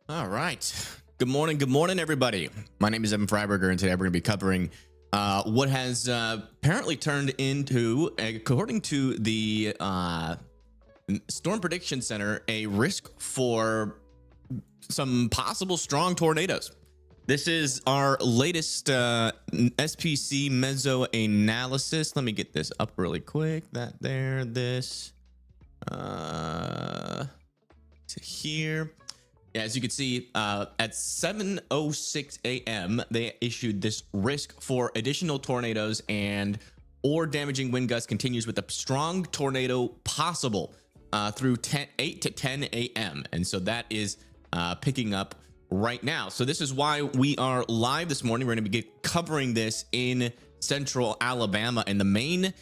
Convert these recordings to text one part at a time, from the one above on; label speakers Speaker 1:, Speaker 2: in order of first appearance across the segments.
Speaker 1: All right. Good morning, everybody. My name is Evan Freiberger, and today we're going to be covering what has apparently turned into, according to the Storm Prediction Center, a risk for some possible strong tornadoes. This is our latest SPC meso analysis. Let me get this up really quick. That there, this to here. Yeah, as you can see, at 7:06 a.m., they issued this risk for additional tornadoes and or damaging wind gusts continues with a strong tornado possible through 8 to 10 a.m. And so that is picking up right now. So this is why we are live this morning. We're going to be covering this in central Alabama, and the main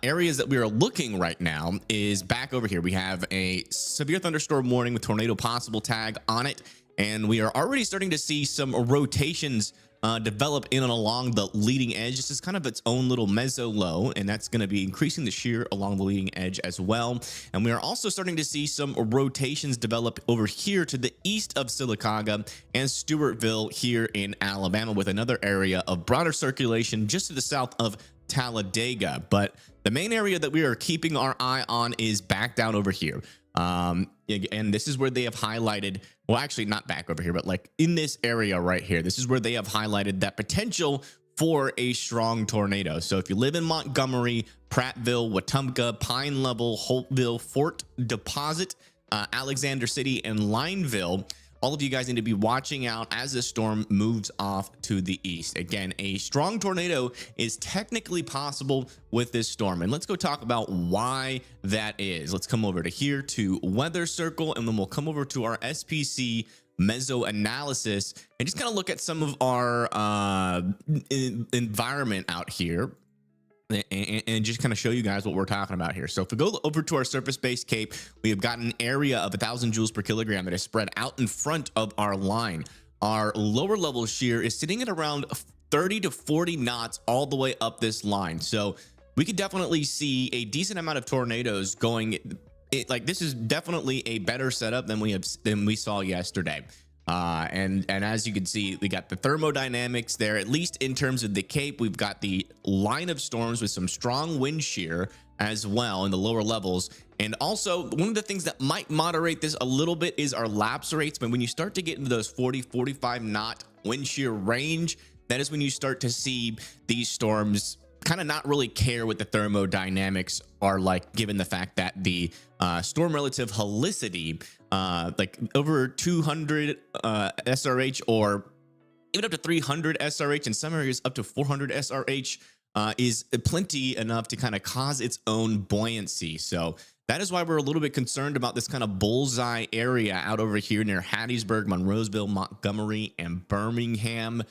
Speaker 1: areas that we are looking right now is back over here. We have a severe thunderstorm warning with tornado possible tag on it, and we are already starting to see some rotations develop in and along the leading edge. This is kind of its own little meso low, and that's going to be increasing the shear along the leading edge as well. And we are also starting to see some rotations develop over here to the east of Sylacauga and Stewartville here in Alabama, with another area of broader circulation just to the south of Talladega. But the main area that we are keeping our eye on is back down over here. And this is where they have highlighted, well, actually not back over here, but like in this area right here, this is where they have highlighted that potential for a strong tornado. So if you live in Montgomery, Prattville, Wetumpka, Pine Level, Holtville, Fort Deposit, Alexander City, and Lineville, all of you guys need to be watching out as this storm moves off to the east. Again, a strong tornado is technically possible with this storm. And let's go talk about why that is. Let's come over to here to Weather Circle, and then we'll come over to our SPC meso analysis and just kind of look at some of our environment out here. And just kind of show you guys what we're talking about here. So if we go over to our surface-based cape, we have got an area of 1,000 joules per kilogram that is spread out in front of our line. Our lower level shear is sitting at around 30 to 40 knots all the way up this line. So we could definitely see a decent amount of tornadoes going. Like this is definitely a better setup than we saw yesterday. And as you can see, we got the thermodynamics there, at least in terms of the cape. We've got the line of storms with some strong wind shear as well in the lower levels. And also one of the things that might moderate this a little bit is our lapse rates. But when you start to get into those 40-45 knot wind shear range, that is when you start to see these storms kind of not really care what the thermodynamics are like, given the fact that the storm relative helicity, like over 200 SRH or even up to 300 SRH, in some areas up to 400 SRH, is plenty enough to kind of cause its own buoyancy. So that is why we're a little bit concerned about this kind of bullseye area out over here near Hattiesburg, Monroeville, Montgomery, and Birmingham.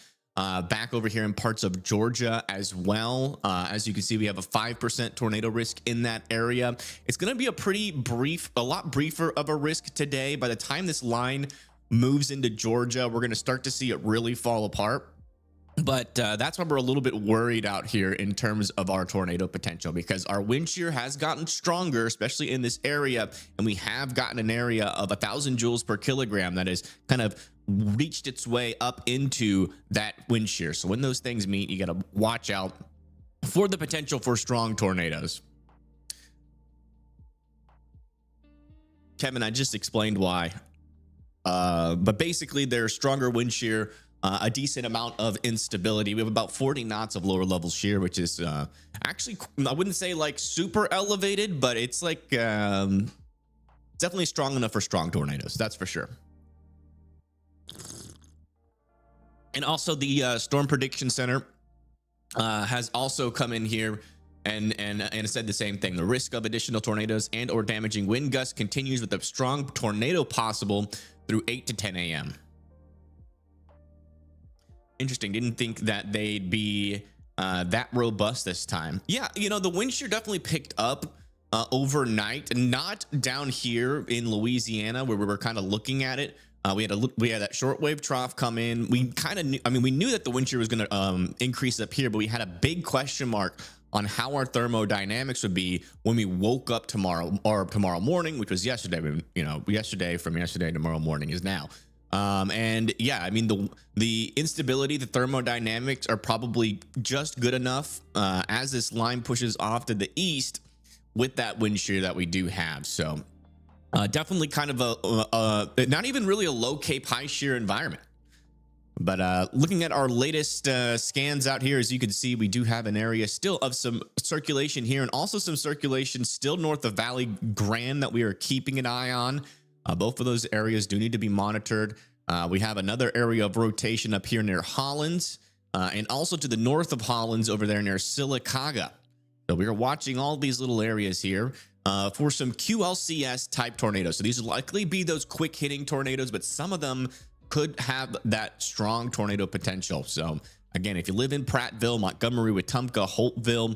Speaker 1: Back over here in parts of Georgia as well. As you can see, we have a 5% tornado risk in that area. It's going to be a lot briefer of a risk today. By the time this line moves into Georgia, we're going to start to see it really fall apart. But that's why we're a little bit worried out here in terms of our tornado potential, because our wind shear has gotten stronger, especially in this area. And we have gotten an area of 1,000 joules per kilogram that is kind of reached its way up into that wind shear. So when those things meet, you got to watch out for the potential for strong tornadoes. Kevin, I just explained why. But basically, there's stronger wind shear, a decent amount of instability. We have about 40 knots of lower level shear, which is actually, I wouldn't say like super elevated, but it's like definitely strong enough for strong tornadoes. That's for sure. And also the Storm Prediction Center has also come in here and said the same thing. The risk of additional tornadoes and or damaging wind gusts continues with a strong tornado possible through 8 to 10 a.m. Interesting. Didn't think that they'd be that robust this time. Yeah, you know, the wind shear definitely picked up overnight, not down here in Louisiana where we were kind of looking at it. We had that shortwave trough come in. We kind of knew, I mean, we knew that the wind shear was going to increase up here, but we had a big question mark on how our thermodynamics would be when we woke up tomorrow morning, which was yesterday. You know, yesterday, from yesterday, tomorrow morning is now. And yeah, I mean, the instability, the thermodynamics are probably just good enough as this line pushes off to the east with that wind shear that we do have. So definitely kind of not even really a low cape high shear environment. But looking at our latest scans out here, as you can see, we do have an area still of some circulation here, and also some circulation still north of Valley Grand that we are keeping an eye on. Both of those areas do need to be monitored. We have another area of rotation up here near Hollands, and also to the north of Hollands over there near Sylacauga. So we are watching all these little areas here for some QLCS type tornadoes. So these will likely be those quick hitting tornadoes, but some of them could have that strong tornado potential. So again, if you live in Prattville, Montgomery, Wetumpka, Holtville,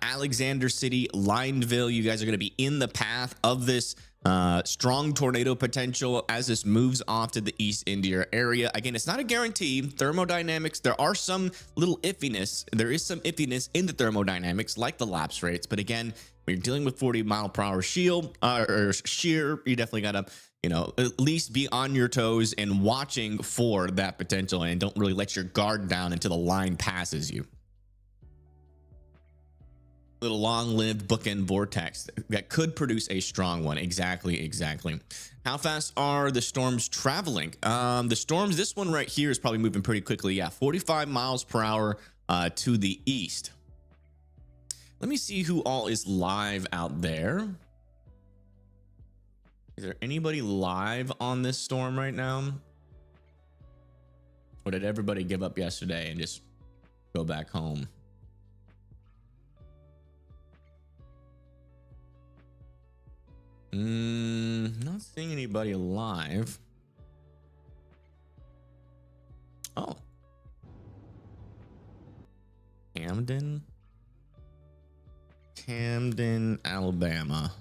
Speaker 1: Alexander City, Lineville, you guys are going to be in the path of this strong tornado potential as this moves off to the east into your area. Again, it's not a guarantee. Thermodynamics, there are some little iffiness. There is some iffiness in the thermodynamics, like the lapse rates. But again, when you're dealing with 40-mile-per-hour shear, you definitely got to, at least be on your toes and watching for that potential, and don't really let your guard down until the line passes you. Little long-lived bookend vortex that could produce a strong one. Exactly. How fast are the storms traveling? The storms, this one right here is probably moving pretty quickly. Yeah, 45 miles per hour to the east. Let me see who all is live out there. Is there anybody live on this storm right now? Or did everybody give up yesterday and just go back home? Not seeing anybody live. Oh. Camden, Alabama.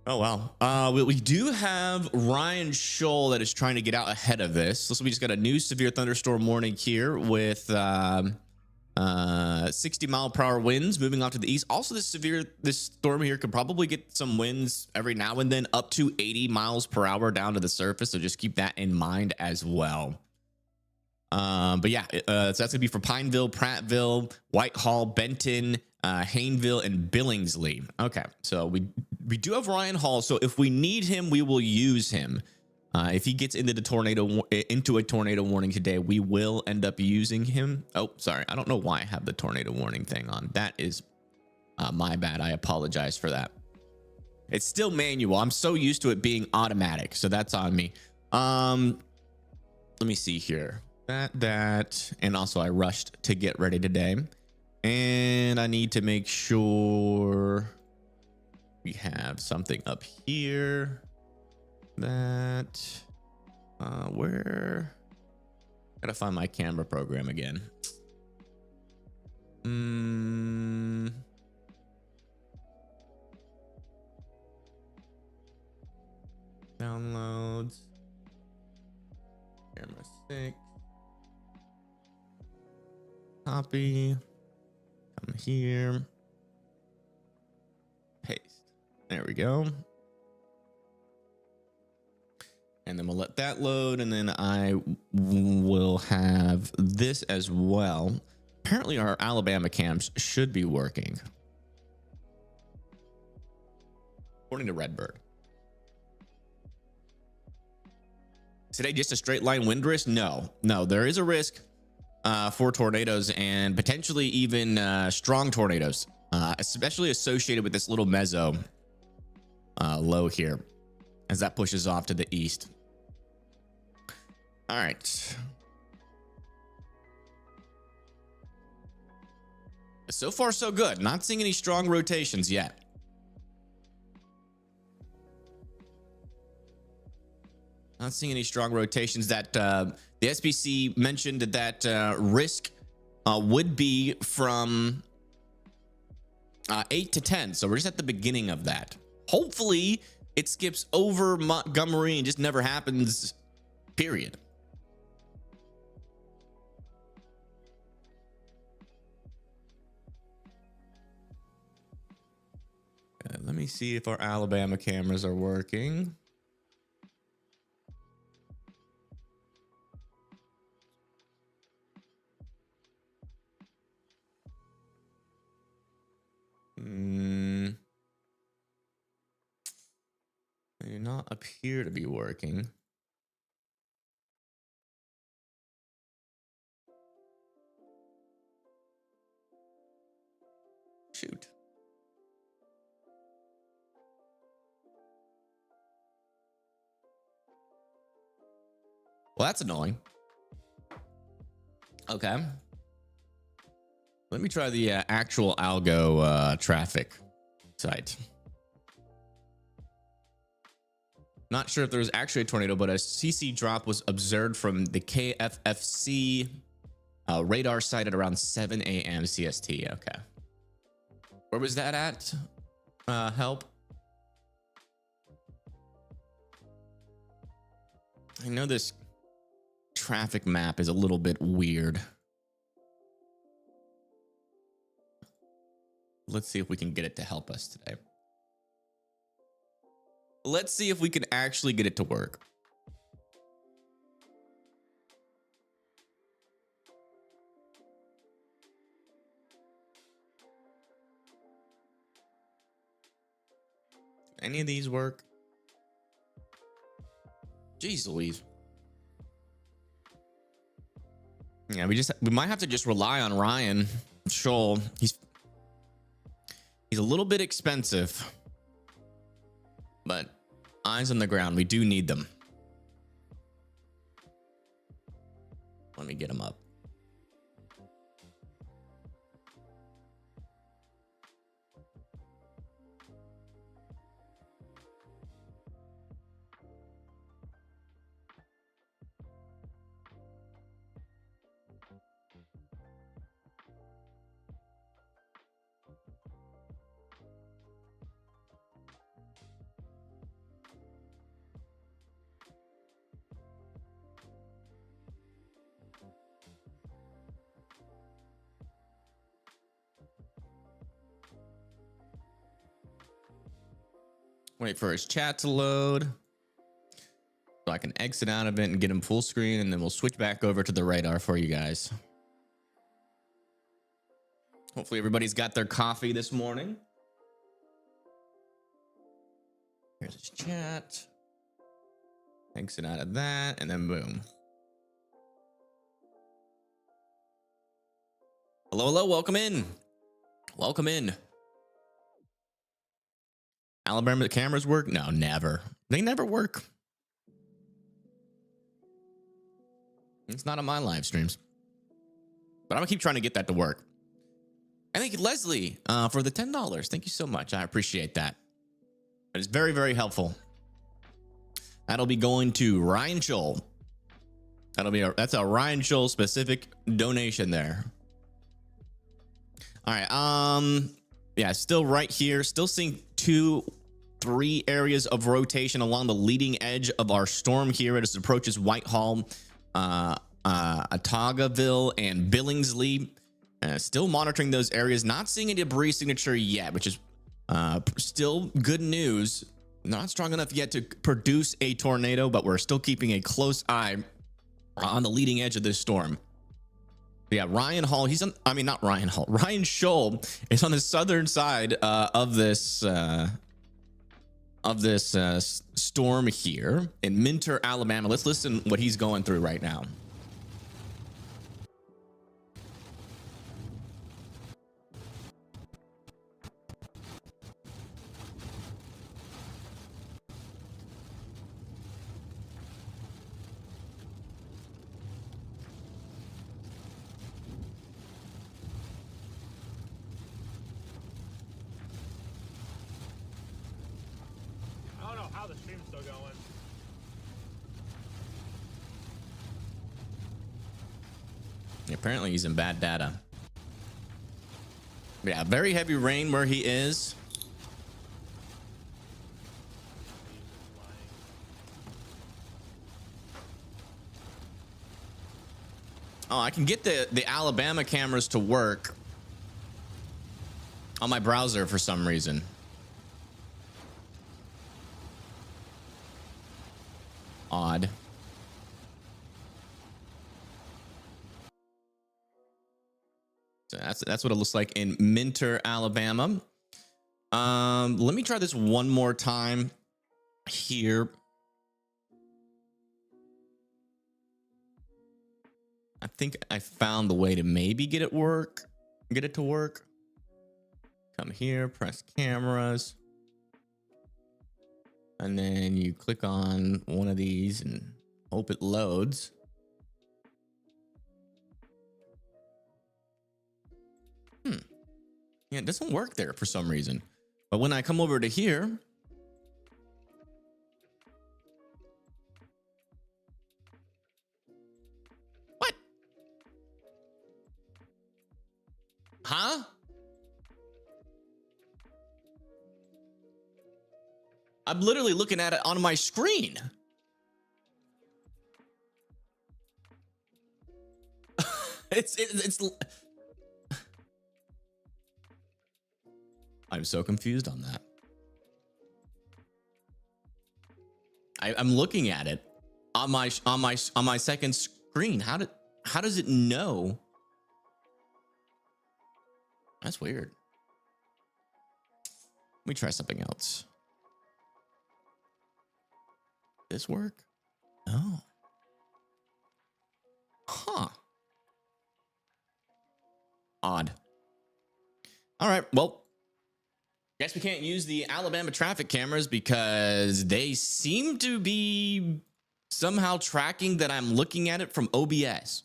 Speaker 1: Oh, wow. We do have Ryan Scholl that is trying to get out ahead of this. So we just got a new severe thunderstorm warning here with 60-mile-per-hour winds moving off to the east. Also, this storm here could probably get some winds every now and then up to 80 miles per hour down to the surface. So just keep that in mind as well. But yeah, so that's gonna be for Pineville, Prattville, Whitehall, Benton, Hayneville, and Billingsley. Okay, so we do have Ryan Hall. So if we need him, we will use him. If he gets into a tornado warning today, we will end up using him. Oh, sorry, I don't know why I have the tornado warning thing on. That is my bad. I apologize for that. It's still manual. I'm so used to it being automatic, so that's on me. Let me see here. That, and also I rushed to get ready today, and I need to make sure we have something up here. That where gotta find my camera program again. Downloads, camera 6, copy, come here, paste. There we go. And then we'll let that load, and then I will have this as well. Apparently our Alabama cams should be working, according to Redbird. Today, just a straight line wind risk? No, there is a risk for tornadoes, and potentially even strong tornadoes, especially associated with this little mezzo low here, as that pushes off to the east. All right. So far, so good. Not seeing any strong rotations yet. Not seeing any strong rotations. That the SPC mentioned that risk would be from 8 to 10. So we're just at the beginning of that. Hopefully it skips over Montgomery and just never happens, period. Let me see if our Alabama cameras are working. appear to be working. Shoot. Well, that's annoying. Okay. Let me try the actual algo traffic site. Not sure if there was actually a tornado, but a CC drop was observed from the KFFC radar site at around 7 a.m. CST. Okay. Where was that at? Help. I know this traffic map is a little bit weird. Let's see if we can get it to help us today. Let's see if we can actually get it to work. Any of these work? Jeez Louise. Yeah, we might have to just rely on Ryan Scholl. He's a little bit expensive, but eyes on the ground. We do need them. Let me get him up. Wait for his chat to load so I can exit out of it and get him full screen, and then we'll switch back over to the radar for you guys. Hopefully everybody's got their coffee this morning. Here's his chat. Exit out of that, and then boom. Hello, hello, welcome in. Welcome in. Alabama, the cameras work? No, never. They never work. It's not on my live streams. But I'm gonna keep trying to get that to work. I thank you, Leslie, for the $10. Thank you so much. I appreciate that. It's very, very helpful. That'll be going to Ryan Scholl. That's a Ryan Scholl specific donation there. All right. Yeah, still right here. Still seeing 2-3 areas of rotation along the leading edge of our storm here as it approaches Whitehall, Ottagaville, and Billingsley. Still monitoring those areas. Not seeing a debris signature yet, which is still good news. Not strong enough yet to produce a tornado, but we're still keeping a close eye on the leading edge of this storm. Yeah, Ryan Hall. Not Ryan Hall. Ryan Scholl is on the southern side of this storm here in Minter, Alabama. Let's listen what he's going through right now. Apparently he's in bad data. Yeah, very heavy rain where he is. Oh, I can get the Alabama cameras to work on my browser for some reason. Odd. So that's what it looks like in Minter, Alabama. Let me try this one more time. here. I think I found the way to maybe get it to work. Come here, press cameras. And then you click on one of these and hope it loads. Yeah, it doesn't work there for some reason. But when I come over to here, what? Huh? I'm literally looking at it on my screen. It's I'm so confused on that. I'm looking at it on my second screen. How does it know? That's weird. Let me try something else. This work? Oh. Huh. Odd. All right. Well, guess we can't use the Alabama traffic cameras because they seem to be somehow tracking that I'm looking at it from OBS.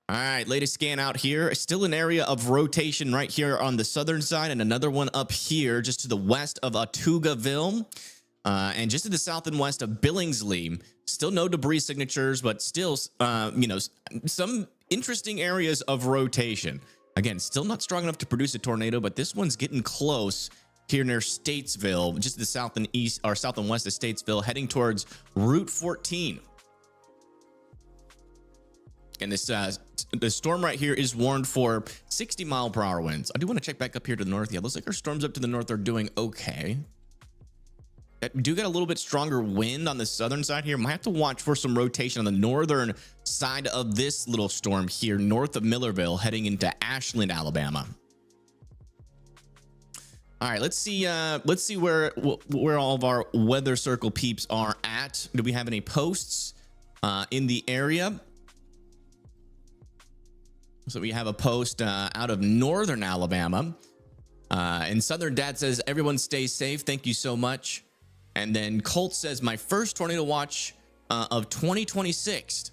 Speaker 1: All right, latest scan out here. Still an area of rotation right here on the southern side, and another one up here just to the west of Autugaville, and just to the south and west of Billingsley. Still no debris signatures, but still, some interesting areas of rotation. Again, still not strong enough to produce a tornado, but this one's getting close here near Statesville, just to the south and east, or south and west of Statesville, heading towards Route 14. And this the storm right here is warned for 60-mile-per-hour winds. I do want to check back up here to the north. Yeah, looks like our storms up to the north are doing okay. We do get a little bit stronger wind on the southern side here. Might have to watch for some rotation on the northern side of this little storm here, north of Millerville, heading into Ashland, Alabama. All right, let's see where all of our weather circle peeps are at. Do we have any posts in the area? So we have a post out of northern Alabama. And Southern Dad says, everyone stay safe. Thank you so much. And then Colt says, my first tornado watch of 2026.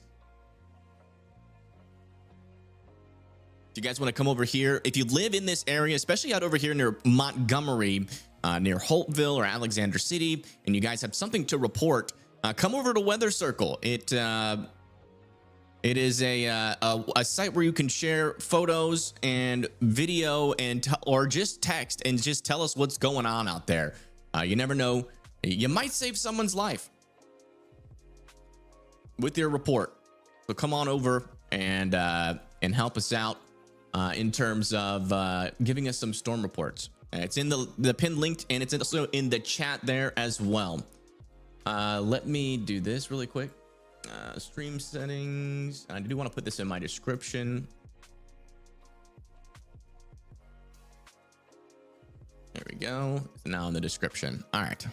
Speaker 1: If you guys want to come over here, if you live in this area, especially out over here near Montgomery, near Holtville or Alexander City, and you guys have something to report, come over to Weather Circle. It is a site where you can share photos and video or just text and just tell us what's going on out there. You never know. You might save someone's life with your report. So come on over and help us out in terms of giving us some storm reports. It's in the pinned link, and it's also in the chat there as well. Let me do this really quick. Stream settings. I do want to put this in my description. There we go. It's now in the description. All right.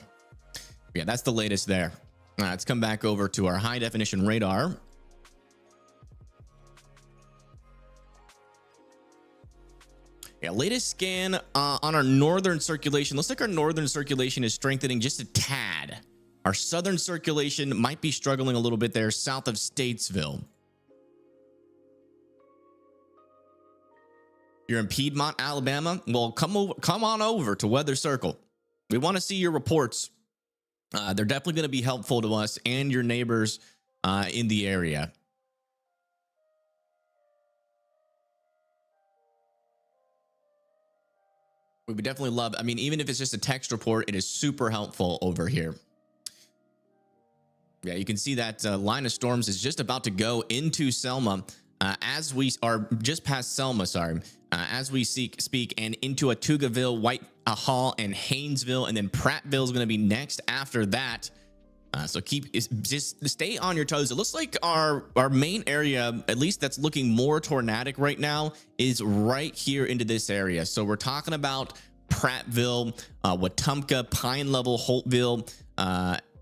Speaker 1: Yeah, that's the latest there. Let's come back over to our high definition radar. Yeah, latest scan on our northern circulation. Looks like our northern circulation is strengthening just a tad. Our southern circulation might be struggling a little bit there south of Statesville. You're in Piedmont, Alabama? Well, come on over to Weather Circle. We want to see your reports. They're definitely going to be helpful to us and your neighbors in the area. We would definitely love, I mean, even if it's just a text report, it is super helpful over here. Yeah, you can see that line of storms is just about to go into Selma as we are just past Selma, as we speak, and into Autugaville, Whitehall, and Haynesville, and then Prattville is going to be next after that. So just stay on your toes. It looks like our main area, at least that's looking more tornadic right now, is right here into this area. So we're talking about Prattville, Wetumpka, Pine Level, Holtville,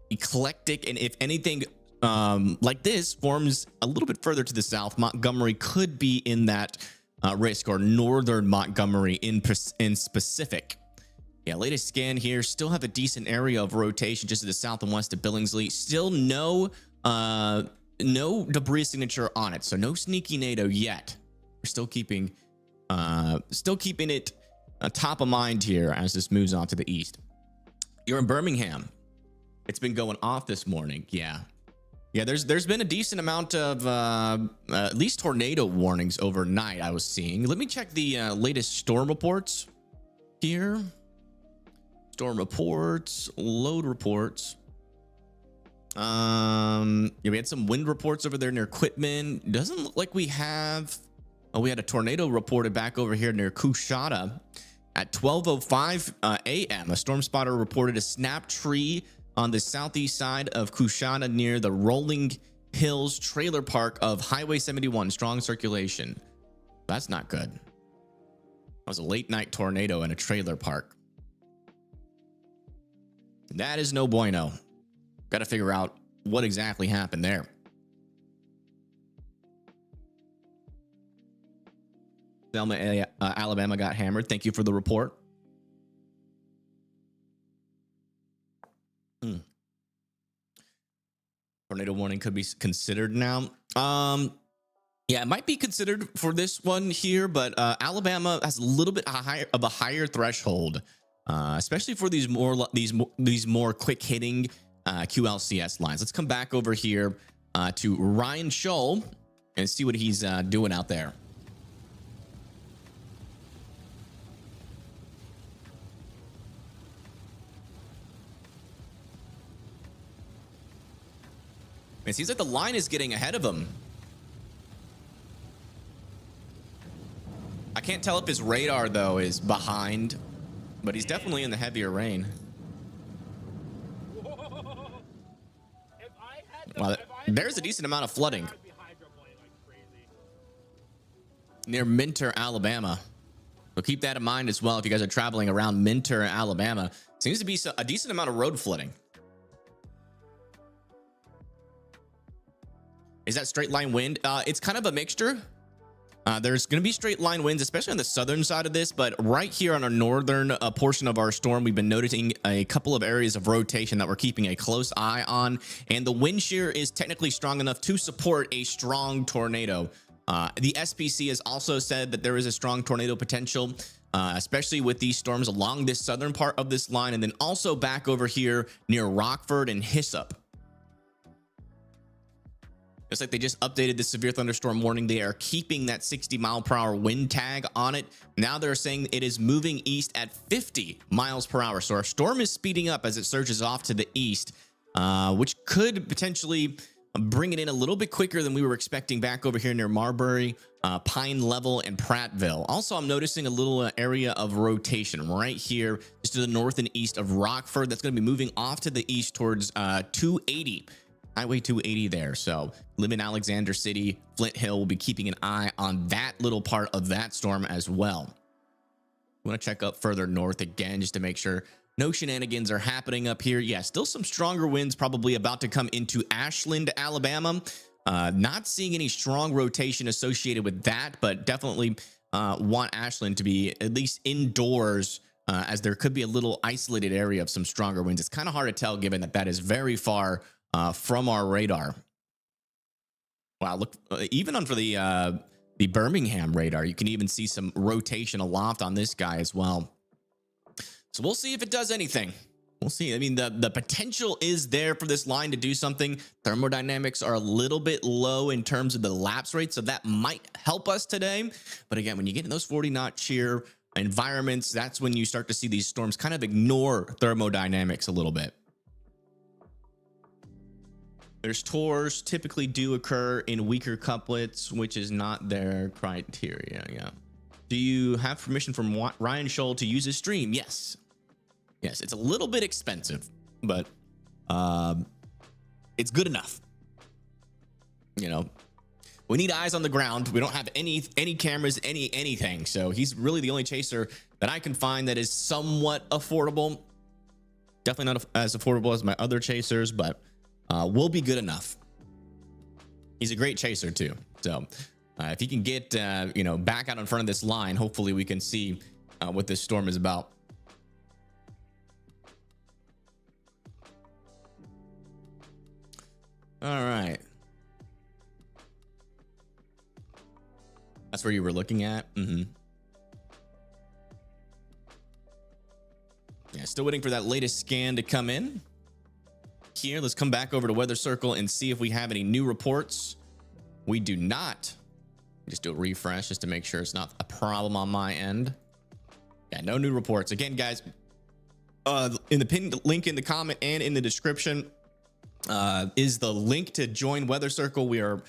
Speaker 1: Eclectic, and if anything like this forms a little bit further to the south, Montgomery could be in that risk, or northern Montgomery in specific. Yeah, latest scan here, still have a decent area of rotation just to the south and west of Billingsley. Still no debris signature on it, so no sneaky NATO yet. We're still keeping it top of mind here as this moves on to the east. You're in Birmingham. It's been going off this morning. Yeah, there's been a decent amount of at least tornado warnings overnight I was seeing. Let me check the latest storm reports here. Storm reports, load reports. Yeah, we had some wind reports over there near Quitman. Doesn't look like we have. Oh, we had a tornado reported back over here near Coushatta at 12:05 a.m. A storm spotter reported a snap tree on the southeast side of Coushatta near the Rolling Hills trailer park of Highway 71. Strong circulation. That's not good. That was a late night tornado in a trailer park. That is no bueno. Got to figure out what exactly happened there. Selma, Alabama got hammered. Thank you for the report. Tornado warning could be considered now. Yeah, it might be considered for this one here, but Alabama has a little bit of a higher threshold. Especially for these more quick hitting QLCS lines. Let's come back over here to Ryan Scholl and see what he's doing out there. It seems like the line is getting ahead of him. I can't tell if his radar though is behind, but he's definitely in the heavier rain. Well, there's a decent amount of flooding near Minter, Alabama. So keep that in mind as well if you guys are traveling around Minter, Alabama. Seems to be a decent amount of road flooding. Is that straight line wind? It's kind of a mixture. There's going to be straight line winds, especially on the southern side of this, but right here on our northern portion of our storm, we've been noticing a couple of areas of rotation that we're keeping a close eye on, and the wind shear is technically strong enough to support a strong tornado. The SPC has also said that there is a strong tornado potential, especially with these storms along this southern part of this line, and then also back over here near Rockford and Hyssop. It's like they just updated the severe thunderstorm warning. They are keeping that 60-mile-per-hour wind tag on it. Now they're saying it is moving east at 50 miles per hour. So our storm is speeding up as it surges off to the east, which could potentially bring it in a little bit quicker than we were expecting back over here near Marbury, Pine Level, and Prattville. Also, I'm noticing a little area of rotation right here just to the north and east of Rockford. That's going to be moving off to the east towards 280. Highway 280 there. So live in Alexander City, Flint Hill will be keeping an eye on that little part of that storm as well. We want to check up further north again just to make sure no shenanigans are happening up here. Yeah, still some stronger winds probably about to come into Ashland, Alabama. Not seeing any strong rotation associated with that, but definitely want Ashland to be at least indoors as there could be a little isolated area of some stronger winds. It's kind of hard to tell given that that is very far from our radar. Wow, look, even on for the Birmingham radar, you can even see some rotation aloft on this guy as well. So we'll see if it does anything. We'll see. I mean, the potential is there for this line to do something. Thermodynamics are a little bit low in terms of the lapse rate, so that might help us today. But again, when you get in those 40-knot shear environments, that's when you start to see these storms kind of ignore thermodynamics a little bit. There's tours typically do occur in weaker couplets, which is not their criteria. Yeah. Do you have permission from Ryan Scholl to use his stream? Yes. Yes, it's a little bit expensive, but it's good enough. You know, We need eyes on the ground. We don't have any cameras, anything. So he's really the only chaser that I can find that is somewhat affordable. Definitely not as affordable as my other chasers, but will be good enough. He's a great chaser too. So if he can get back out in front of this line, hopefully we can see what this storm is about. All right. That's where you were looking at. Yeah, still waiting for that latest scan to come in. Here, let's come back over to Weather Circle and see if we have any new reports. We do not. Just do a refresh just to make sure it's not a problem on my end. Yeah, no new reports. Again, guys, in the pinned link in the comment and in the description is the link to join Weather Circle. We are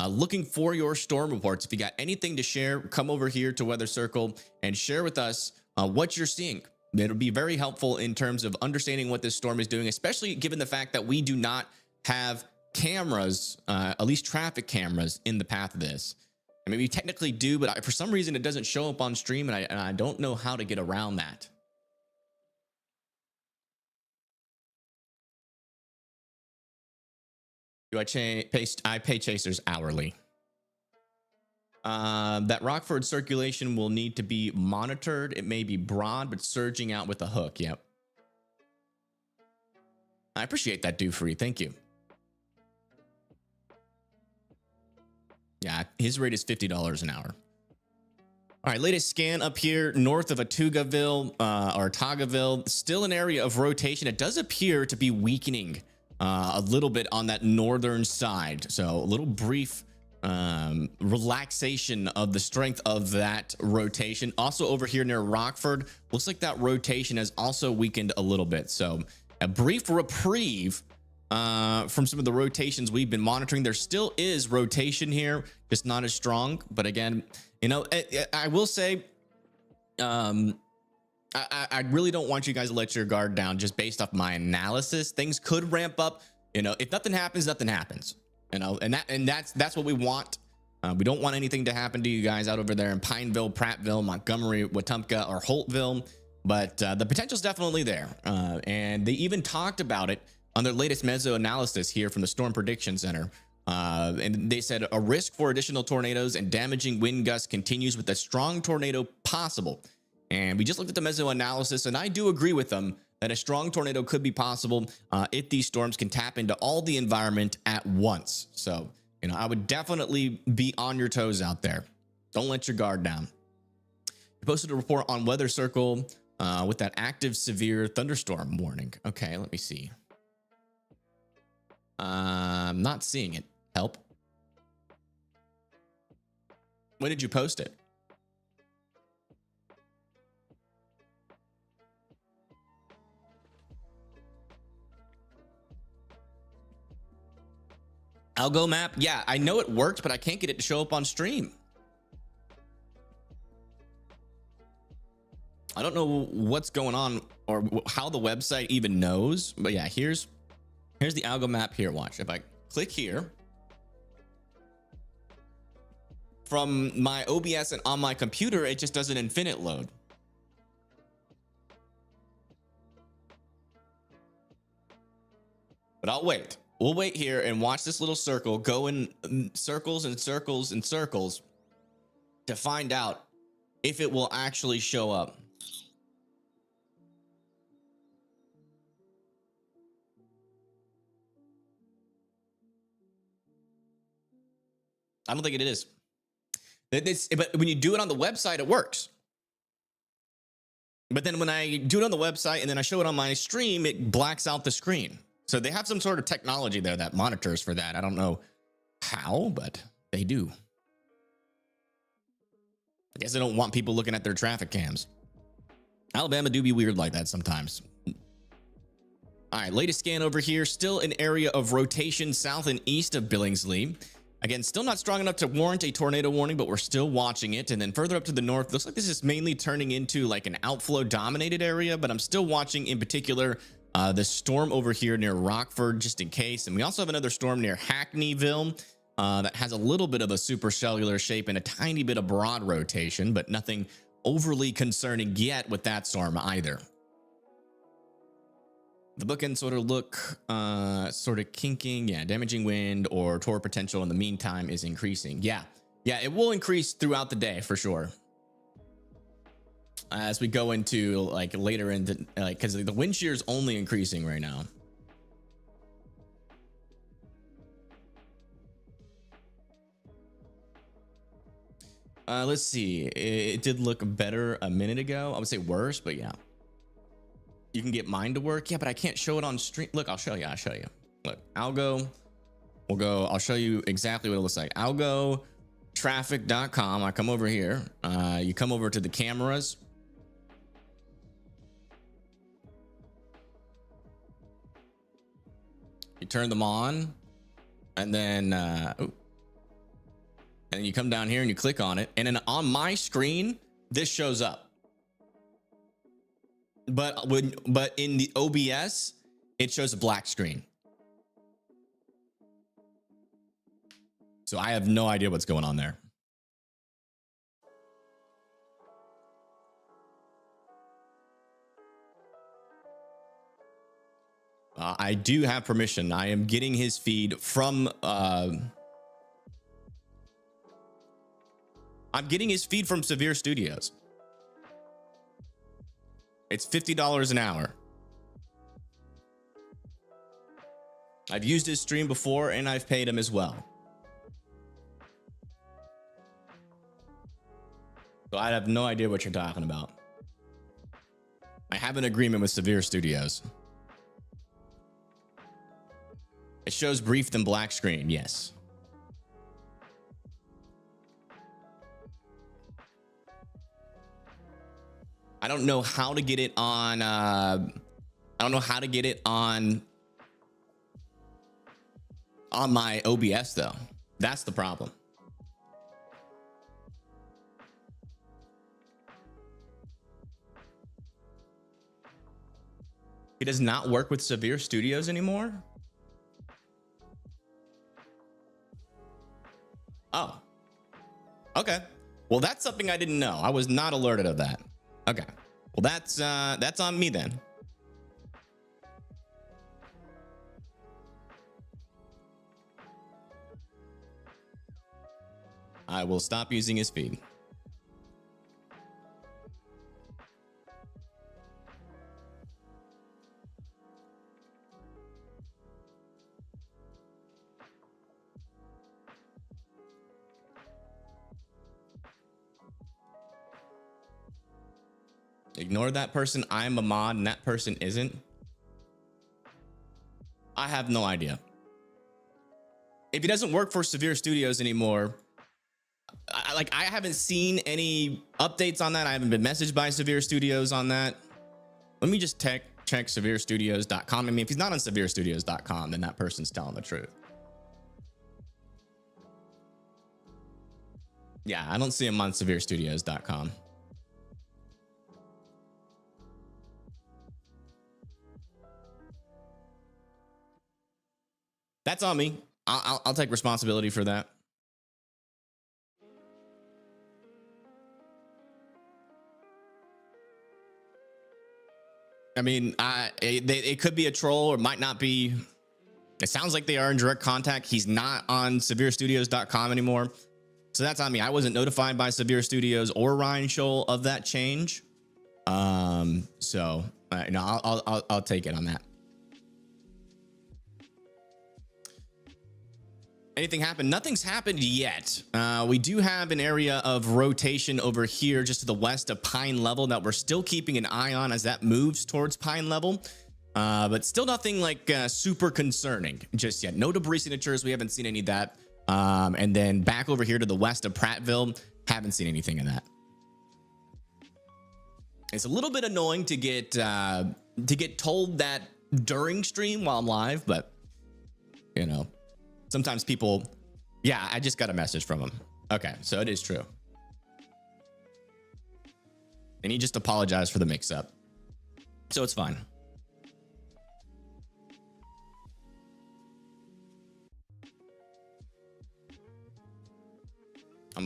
Speaker 1: looking for your storm reports. If you got anything to share, come over here to Weather Circle and share with us what you're seeing. It'll be very helpful in terms of understanding what this storm is doing, especially given the fact that we do not have cameras, at least traffic cameras, in the path of this. I mean, we technically do, but for some reason it doesn't show up on stream, and I don't know how to get around that. Do I pay chasers hourly? That Rockford circulation will need to be monitored. It may be broad, but surging out with a hook. Yep. I appreciate that, Dufree. Thank you. Yeah, his rate is $50 an hour. All right, latest scan up here north of Atugaville or Tagaville. Still an area of rotation. It does appear to be weakening a little bit on that northern side. So a little brief relaxation of the strength of that rotation. Also over here near Rockford, looks like that rotation has also weakened a little bit. So a brief reprieve from some of the rotations we've been monitoring. There still is rotation here, just not as strong. But again, I will say, I really don't want you guys to let your guard down just based off my analysis. Things could ramp up. If nothing happens, nothing happens. And that's what we want. We don't want anything to happen to you guys out over there in Pineville, Prattville, Montgomery, Wetumpka, or Holtville. But the potential's definitely there. And they even talked about it on their latest meso analysis here from the Storm Prediction Center. And they said a risk for additional tornadoes and damaging wind gusts continues with a strong tornado possible. And we just looked at the meso analysis, and I do agree with them that a strong tornado could be possible if these storms can tap into all the environment at once. So, I would definitely be on your toes out there. Don't let your guard down. We posted a report on Weather Circle with that active severe thunderstorm warning. Okay, let me see. I'm not seeing it. Help. When did you post it? Algo map. Yeah, I know it worked, but I can't get it to show up on stream. I don't know what's going on or how the website even knows, but yeah, here's the algo map here. Watch. If I click here from my OBS and on my computer, it just does an infinite load. But I'll wait. We'll wait here and watch this little circle go in circles and circles and circles to find out if it will actually show up. I don't think it is. But when you do it on the website, it works. But then when I do it on the website and then I show it on my stream, it blacks out the screen. So they have some sort of technology there that monitors for that. I don't know how, but they do. I guess they don't want people looking at their traffic cams. Alabama do be weird like that sometimes. All right, latest scan over here. Still an area of rotation south and east of Billingsley. Again, still not strong enough to warrant a tornado warning, but we're still watching it. And then further up to the north, looks like this is mainly turning into like an outflow dominated area, but I'm still watching in particular the storm over here near Rockford, just in case. And we also have another storm near Hackneyville. that has a little bit of a supercellular shape and a tiny bit of broad rotation, but nothing overly concerning yet with that storm either. The bookends sort of look sort of kinking. Yeah, damaging wind or torque potential in the meantime is increasing. Yeah, it will increase throughout the day for sure. As we go into like later into because the wind shear is only increasing right now. Let's see. It did look better a minute ago. I would say worse, but yeah. You can get mine to work. Yeah, but I can't show it on stream. Look, I'll show you. Look, I'll show you exactly what it looks like. I'll go traffic.com. I come over here. You come over to the cameras. You turn them on, and then you come down here and you click on it, and then on my screen this shows up. But in the OBS it shows a black screen. So I have no idea what's going on there. I do have permission. I am getting his feed from I'm getting his feed from Severe Studios. It's $50 an hour. I've used his stream before and I've paid him as well. So I have no idea what you're talking about. I have an agreement with Severe Studios. It shows brief then black screen, yes. I don't know how to get it on I don't know how to get it on my OBS though. That's the problem. He does not work with Severe Studios anymore? Oh. Okay. Well, that's something I didn't know. I was not alerted of that. Okay. Well, that's on me then. I will stop using his feed. Ignore that person. I'm a mod and that person isn't. I have no idea. If he doesn't work for Severe Studios anymore, I haven't seen any updates on that. I haven't been messaged by Severe Studios on that. Let me just check severestudios.com. I mean, if he's not on severestudios.com, then that person's telling the truth. Yeah, I don't see him on severestudios.com. That's on me. I'll take responsibility for that. I mean, it could be a troll or might not be. It sounds like they are in direct contact. He's not on severestudios.com anymore. So that's on me. I wasn't notified by Severe Studios or Ryan Scholl of that change. So no, I'll take it on that. Anything happened? Nothing's happened yet. We do have an area of rotation over here just to the west of Pine Level that we're still keeping an eye on as that moves towards Pine Level. But still nothing like super concerning just yet. No debris signatures. We haven't seen any of that. And then back over here to the west of Prattville, haven't seen anything of that. It's a little bit annoying to get told that during stream while I'm live, but you know. Sometimes people, yeah, I just got a message from him. Okay, so it is true. And he just apologized for the mix-up. So it's fine.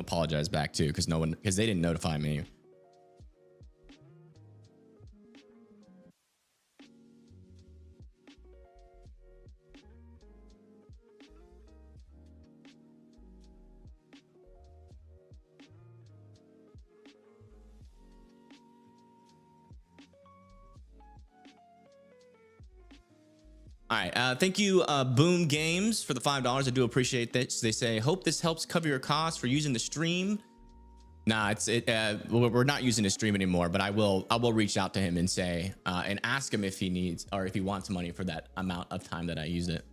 Speaker 1: them apologize back too, because they didn't notify me. All right, thank you, Boom Games, for the $5. I do appreciate this. They say, hope this helps cover your costs for using the stream. Nah, we're not using the stream anymore, but I will reach out to him and say and ask him if he needs or if he wants money for that amount of time that I use it.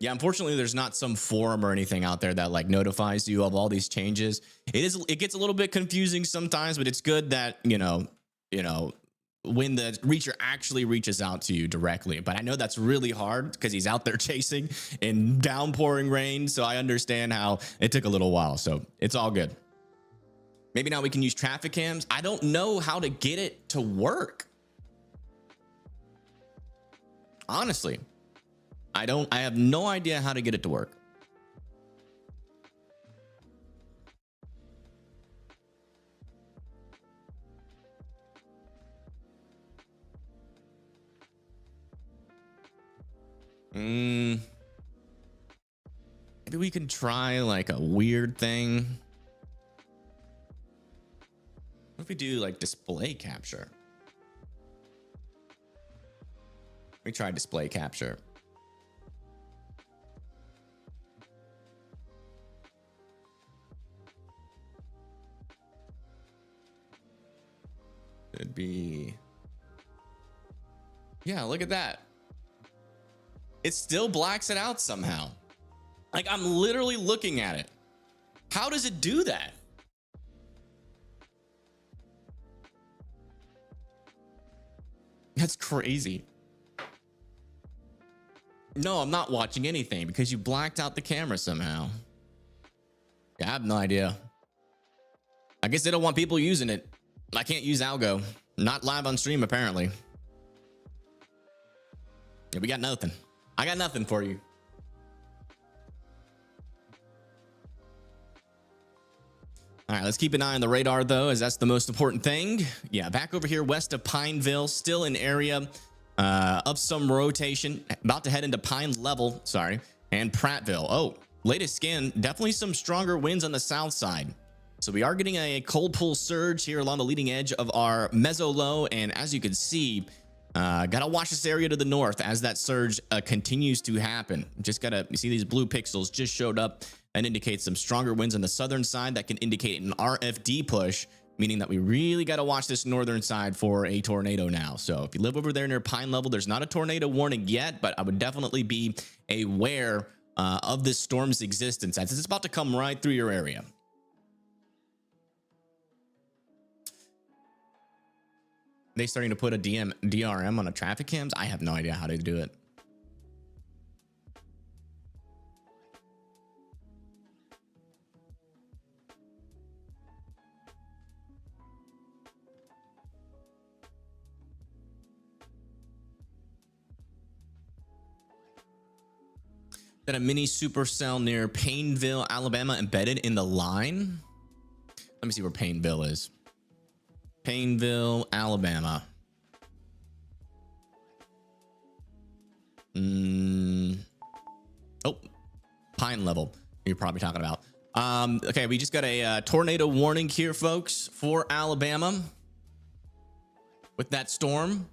Speaker 1: Yeah, unfortunately, there's not some forum or anything out there that like notifies you of all these changes. It gets a little bit confusing sometimes, but it's good that you know when the reacher actually reaches out to you directly. But I know that's really hard because he's out there chasing in downpouring rain. So I understand how it took a little while. So it's all good. Maybe now we can use traffic cams. I don't know how to get it to work. Honestly. I have no idea how to get it to work. Maybe we can try like a weird thing. What if we do like display capture? Let me try display capture. It'd be, yeah, look at that. It still blacks it out somehow. Like I'm literally looking at it. How does it do that? That's crazy. No, I'm not watching anything because you blacked out the camera somehow. Yeah, I have no idea. I guess they don't want people using it. I can't use algo. Not live on stream, apparently. Yeah, we got nothing. I got nothing for you. All right, let's keep an eye on the radar, though, as that's the most important thing. Yeah, back over here west of Pineville, still an area of some rotation. About to head into Pine Level, sorry, and Prattville. Oh, latest scan, definitely some stronger winds on the south side. So we are getting a cold pull surge here along the leading edge of our meso low. And as you can see, gotta watch this area to the north as that surge continues to happen. Just gotta see these blue pixels just showed up. That indicates some stronger winds on the southern side that can indicate an RFD push, meaning that we really got to watch this northern side for a tornado now. So if you live over there near Pine Level, there's not a tornado warning yet, but I would definitely be aware of this storm's existence as it's about to come right through your area. They starting to put a DRM on a traffic cams? I have no idea how to do it. That a mini supercell near Paineville, Alabama, embedded in the line. Let me see where Paineville is. Paineville, Alabama. Oh, Pine Level. You're probably talking about. Okay, we just got a tornado warning here, folks, for Alabama with that storm.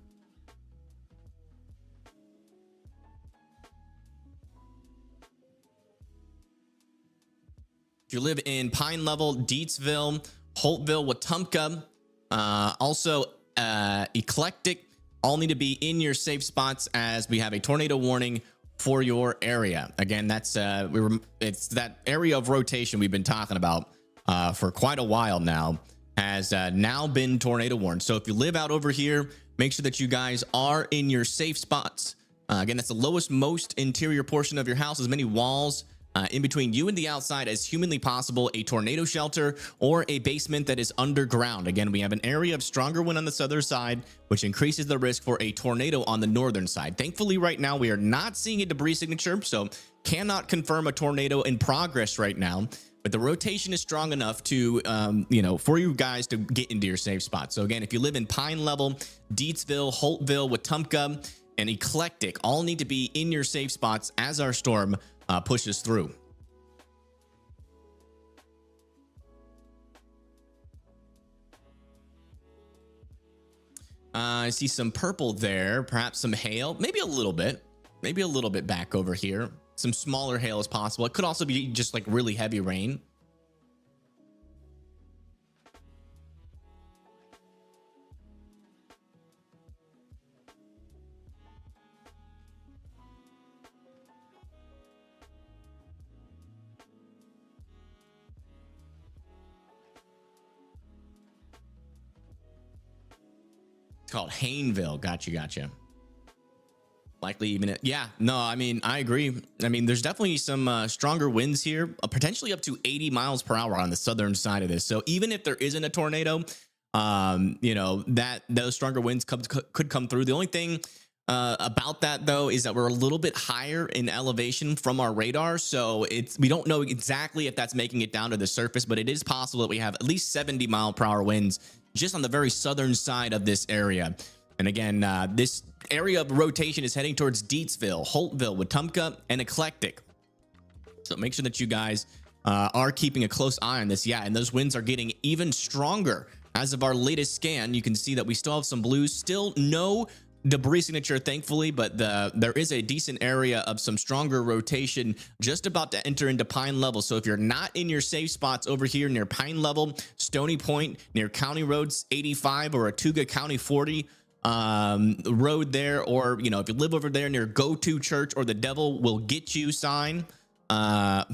Speaker 1: If you live in Pine Level, Deatsville, Holtville, Wetumpka, also Eclectic, all need to be in your safe spots as we have a tornado warning for your area. Again, that's it's that area of rotation we've been talking about for quite a while now, has now been tornado warned. So if you live out over here, make sure that you guys are in your safe spots. Again, that's the lowest, most interior portion of your house, as many walls in between you and the outside as humanly possible, a tornado shelter or a basement that is underground. Again, we have an area of stronger wind on the southern side, which increases the risk for a tornado on the northern side. Thankfully, right now, we are not seeing a debris signature, so cannot confirm a tornado in progress right now. But the rotation is strong enough to, for you guys to get into your safe spot. So again, if you live in Pine Level, Deatsville, Holtville, Wetumpka, and Eclectic, all need to be in your safe spots as our storm pushes through. I see some purple there, perhaps some hail, maybe a little bit back over here. Some smaller hail is possible. It could also be just like really heavy rain. It's called Hainville. Gotcha. Likely even I mean, I agree. I mean, there's definitely some stronger winds here, potentially up to 80 miles per hour on the southern side of this. So even if there isn't a tornado, that those stronger winds could come through. The only thing about that though is that we're a little bit higher in elevation from our radar, so we don't know exactly if that's making it down to the surface, but it is possible that we have at least 70-mile-per-hour winds just on the very southern side of this area. And again, this area of rotation is heading towards Deatsville, Holtville, Wetumpka, and Eclectic. So make sure that you guys are keeping a close eye on this. Yeah, and those winds are getting even stronger. As of our latest scan, you can see that we still have some blues. Still no debris signature, thankfully, but there is a decent area of some stronger rotation just about to enter into Pine Level. So if you're not in your safe spots over here near Pine Level, Stony Point, near County Roads 85 or Atuga County 40, road there, or if you live over there near Go To Church or the Devil Will Get You sign, I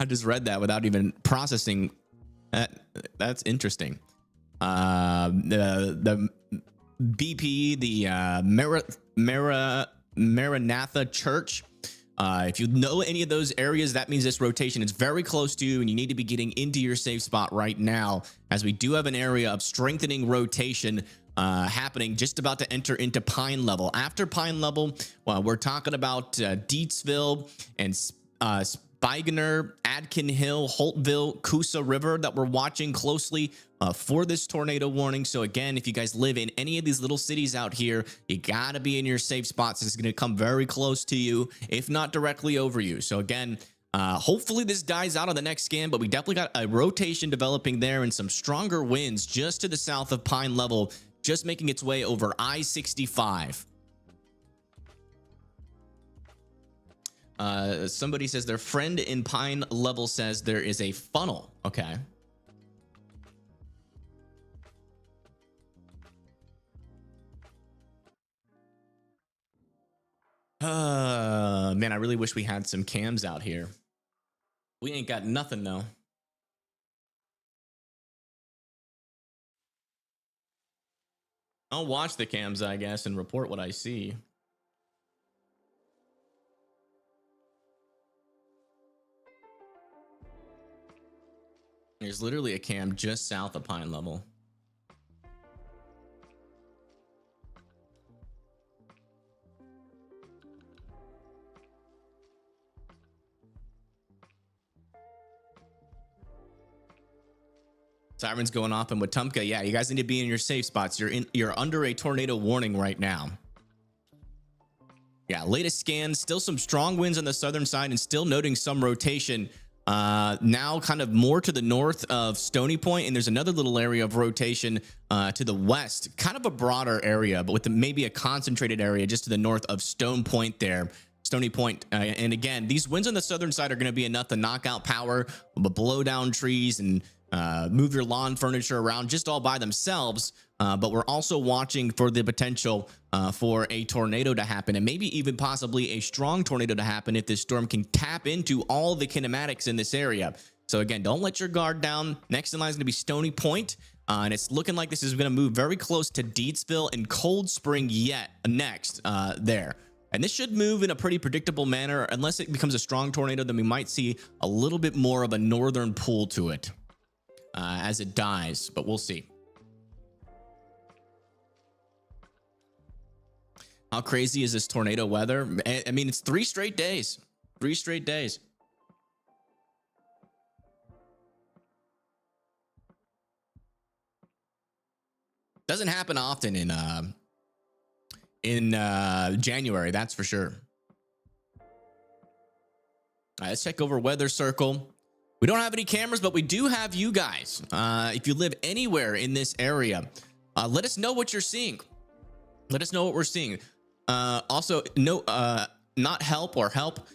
Speaker 1: just read that without even processing that. That's interesting. The BP, the Maranatha Church, if you know any of those areas, that means this rotation is very close to you and you need to be getting into your safe spot right now, as we do have an area of strengthening rotation happening just about to enter into Pine Level. After Pine Level, we're talking about Deatsville and Spigner, Adkin Hill, Holtville, Coosa River that we're watching closely for this tornado warning. So again, if you guys live in any of these little cities out here, you gotta be in your safe spots. It's gonna come very close to you, if not directly over you. So again, hopefully this dies out on the next scan, but we definitely got a rotation developing there and some stronger winds just to the south of Pine Level, just making its way over I-65. Somebody says their friend in Pine Level says there is a funnel. Okay. Man, I really wish we had some cams out here. We ain't got nothing though. I'll watch the cams, I guess, and report what I see. There's literally a cam just south of Pine Level. Sirens going off in Wetumpka. Yeah, you guys need to be in your safe spots. You're under a tornado warning right now. Yeah, latest scan, still some strong winds on the southern side and still noting some rotation. Now kind of more to the north of Stony Point, and there's another little area of rotation to the west, kind of a broader area, but with maybe a concentrated area just to the north of Stone Point there. Stony Point. And again, these winds on the southern side are going to be enough to knock out power, blow down trees, and move your lawn furniture around just all by themselves. But we're also watching for the potential for a tornado to happen, and maybe even possibly a strong tornado to happen if this storm can tap into all the kinematics in this area. So again, don't let your guard down. Next in line is going to be Stony Point, and it's looking like this is going to move very close to Deatsville and Cold Spring yet next there. And this should move in a pretty predictable manner. Unless it becomes a strong tornado, then we might see a little bit more of a northern pull to it as it dies, but we'll see. How crazy is this tornado weather? I mean, it's 3 straight days. 3 straight days. Doesn't happen often in January, that's for sure. All right, let's check over weather circle. We don't have any cameras, but we do have you guys. If you live anywhere in this area, let us know what you're seeing. Let us know what we're seeing. Also, no, not help or help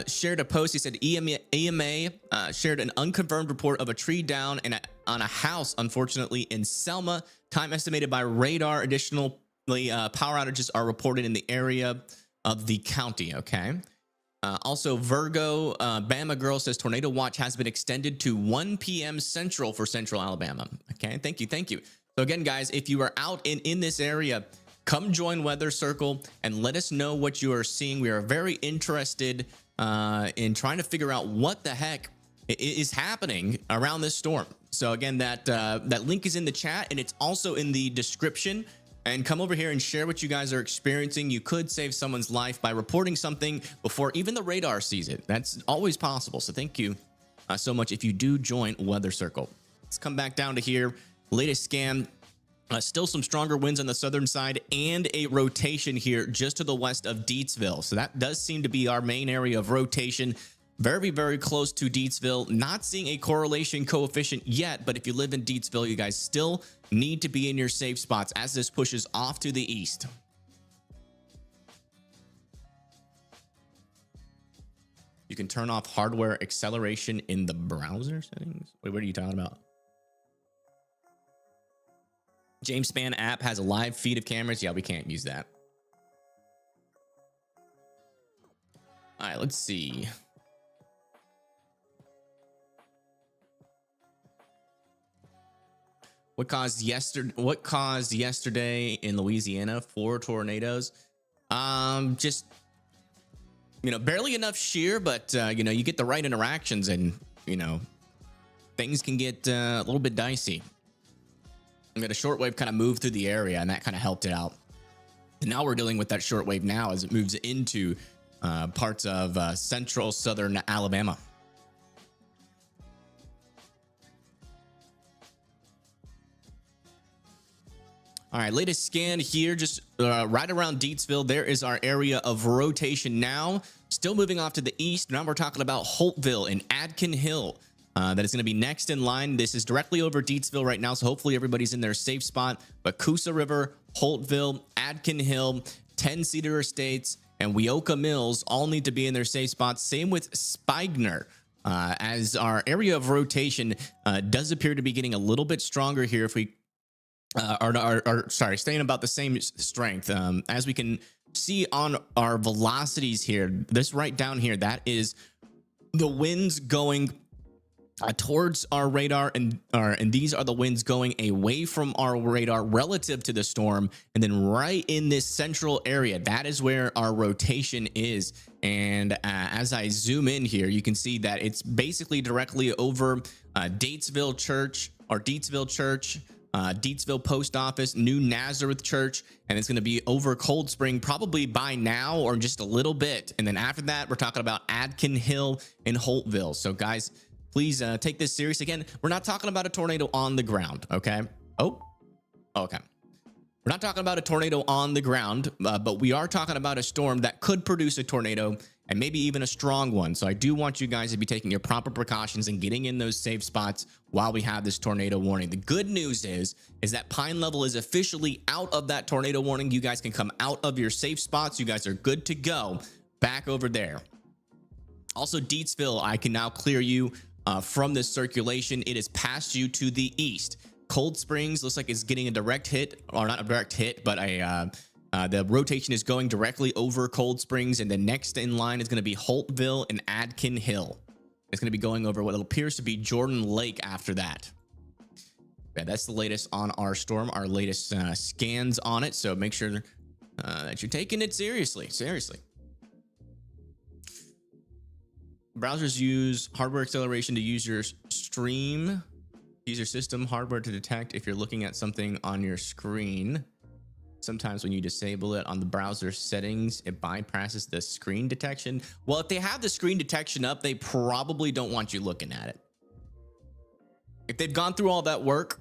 Speaker 1: shared a post. He said EMA shared an unconfirmed report of a tree down on a house, unfortunately, in Selma. Time estimated by radar. Additionally, power outages are reported in the area of the county. Okay. Also, Virgo Bama Girl says tornado watch has been extended to 1 p.m. Central for Central Alabama. Okay, thank you, thank you. So again, guys, if you are out in this area, come join Weather Circle and let us know what you are seeing. We are very interested in trying to figure out what the heck is happening around this storm. So again, that link is in the chat and it's also in the description. And come over here and share what you guys are experiencing. You could save someone's life by reporting something before even the radar sees it. That's always possible. So thank you so much if you do join Weather Circle. Let's come back down to here. Latest scan. Still some stronger winds on the southern side and a rotation here just to the west of Deatsville. So that does seem to be our main area of rotation. Very, very close to Deatsville. Not seeing a correlation coefficient yet, but if you live in Deatsville, you guys still need to be in your safe spots as this pushes off to the east. You can turn off hardware acceleration in the browser settings. Wait, what are you talking about? James Spann app has a live feed of cameras. Yeah, we can't use that. All right, let's see. What caused yesterday in Louisiana 4 tornadoes? Just, you know, barely enough shear, but you know, you get the right interactions and, you know, things can get a little bit dicey. We had a shortwave kind of move through the area and that kind of helped it out. And now we're dealing with that shortwave now as it moves into parts of central southern Alabama. All right, latest scan here, just right around Deatsville. There is our area of rotation now. Still moving off to the east. Now we're talking about Holtville and Adkin Hill. That is going to be next in line. This is directly over Deatsville right now, so hopefully everybody's in their safe spot. But Coosa River, Holtville, Adkin Hill, 10 Cedar Estates, and Weoka Mills all need to be in their safe spots. Same with Spigner. As our area of rotation does appear to be getting a little bit stronger here if we staying about the same strength. As we can see on our velocities here, this right down here, that is the winds going towards our radar, and these are the winds going away from our radar relative to the storm. And then right in this central area, that is where our rotation is. And as I zoom in here, you can see that it's basically directly over Deatsville Church, Deatsville Post Office, New Nazareth Church, and it's going to be over Cold Spring probably by now or just a little bit. And then after that, we're talking about Adkin Hill and Holtville. So guys, please take this serious. Again, we're not talking about a tornado on the ground, okay? Oh, okay. We're not talking about a tornado on the ground, but we are talking about a storm that could produce a tornado and maybe even a strong one. So I do want you guys to be taking your proper precautions and getting in those safe spots while we have this tornado warning. The good news is that Pine Level is officially out of that tornado warning. You guys can come out of your safe spots. You guys are good to go back over there. Also, Deatsville, I can now clear you from this circulation. It is past you to the east. Cold Springs looks like it's getting a direct hit, or not a direct hit, but the rotation is going directly over Cold Springs, and the next in line is going to be Holtville and Adkin Hill. It's going to be going over what appears to be Jordan Lake after that. Yeah, that's the latest on our storm, our latest scans on it. So make sure that you're taking it seriously. Browsers use hardware acceleration to use your stream, use your system hardware to detect if you're looking at something on your screen. Sometimes when you disable it on the browser settings, it bypasses the screen detection. Well, if they have the screen detection up, they probably don't want you looking at it. If they've gone through all that work,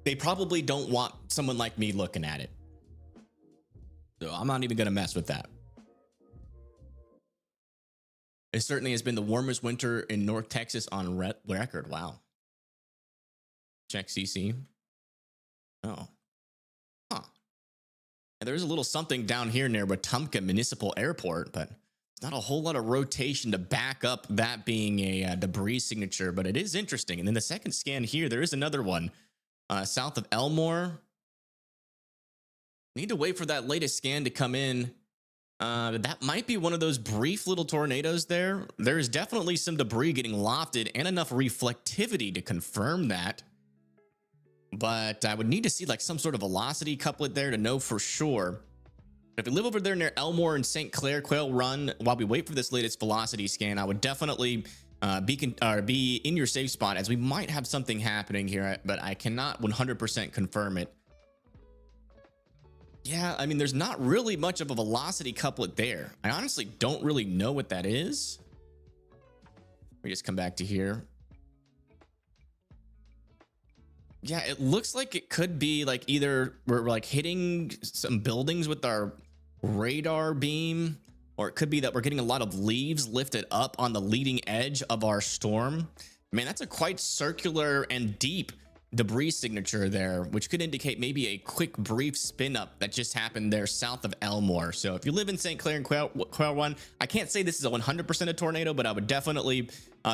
Speaker 1: they probably don't want someone like me looking at it. So I'm not even going to mess with that. It certainly has been the warmest winter in North Texas on record. Wow. Check CC. Oh. Huh. And there's a little something down here near Wetumpka Municipal Airport, but not a whole lot of rotation to back up that being a debris signature, but it is interesting. And then the second scan here, there is another one south of Elmore. Need to wait for that latest scan to come in. That might be one of those brief little tornadoes there. There is definitely some debris getting lofted and enough reflectivity to confirm that. But I would need to see like some sort of velocity couplet there to know for sure. If you live over there near Elmore and St. Clair Quail Run, while we wait for this latest velocity scan, I would definitely be in your safe spot, as we might have something happening here, but I cannot 100% confirm it. Yeah, I mean, there's not really much of a velocity couplet there. I honestly don't really know what that is. Let me just come back to here. Yeah, it looks like it could be like either we're like hitting some buildings with our radar beam, or it could be that we're getting a lot of leaves lifted up on the leading edge of our storm. Man, that's a quite circular and deep debris signature there, which could indicate maybe a quick brief spin up that just happened there south of Elmore. So if you live in St. Clair and Quail Run, I can't say this is a 100% a tornado, but I would definitely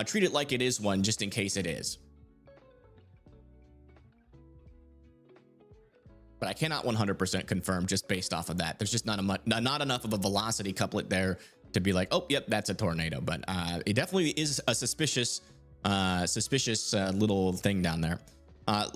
Speaker 1: treat it like it is one, just in case it is. But I cannot 100% confirm just based off of that. There's just not enough of a velocity couplet there to be like, oh, yep, that's a tornado. But it definitely is a suspicious little thing down there.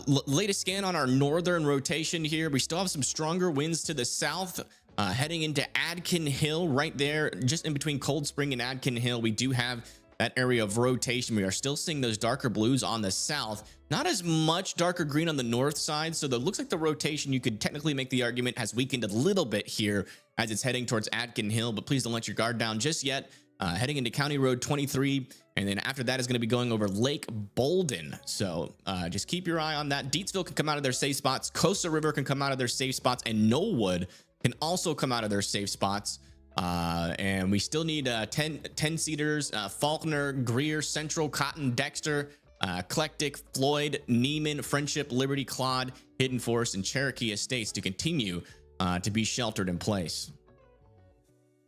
Speaker 1: Latest scan on our northern rotation here. We still have some stronger winds to the south, heading into Adkin Hill right there, just in between Cold Spring and Adkin Hill. We do have that area of rotation. We are still seeing those darker blues on the south, not as much darker green on the north side. So it looks like the rotation, you could technically make the argument, has weakened a little bit here as it's heading towards Adkin Hill, but please don't let your guard down just yet. Heading into County Road 23, and then after that is going to be going over Lake Bolden. So just keep your eye on that. Deatsville can come out of their safe spots. Costa River can come out of their safe spots, and Knollwood can also come out of their safe spots. And we still need 10 seaters, Faulkner, Greer, Central, Cotton, Dexter, Eclectic, Floyd, Neiman, Friendship, Liberty, Claude, Hidden Forest, and Cherokee Estates to continue to be sheltered in place.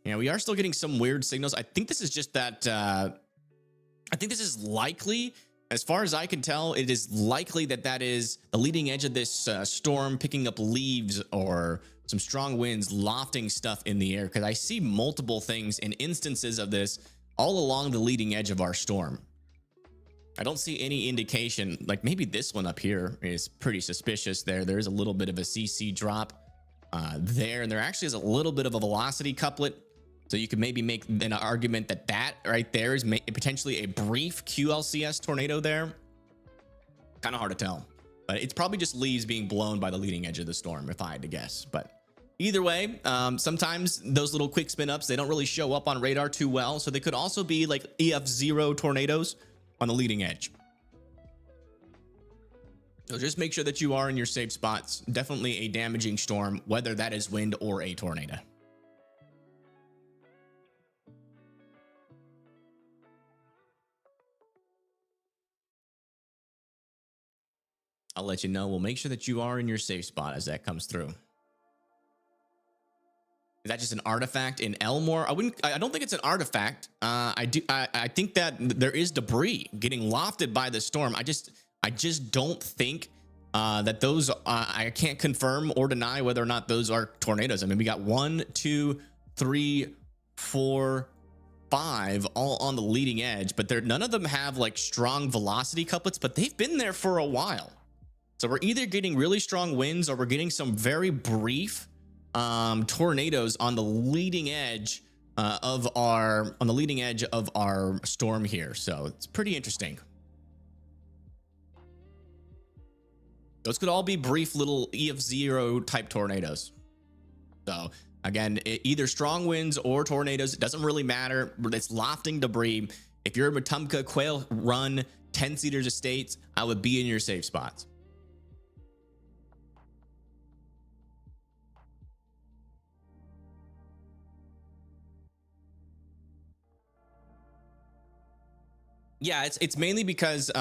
Speaker 1: Yeah, we are still getting some weird signals. I think this is just that, I think this is likely, as far as I can tell, it is likely that that is the leading edge of this storm picking up leaves or some strong winds lofting stuff in the air, because I see multiple things and instances of this all along the leading edge of our storm. I don't see any indication, like maybe this one up here is pretty suspicious there. There's a little bit of a CC drop there, and there actually is a little bit of a velocity couplet. So you could maybe make an argument that that right there is potentially a brief QLCS tornado there. Kind of hard to tell, but it's probably just leaves being blown by the leading edge of the storm, if I had to guess. But either way, sometimes those little quick spin ups, they don't really show up on radar too well. So they could also be like EF0 tornadoes on the leading edge. So just make sure that you are in your safe spots. Definitely a damaging storm, whether that is wind or a tornado. I'll let you know. We'll make sure that you are in your safe spot as that comes through. Is that just an artifact in Elmore? I don't think it's an artifact. I think that there is debris getting lofted by the storm. I just don't think that those, I can't confirm or deny whether or not those are tornadoes. I mean, we got 1, 2, 3, 4, 5 all on the leading edge, but none of them have like strong velocity couplets, but they've been there for a while. So we're either getting really strong winds or we're getting some very brief tornadoes on the leading edge of our storm here. So it's pretty interesting. Those could all be brief little EF0 type tornadoes. So again, either strong winds or tornadoes, it doesn't really matter. It's lofting debris. If you're a Wetumpka Quail Run 10 Cedars Estates, I would be in your safe spots. Yeah, it's mainly because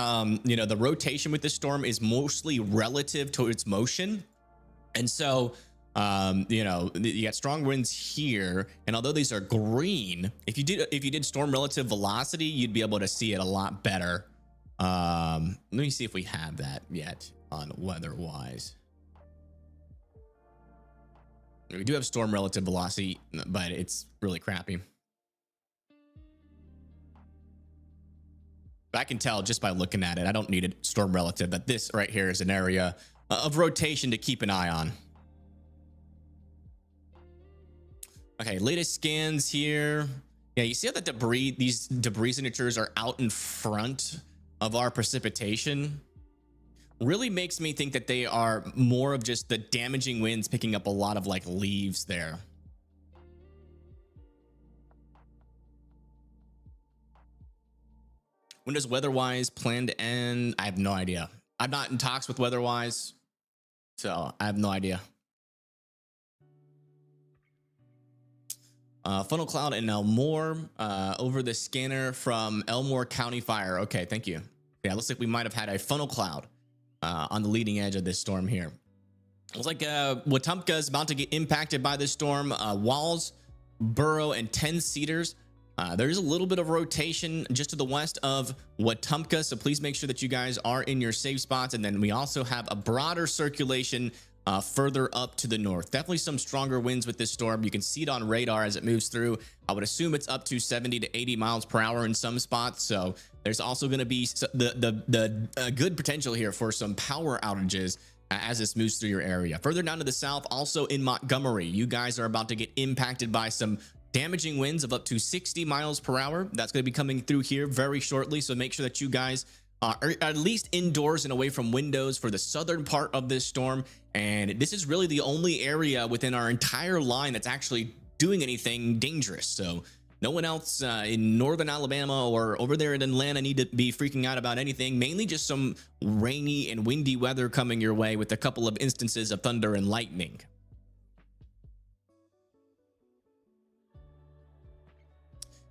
Speaker 1: you know, the rotation with this storm is mostly relative to its motion, and so you know, you got strong winds here, and although these are green, if you did storm relative velocity, you'd be able to see it a lot better. Let me see if we have that yet on weather wise. We do have storm relative velocity, but it's really crappy. But I can tell just by looking at it, I don't need a storm relative, that this right here is an area of rotation to keep an eye on. Okay, latest scans here. Yeah, you see how these debris signatures are out in front of our precipitation? Really makes me think that they are more of just the damaging winds picking up a lot of like leaves there. When does weather-wise plan to end? I have no idea. I'm not in talks with weather-wise, so I have no idea. Funnel cloud in Elmore over the scanner from Elmore County Fire. Okay, thank you. Yeah, looks like we might have had a funnel cloud on the leading edge of this storm here. Looks like Wetumpka is about to get impacted by this storm. Walls, Burrow, and 10 Cedars. There's a little bit of rotation just to the west of Wetumpka, so please make sure that you guys are in your safe spots. And then we also have a broader circulation further up to the north. Definitely some stronger winds with this storm. You can see it on radar as it moves through. I would assume it's up to 70 to 80 miles per hour in some spots. So there's also going to be the good potential here for some power outages as this moves through your area. Further down to the south, also in Montgomery, you guys are about to get impacted by some damaging winds of up to 60 miles per hour. That's going to be coming through here very shortly. So make sure that you guys are at least indoors and away from windows for the southern part of this storm. And this is really the only area within our entire line that's actually doing anything dangerous. So no one else in northern Alabama or over there in Atlanta need to be freaking out about anything. Mainly just some rainy and windy weather coming your way with a couple of instances of thunder and lightning.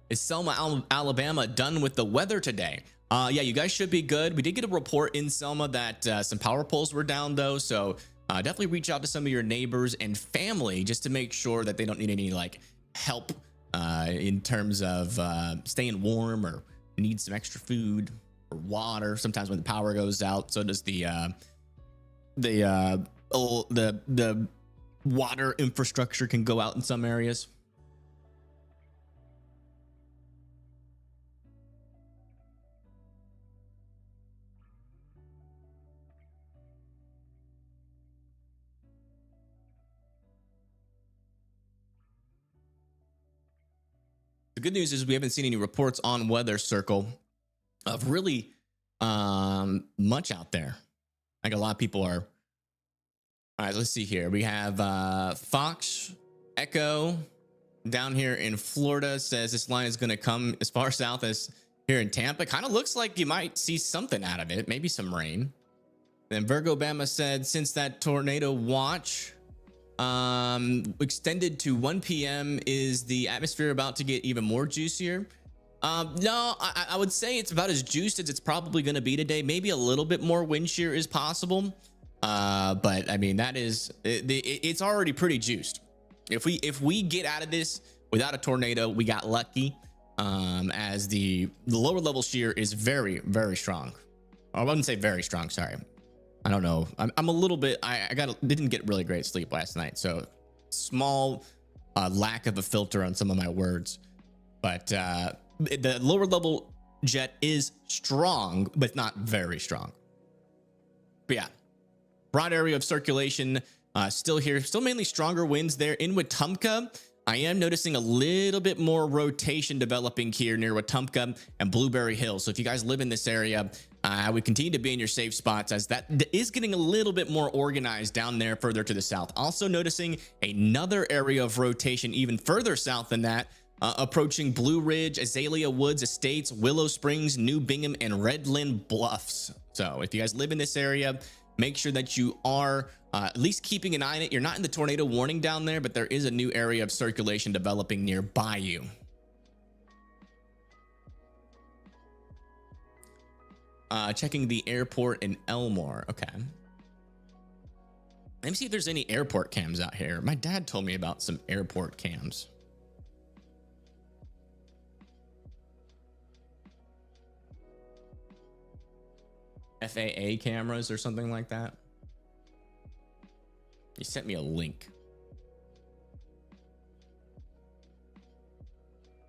Speaker 1: Is Selma, Alabama done with the weather today? Yeah, you guys should be good. We did get a report in Selma that some power poles were down though. So definitely reach out to some of your neighbors and family just to make sure that they don't need any like help in terms of staying warm or need some extra food or water. Sometimes when the power goes out, so does the water infrastructure can go out in some areas. The good news is we haven't seen any reports on Weather Circle of really much out there. Like a lot of people are. All right, let's see here. We have Fox Echo down here in Florida says this line is going to come as far south as here in Tampa. Kind of looks like you might see something out of it, maybe some rain. Then Virgo Bama said since that tornado watch extended to 1 p.m. is the atmosphere about to get even more juicier? No, I would say it's about as juiced as it's probably going to be today. Maybe a little bit more wind shear is possible, but I mean that is it's already pretty juiced. If we get out of this without a tornado, we got lucky, as the lower level shear is very, very strong. I wouldn't say very strong, sorry. I don't know. I'm a little bit, didn't get really great sleep last night. So small lack of a filter on some of my words, but the lower level jet is strong, but not very strong. But yeah, broad area of circulation still here, still mainly stronger winds there in Wetumpka. I am noticing a little bit more rotation developing here near Wetumpka and Blueberry Hill. So if you guys live in this area, I would continue to be in your safe spots, as that is getting a little bit more organized down there further to the south. Also noticing another area of rotation even further south than that, approaching Blue Ridge, Azalea Woods Estates, Willow Springs, New Bingham, and Redland Bluffs. So if you guys live in this area, make sure that you are at least keeping an eye on it. You're not in the tornado warning down there, but there is a new area of circulation developing nearby you. Checking the airport in Elmore. Okay. Let me see if there's any airport cams out here. My dad told me about some airport cams. FAA cameras or something like that. He sent me a link.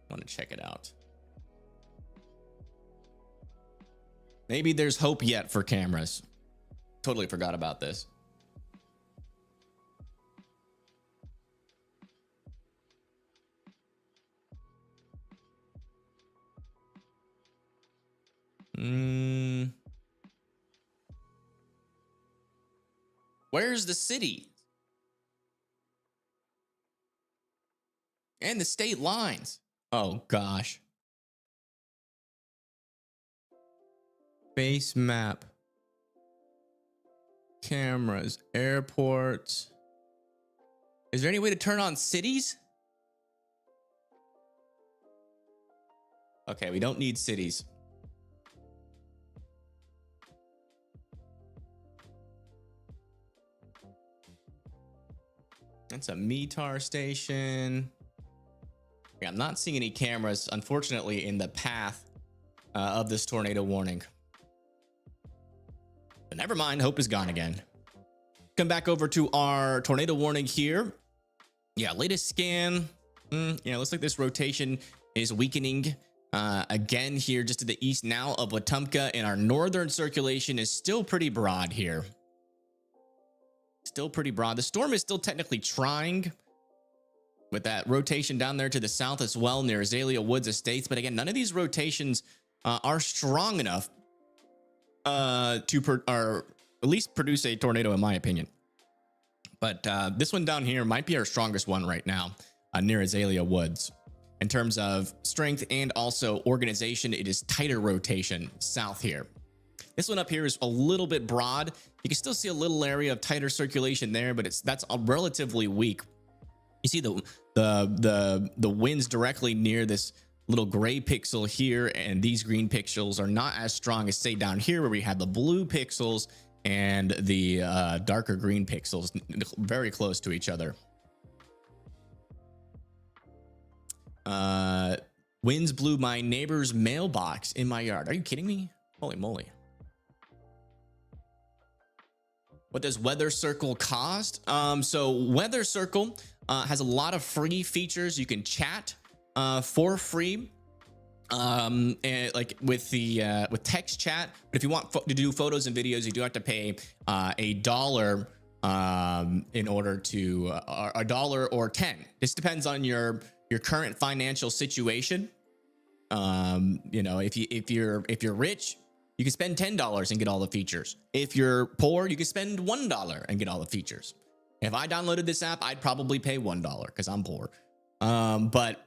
Speaker 1: I want to check it out. Maybe there's hope yet for cameras. Totally forgot about this. Where's the city? And the state lines. Oh gosh. Base map. Cameras, airports. Is there any way to turn on cities? Okay, we don't need cities. That's a METAR station. Yeah, I'm not seeing any cameras, unfortunately, in the path of this tornado warning. But never mind, hope is gone again. Come back over to our tornado warning here. Yeah, latest scan. Yeah, looks like this rotation is weakening again here just to the east now of Wetumpka, and our northern circulation is still pretty broad here. Still pretty broad. The storm is still technically trying with that rotation down there to the south as well near Azalea Woods Estates. But again, none of these rotations are strong enough to at least produce a tornado, in my opinion. But this one down here might be our strongest one right now near Azalea Woods. In terms of strength and also organization, it is tighter rotation south here. This one up here is a little bit broad. You can still see a little area of tighter circulation there, but that's relatively weak. You see the winds directly near this little gray pixel here, and these green pixels are not as strong as, say, down here where we had the blue pixels and the darker green pixels very close to each other. Winds blew my neighbor's mailbox in my yard. Are you kidding me? Holy moly. What does Weather Circle cost? So Weather Circle has a lot of free features. You can chat for free, and like with the with text chat. But if you want to do photos and videos, you do have to pay $1 in order to $1 or 10. This depends on your current financial situation. You know, if you're rich, you can spend $10 and get all the features. If you're poor, you can spend $1 and get all the features. If I downloaded this app, I'd probably pay $1 because I'm poor. But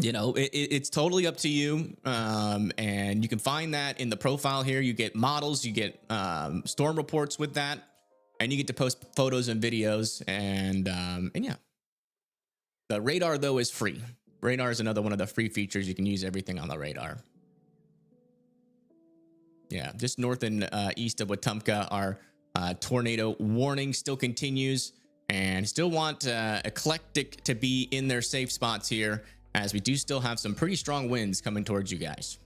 Speaker 1: you know, it's totally up to you. And you can find that in the profile here. You get models, you get storm reports with that, and you get to post photos and videos. And yeah, the radar though is free. Radar is another one of the free features. You can use everything on the radar. Yeah, just north and east of Wetumpka, our tornado warning still continues, and still want Eclectic to be in their safe spots here, as we do still have some pretty strong winds coming towards you guys.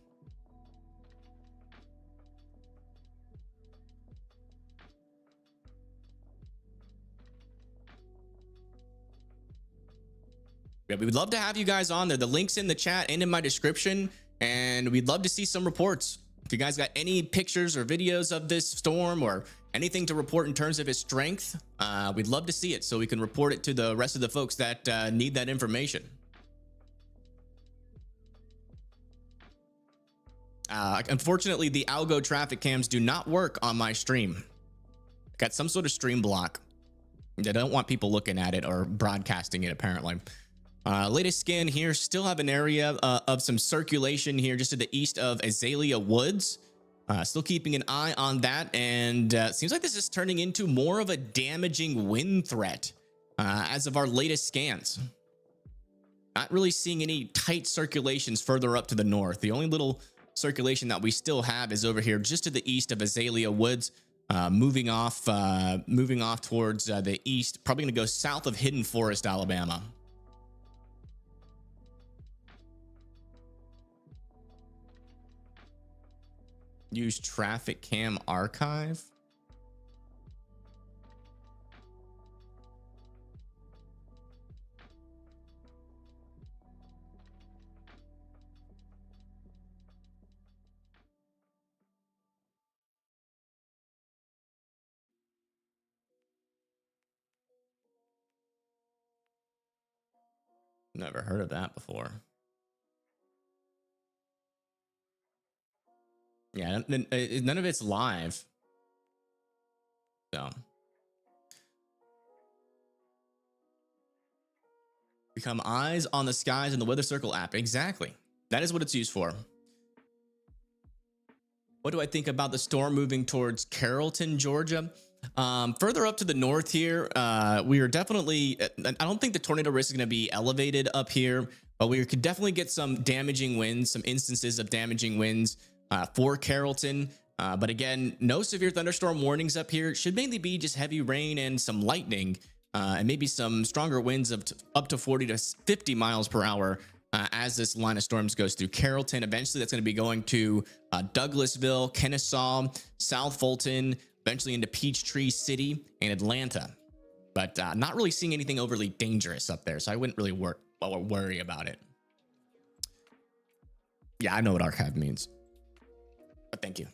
Speaker 1: Yeah, we would love to have you guys on there. The link's in the chat and in my description, and we'd love to see some reports. If you guys got any pictures or videos of this storm or anything to report in terms of its strength, we'd love to see it so we can report it to the rest of the folks that need that information. Unfortunately, the algo traffic cams do not work on my stream. Got some sort of stream block. They don't want people looking at it or broadcasting it, apparently. Latest scan here, still have an area of some circulation here just to the east of Azalea Woods. Still keeping an eye on that, and seems like this is turning into more of a damaging wind threat as of our latest scans. Not really seeing any tight circulations further up to the north. The only little circulation that we still have is over here just to the east of Azalea Woods, moving off towards the east, probably going to go south of Hidden Forest, Alabama. Use traffic cam archive. Never heard of that before. Yeah, none of it's live. So become eyes on the skies in the Weather Circle app. Exactly. That is what it's used for. What do I think about the storm moving towards Carrollton, Georgia? Further up to the north here, we are definitely, I don't think the tornado risk is going to be elevated up here, but we could definitely get some damaging winds, some instances of damaging winds for Carrollton. But again, no severe thunderstorm warnings up here. It should mainly be just heavy rain and some lightning, and maybe some stronger winds of up to 40 to 50 miles per hour as this line of storms goes through Carrollton. Eventually, that's going to be going to Douglasville, Kennesaw, South Fulton, eventually into Peachtree City and Atlanta. But not really seeing anything overly dangerous up there, so I wouldn't really worry about it. Yeah, I know what archive means. But thank you.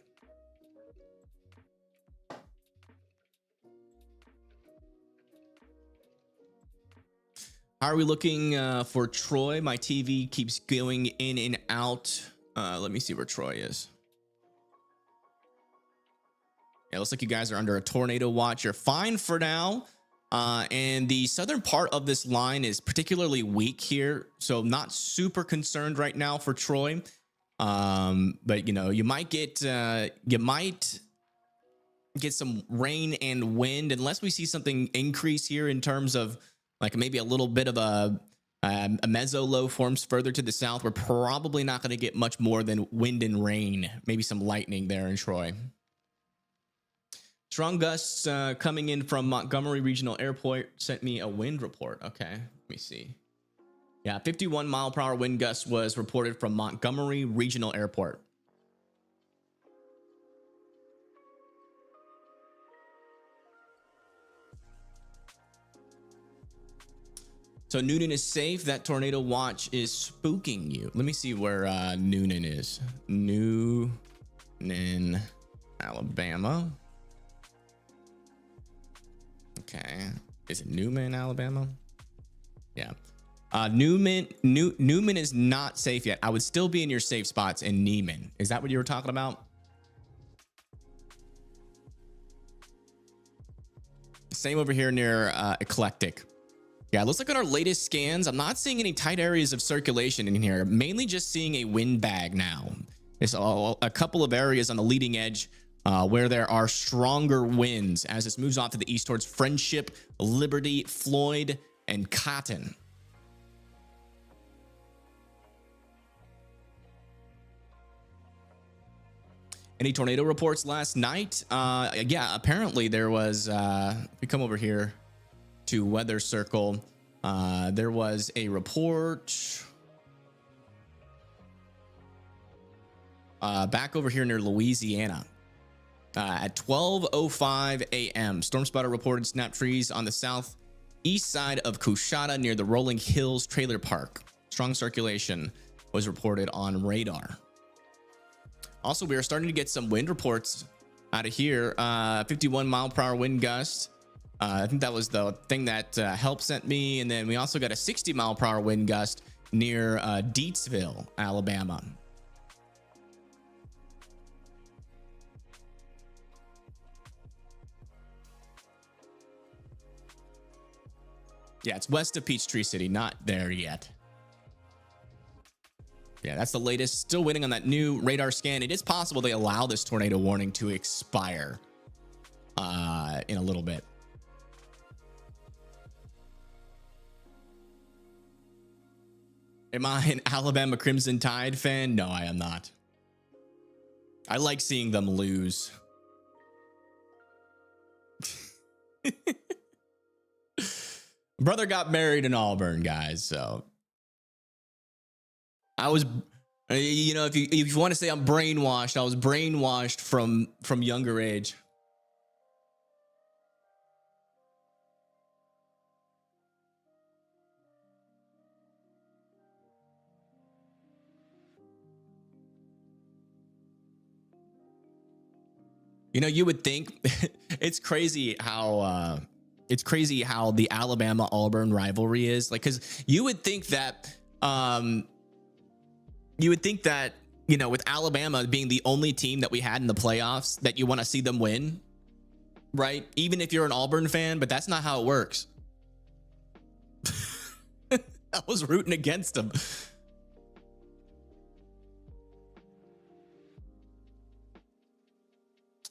Speaker 1: How are we looking for Troy? My TV keeps going in and out. Let me see where Troy is. Yeah, looks like you guys are under a tornado watch. You're fine for now. And the southern part of this line is particularly weak here, so not super concerned right now for Troy. But you know, you might get some rain and wind unless we see something increase here in terms of like maybe a little bit of a mezzo low forms further to the south. We're probably not going to get much more than wind and rain, maybe some lightning there in Troy. Strong gusts coming in from Montgomery Regional Airport sent me a wind report. Okay, let me see. Yeah, 51 mile per hour wind gust was reported from Montgomery Regional Airport. So Noonan is safe. That tornado watch is spooking you. Let me see where Noonan is. Noonan, Alabama. Okay. Is it Newman, Alabama? Yeah. Newman is not safe yet. I would still be in your safe spots in Neiman. Is that what you were talking about? Same over here near Eclectic. Yeah, it looks like on our latest scans, I'm not seeing any tight areas of circulation in here. Mainly just seeing a wind bag now. There's a couple of areas on the leading edge where there are stronger winds as this moves off to the east towards Friendship, Liberty, Floyd, and Cotton. Any tornado reports last night? Yeah, apparently there was, we come over here to Weather Circle. There was a report back over here near Louisiana at 12:05 a.m. Storm spotter reported snap trees on the southeast side of Coushatta near the Rolling Hills Trailer Park. Strong circulation was reported on radar. Also, we are starting to get some wind reports out of here. 51-mile-per-hour wind gust. I think that was the thing that Help sent me. And then we also got a 60-mile-per-hour wind gust near Deatsville, Alabama. Yeah, it's west of Peachtree City, not there yet. Yeah, that's the latest. Still waiting on that new radar scan. It is possible they allow this tornado warning to expire in a little bit. Am I an Alabama Crimson Tide fan? No, I am not. I like seeing them lose. Brother got married in Auburn, guys, so I was, you know, if you want to say I'm brainwashed, I was brainwashed from younger age. You know, you would think it's crazy how the Alabama Auburn rivalry is, like, because you would think that you know, with Alabama being the only team that we had in the playoffs, that you want to see them win, right? Even if you're an Auburn fan, but that's not how it works. I was rooting against them.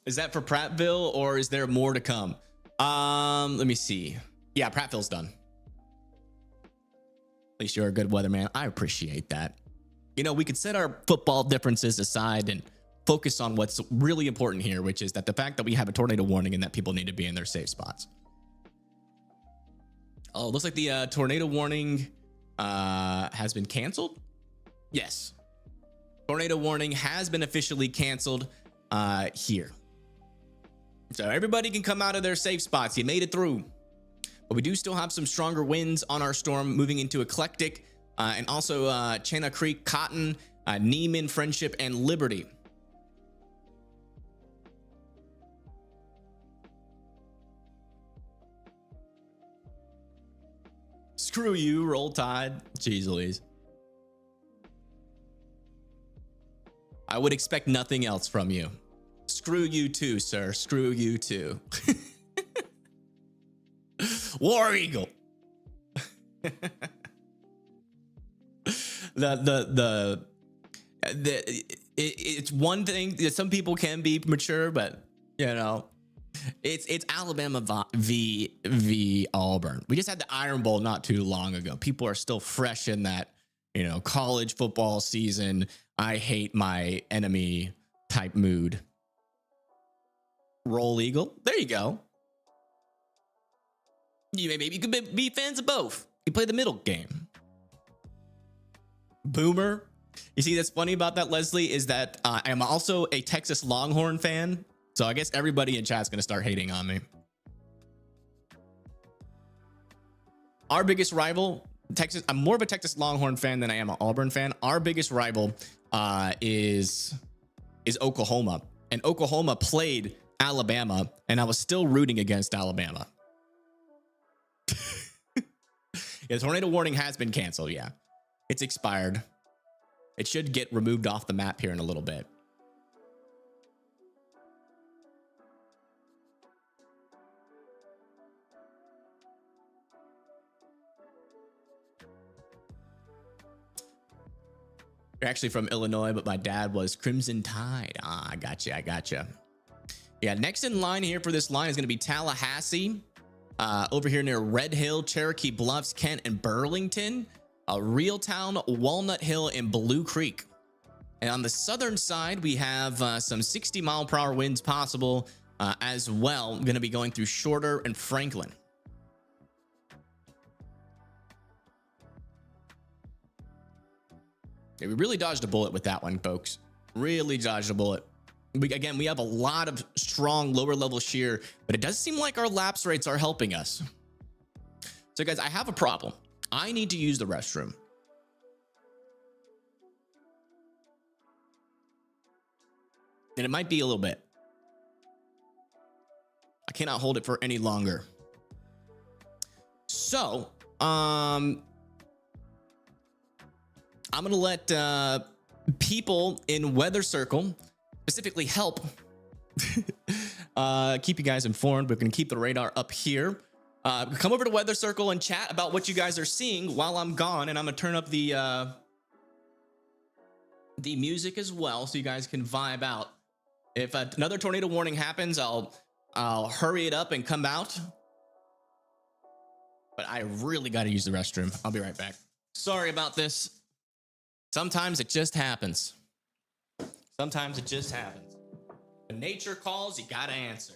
Speaker 1: Is that for Prattville, or is there more to come? Let me see. Yeah, Prattville's done. At least you're a good weatherman. I appreciate that. You know, we could set our football differences aside and focus on what's really important here, which is that the fact that we have a tornado warning and that people need to be in their safe spots. Oh, looks like the tornado warning has been canceled. Yes. Tornado warning has been officially canceled here. So everybody can come out of their safe spots. You made it through. But we do still have some stronger winds on our storm moving into Eclectic and also Chena Creek, Cotton, Neiman, Friendship, and Liberty. Screw you, Roll Tide. Jeez Louise. I would expect nothing else from you. Screw you too, sir. Screw you too. War Eagle. It's one thing that some people can be mature, but you know, it's Alabama v Auburn. We just had the Iron Bowl not too long ago. People are still fresh in that, you know, college football season. I hate my enemy type mood. Roll Eagle. There you go. Maybe you could be fans of both. You play the middle game. Boomer. You see, that's funny about that, Leslie, is that I'm also a Texas Longhorn fan. So I guess everybody in chat's going to start hating on me. Our biggest rival, Texas. I'm more of a Texas Longhorn fan than I am an Auburn fan. Our biggest rival is Oklahoma. And Oklahoma played Alabama, and I was still rooting against Alabama. Yeah, the tornado warning has been canceled. Yeah, it's expired. It should get removed off the map here in a little bit. You're actually from Illinois, but my dad was Crimson Tide. Ah, I gotcha. I gotcha. Yeah, next in line here for this line is going to be Tallahassee, over here near Red Hill, Cherokee Bluffs, Kent, and Burlington, Reeltown, Walnut Hill, and Blue Creek. And on the southern side, we have some 60-mile-per-hour winds possible as well. I'm going to be going through Shorter and Franklin. Yeah, we really dodged a bullet with that one, folks. Really dodged a bullet. Again, we have a lot of strong lower level shear, but it does seem like our lapse rates are helping us. So guys, I have a problem. I need to use the restroom. and it might be a little bit. I cannot hold it for any longer. So, I'm gonna let people in Weather Circle specifically help keep you guys informed. We're gonna keep the radar up here. Come over to Weather Circle and chat about what you guys are seeing while I'm gone, and I'm gonna turn up the music as well so you guys can vibe out. If another tornado warning happens, I'll hurry it up and come out. But I really got to use the restroom. I'll be right back. Sorry about this. Sometimes it just happens. Sometimes it just happens. When nature calls, you gotta answer.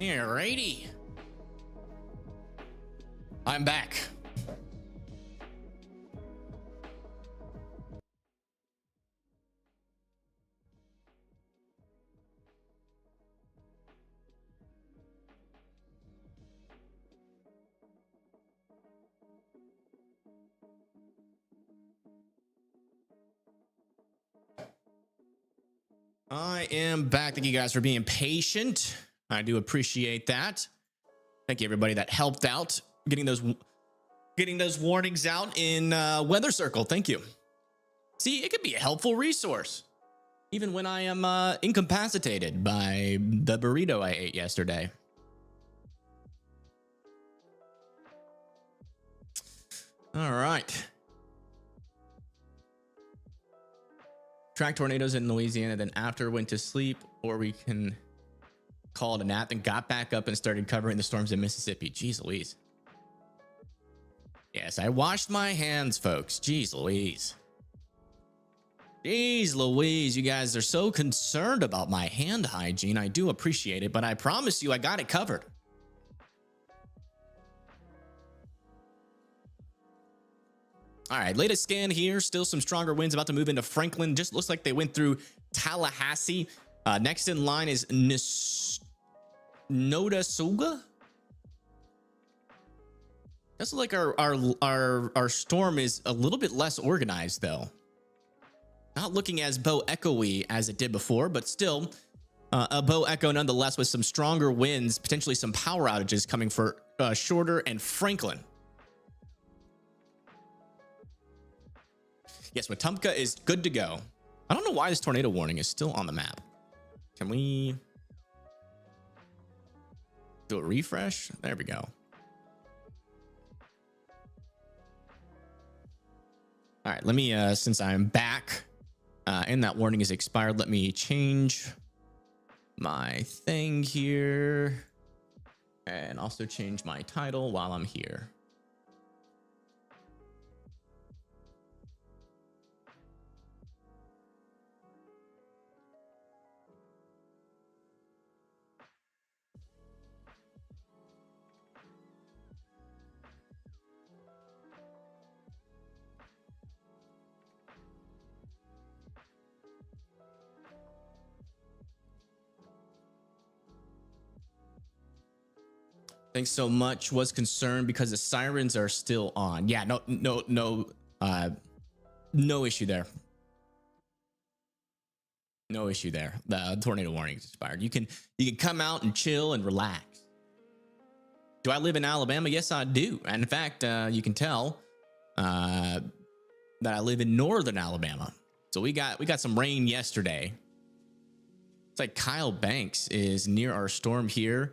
Speaker 1: Alrighty. I'm back. I am back. Thank you guys for being patient. I do appreciate that. Thank you everybody that helped out getting those warnings out in Weather Circle. Thank you. See, it could be a helpful resource even when I am incapacitated by the burrito I ate yesterday. All right. Track tornadoes in Louisiana, then after went to sleep, or we can call it a nap, and got back up and started covering the storms in Mississippi. Jeez Louise. Yes, I washed my hands, folks. Jeez Louise. Jeez Louise, you guys are so concerned about my hand hygiene. I do appreciate it, but I promise you I got it covered. All right, latest scan here. Still some stronger winds about to move into Franklin. Just looks like they went through Tallahassee. Next in line is Nodosuga. Doesn't look like our storm is a little bit less organized though. Not looking as Bo Echo-y as it did before, but still a Bo Echo nonetheless with some stronger winds, potentially some power outages coming for Shorter and Franklin. Yes, Wetumpka is good to go. I don't know why this tornado warning is still on the map. Can we do a refresh? There we go. All right, let me, since I'm back and that warning is expired, let me change my thing here and also change my title while I'm here. Thanks so much. Was concerned because the sirens are still on. Yeah, no issue there. No issue there. The tornado warning is expired. You can come out and chill and relax. Do I live in Alabama? Yes, I do. And in fact, you can tell that I live in northern Alabama. So we got some rain yesterday. It's like Kyle Banks is near our storm here.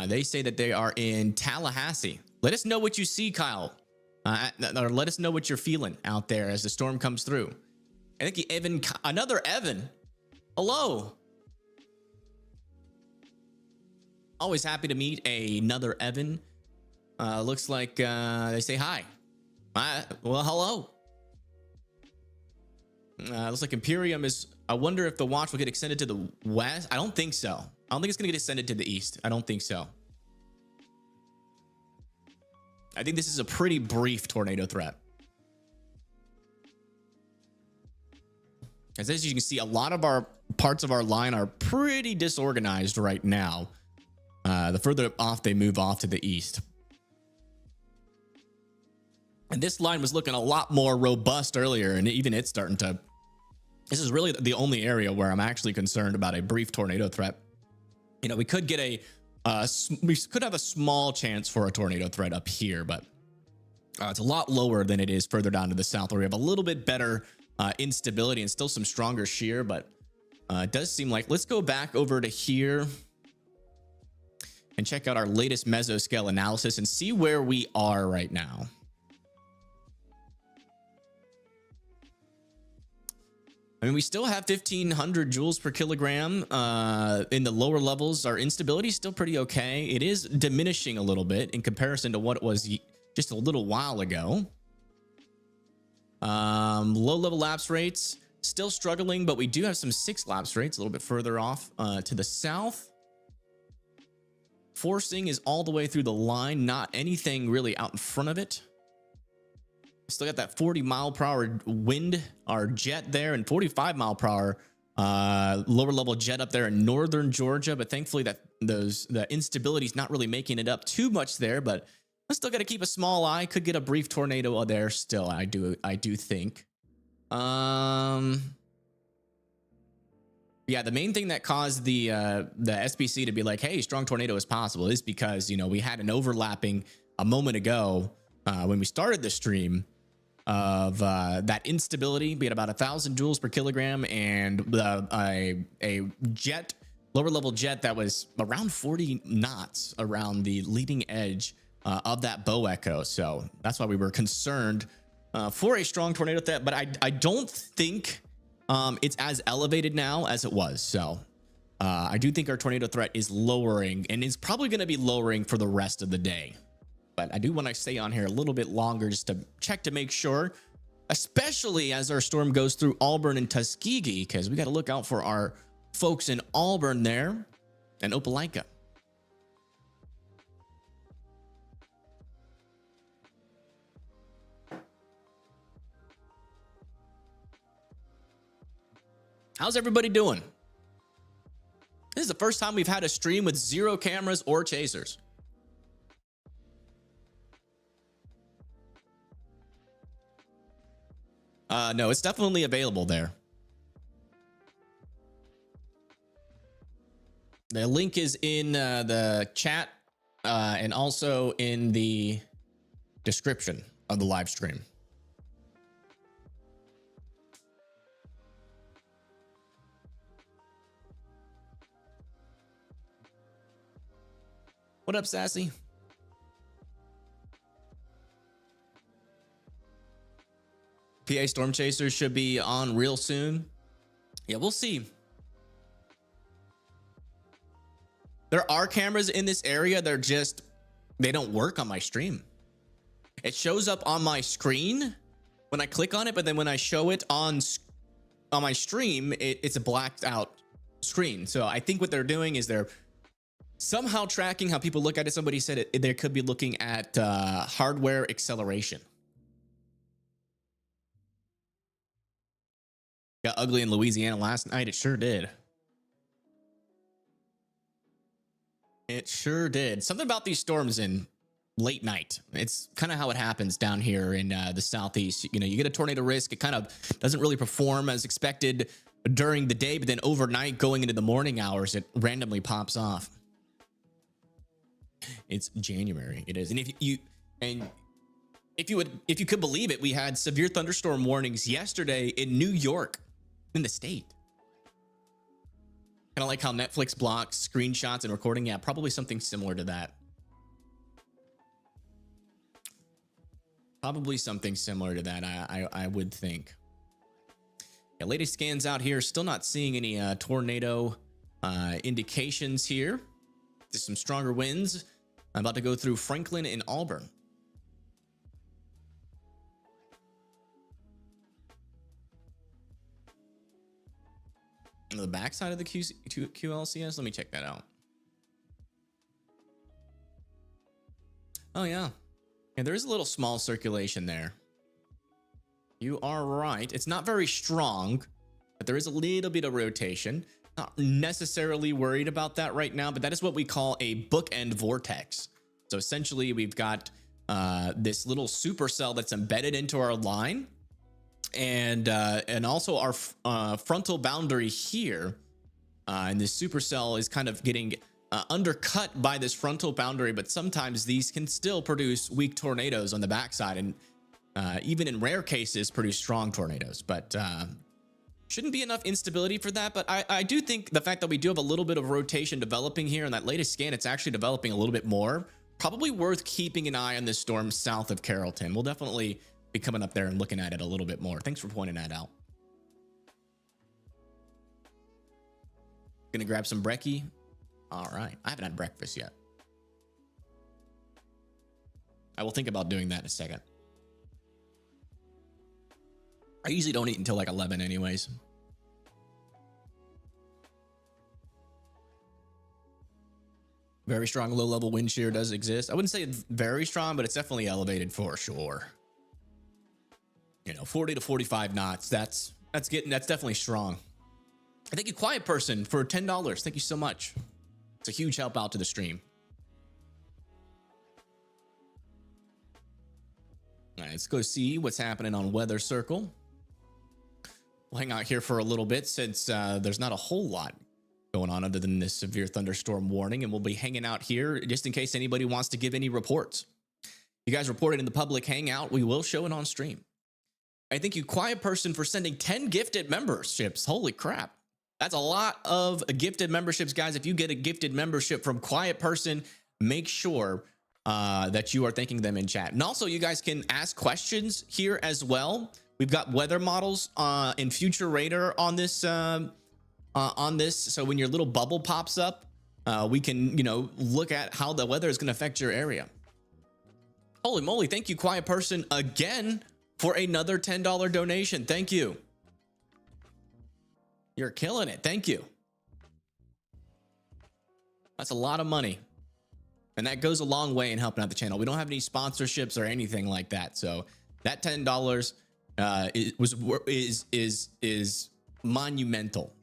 Speaker 1: They say that they are in Tallahassee. Let us know what you see, Kyle. Or let us know what you're feeling out there as the storm comes through. I think another Evan. Hello. Always happy to meet another Evan. Looks like they say hi. Well, hello. Looks like Imperium is... I wonder if the watch will get extended to the west. I don't think so. I don't think it's going to get extended to the east. I don't think so. I think this is a pretty brief tornado threat. As you can see, a lot of our parts of our line are pretty disorganized right now. The further off they move off to the east. And this line was looking a lot more robust earlier, and even it's starting to... This is really the only area where I'm actually concerned about a brief tornado threat. You know, we could get we could have a small chance for a tornado threat up here, but it's a lot lower than it is further down to the south, where we have a little bit better instability and still some stronger shear. But it does seem like... Let's go back over to here and check out our latest mesoscale analysis and see where we are right now. I mean, we still have 1,500 joules per kilogram in the lower levels. Our instability is still pretty okay. It is diminishing a little bit in comparison to what it was just a little while ago. Low level lapse rates still struggling, but we do have some 6 lapse rates a little bit further off to the south. forcing is all the way through the line, not anything really out in front of it. Still got that 40-mile-per-hour wind, our jet there, and 45-mile-per-hour lower level jet up there in northern Georgia. But thankfully the instability is not really making it up too much there. But I still got to keep a small eye. Could get a brief tornado there still. I do think. Yeah, the main thing that caused the SBC to be like, hey, strong tornado is possible, is because, you know, we had an overlapping a moment ago when we started the stream of that instability, be it about 1,000 joules per kilogram, and a jet, lower level jet that was around 40 knots around the leading edge of that bow echo. So that's why we were concerned for a strong tornado threat, but I don't think it's as elevated now as it was. So I do think our tornado threat is lowering, and is probably going to be lowering for the rest of the day. But I do want to stay on here a little bit longer just to check to make sure, especially as our storm goes through Auburn and Tuskegee, because we got to look out for our folks in Auburn there and Opelika. How's everybody doing? This is the first time we've had a stream with 0 cameras or chasers. No, it's definitely available there. The link is in the chat and also in the description of the live stream. What up, Sassy? PA Storm Chasers should be on real soon. Yeah, we'll see. There are cameras in this area. They don't work on my stream. It shows up on my screen when I click on it, but then when I show it on my stream, it's a blacked out screen. So I think what they're doing is they're somehow tracking how people look at it. Somebody said they could be looking at hardware acceleration. Got ugly in Louisiana last night. It sure did. It sure did. Something about these storms in late night. It's kind of how it happens down here in the southeast. You know, you get a tornado risk. It kind of doesn't really perform as expected during the day, but then overnight going into the morning hours, it randomly pops off. It's January. It is. And if you could believe it, we had severe thunderstorm warnings yesterday in New York, in the state. Kind of like how Netflix blocks screenshots and recording. Yeah, probably something similar to that. Probably something similar to that, I would think. Yeah, latest scans out here, still not seeing any tornado indications here. There's some stronger winds. I'm about to go through Franklin and Auburn. On the backside of the QLCS, let me check that out. Oh yeah, there is a little small circulation there. You are right. It's not very strong, but there is a little bit of rotation. Not necessarily worried about that right now, but that is what we call a bookend vortex. So essentially, we've got this little supercell that's embedded into our line. And also our frontal boundary here, and this supercell is kind of getting undercut by this frontal boundary, but sometimes these can still produce weak tornadoes on the backside, and even in rare cases produce strong tornadoes. But shouldn't be enough instability for that. But I do think the fact that we do have a little bit of rotation developing here in that latest scan, it's actually developing a little bit more. Probably worth keeping an eye on this storm south of Carrollton. We'll definitely be coming up there and looking at it a little bit more. Thanks for pointing that out. Gonna grab some brekkie. All right, I haven't had breakfast yet. I will think about doing that in a second. I usually don't eat until like 11 anyways. Very strong low level wind shear does exist. I wouldn't say it's very strong, but it's definitely elevated for sure. You know, 40 to 45 knots. That's definitely strong. Thank you, Quiet Person, for $10. Thank you so much. It's a huge help out to the stream. All right, let's go see what's happening on Weather Circle. We'll hang out here for a little bit since there's not a whole lot going on other than this severe thunderstorm warning, and we'll be hanging out here just in case anybody wants to give any reports. You guys report it in the public hangout. We will show it on stream. I thank you, Quiet Person, for sending 10 gifted memberships. Holy crap. That's a lot of gifted memberships, guys. If you get a gifted membership from Quiet Person, make sure that you are thanking them in chat. And also, you guys can ask questions here as well. We've got weather models in Future Radar on this. So when your little bubble pops up, we can, look at how the weather is going to affect your area. Holy moly. Thank you, Quiet Person, again for another $10 donation. Thank you. You're killing it. Thank you. That's a lot of money. And that goes a long way in helping out the channel. We don't have any sponsorships or anything like that. So that $10 is monumental.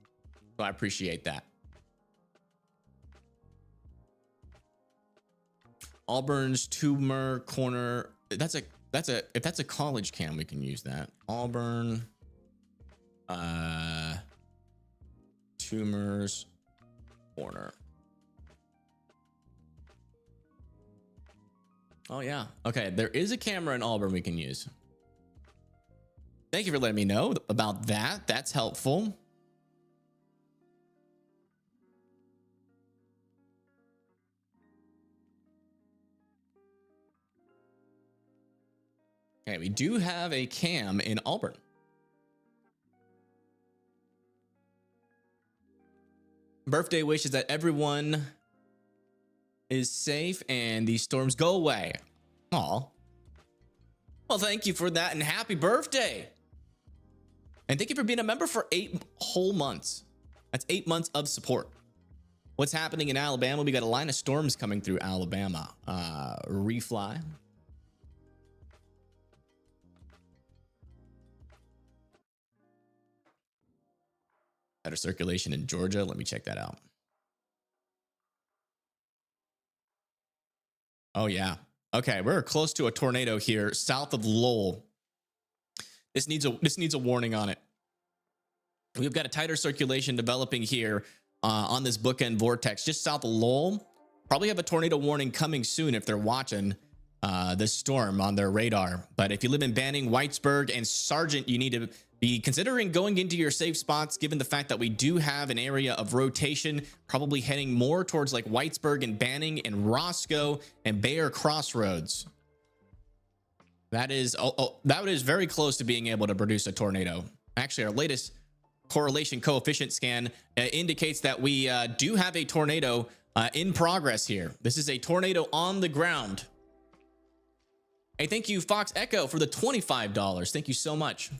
Speaker 1: So I appreciate that. Auburn's tumor corner. If that's a college cam, we can use that. Auburn tumors corner. Oh yeah. Okay, there is a camera in Auburn we can use. Thank you for letting me know about that. That's helpful. Okay, we do have a cam in Auburn. Birthday wishes that everyone is safe and these storms go away. Aw. Well, thank you for that and happy birthday. And thank you for being a member for 8 whole months. That's 8 months of support. What's happening in Alabama? We got a line of storms coming through Alabama. Refly. Better circulation in Georgia. Let me check that out. Oh yeah. Okay, we're close to a tornado here south of Lowell. This needs a warning on it. We've got a tighter circulation developing here on this bookend vortex just south of Lowell. Probably have a tornado warning coming soon if they're watching this storm on their radar. But if you live in Banning, Whitesburg, and Sargent, you need to be considering going into your safe spots, given the fact that we do have an area of rotation, probably heading more towards like Whitesburg and Banning and Roscoe and Bayer Crossroads. That is very close to being able to produce a tornado. Actually, our latest correlation coefficient scan indicates that we do have a tornado in progress here. This is a tornado on the ground. Hey, thank you, Fox Echo, for the $25. Thank you so much.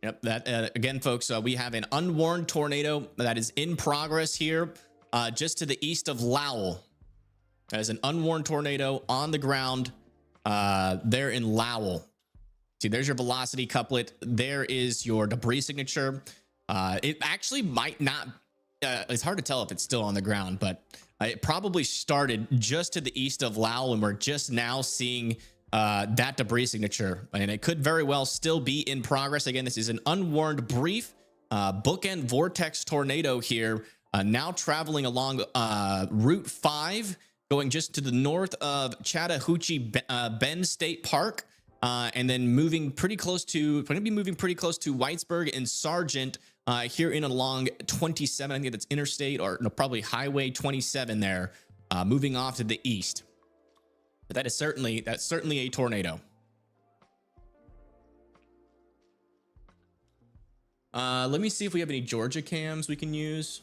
Speaker 1: Yep, that again, folks, we have an unwarned tornado that is in progress here just to the east of Lowell. That is an unwarned tornado on the ground there in Lowell. See, there's your velocity couplet. There is your debris signature. It actually might not, it's hard to tell if it's still on the ground, but it probably started just to the east of Lowell, and we're just now seeing that debris signature, and it could very well still be in progress. Again, this is an unwarned brief bookend vortex tornado here, now traveling along Route 5, going just to the north of Chattahoochee Bend State Park, and then moving pretty close to, going to be moving pretty close to Whitesburg and Sargent here in along 27. I think that's interstate, or no, probably Highway 27 there, moving off to the east. But that's certainly a tornado. Let me see if we have any Georgia cams we can use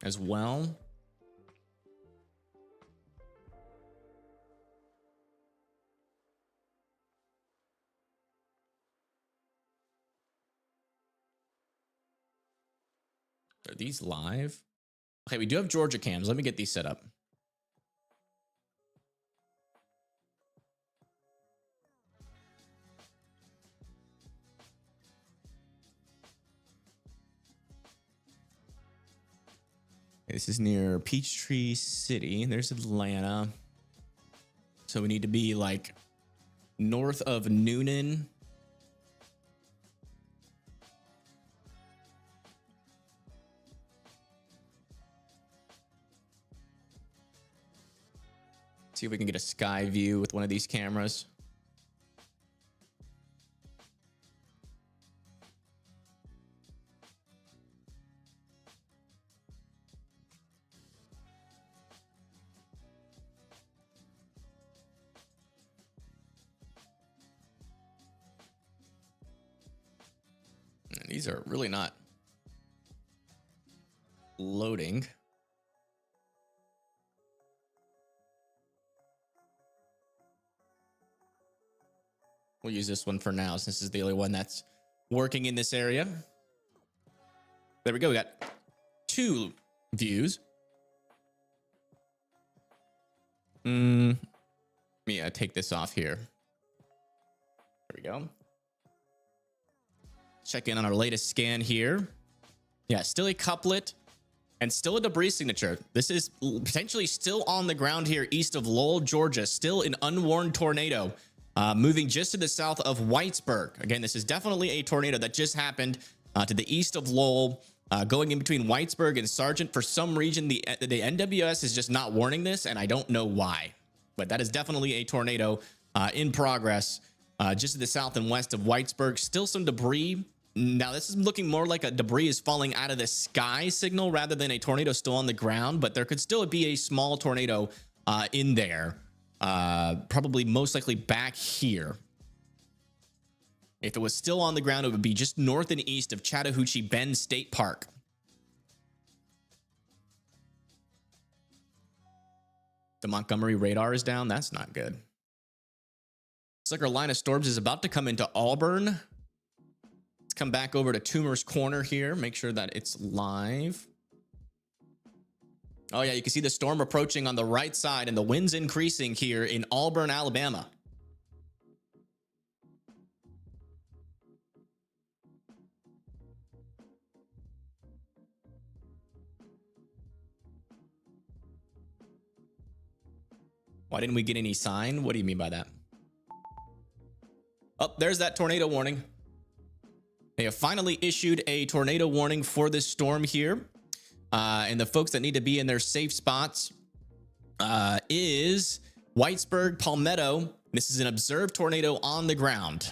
Speaker 1: as well. Are these live? Okay, we do have Georgia cams. Let me get these set up. This is near Peachtree City. There's Atlanta. So we need to be like north of Noonan. See if we can get a sky view with one of these cameras. These are really not loading. We'll use this one for now since this is the only one that's working in this area. There we go. We got 2 views. Let me take this off here. There we go. Check in on our latest scan here. Yeah, still a couplet and still a debris signature. This is potentially still on the ground here east of Lowell, Georgia. Still an unwarned tornado moving just to the south of Whitesburg. Again, this is definitely a tornado that just happened to the east of Lowell, going in between Whitesburg and Sargent. For some reason, the NWS is just not warning this, and I don't know why. But that is definitely a tornado in progress just to the south and west of Whitesburg. Still some debris. Now, this is looking more like a debris is falling out of the sky signal rather than a tornado still on the ground, but there could still be a small tornado in there, probably most likely back here. If it was still on the ground, it would be just north and east of Chattahoochee Bend State Park. The Montgomery radar is down. That's not good. Looks like our line of storms is about to come into Auburn. Come back over to Toomer's Corner here. Make sure that it's live. Oh yeah, you can see the storm approaching on the right side and the winds increasing here in Auburn, Alabama. Why didn't we get any sign? What do you mean by that? Oh, there's that tornado warning. They have finally issued a tornado warning for this storm here. And the folks that need to be in their safe spots is Whitesburg, Palmetto. This is an observed tornado on the ground.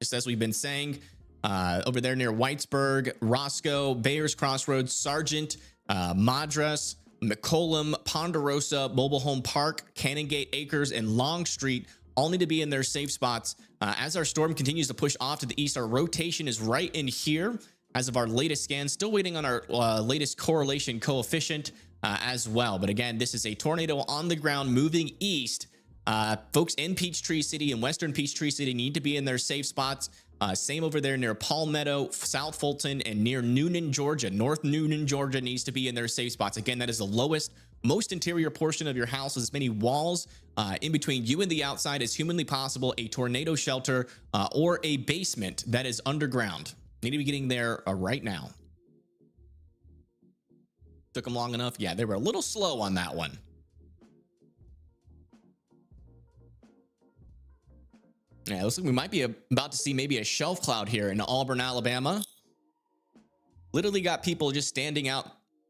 Speaker 1: Just as we've been saying, over there near Whitesburg, Roscoe, Bayers Crossroads, Sargent, Madras, McCollum, Ponderosa, Mobile Home Park, Canongate Acres, and Longstreet all need to be in their safe spots. As our storm continues to push off to the east, our rotation is right in here as of our latest scan. Still waiting on our latest correlation coefficient as well. But again, this is a tornado on the ground moving east. Folks in Peachtree City and western Peachtree City need to be in their safe spots. Same over there near Palmetto, South Fulton, and near Noonan, Georgia. North Noonan, Georgia needs to be in their safe spots. Again, that is the lowest, most interior portion of your house with as many walls in between you and the outside as humanly possible. A tornado shelter or a basement that is underground. Need to be getting there right now. Took them long enough. Yeah, they were a little slow on that one. Yeah, it looks like we might be about to see maybe a shelf cloud here in Auburn, Alabama. Literally got people just standing out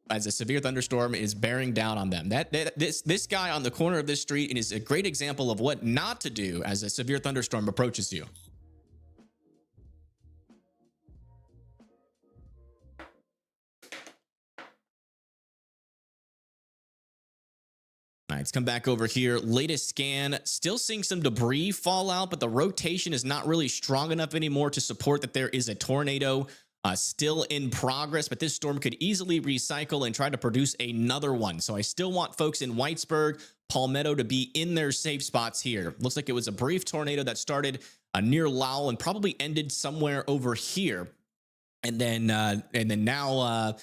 Speaker 1: as a severe thunderstorm is bearing down on them. This guy on the corner of this street is a great example of what not to do as a severe thunderstorm approaches you. All right, let's come back over here. Latest scan, still seeing some debris fall out, but the rotation is not really strong enough anymore to support that there is a tornado still in progress, but this storm could easily recycle and try to produce another one. So I still want folks in Whitesburg, Palmetto to be in their safe spots here. Looks like it was a brief tornado that started near Lowell and probably ended somewhere over here. And then now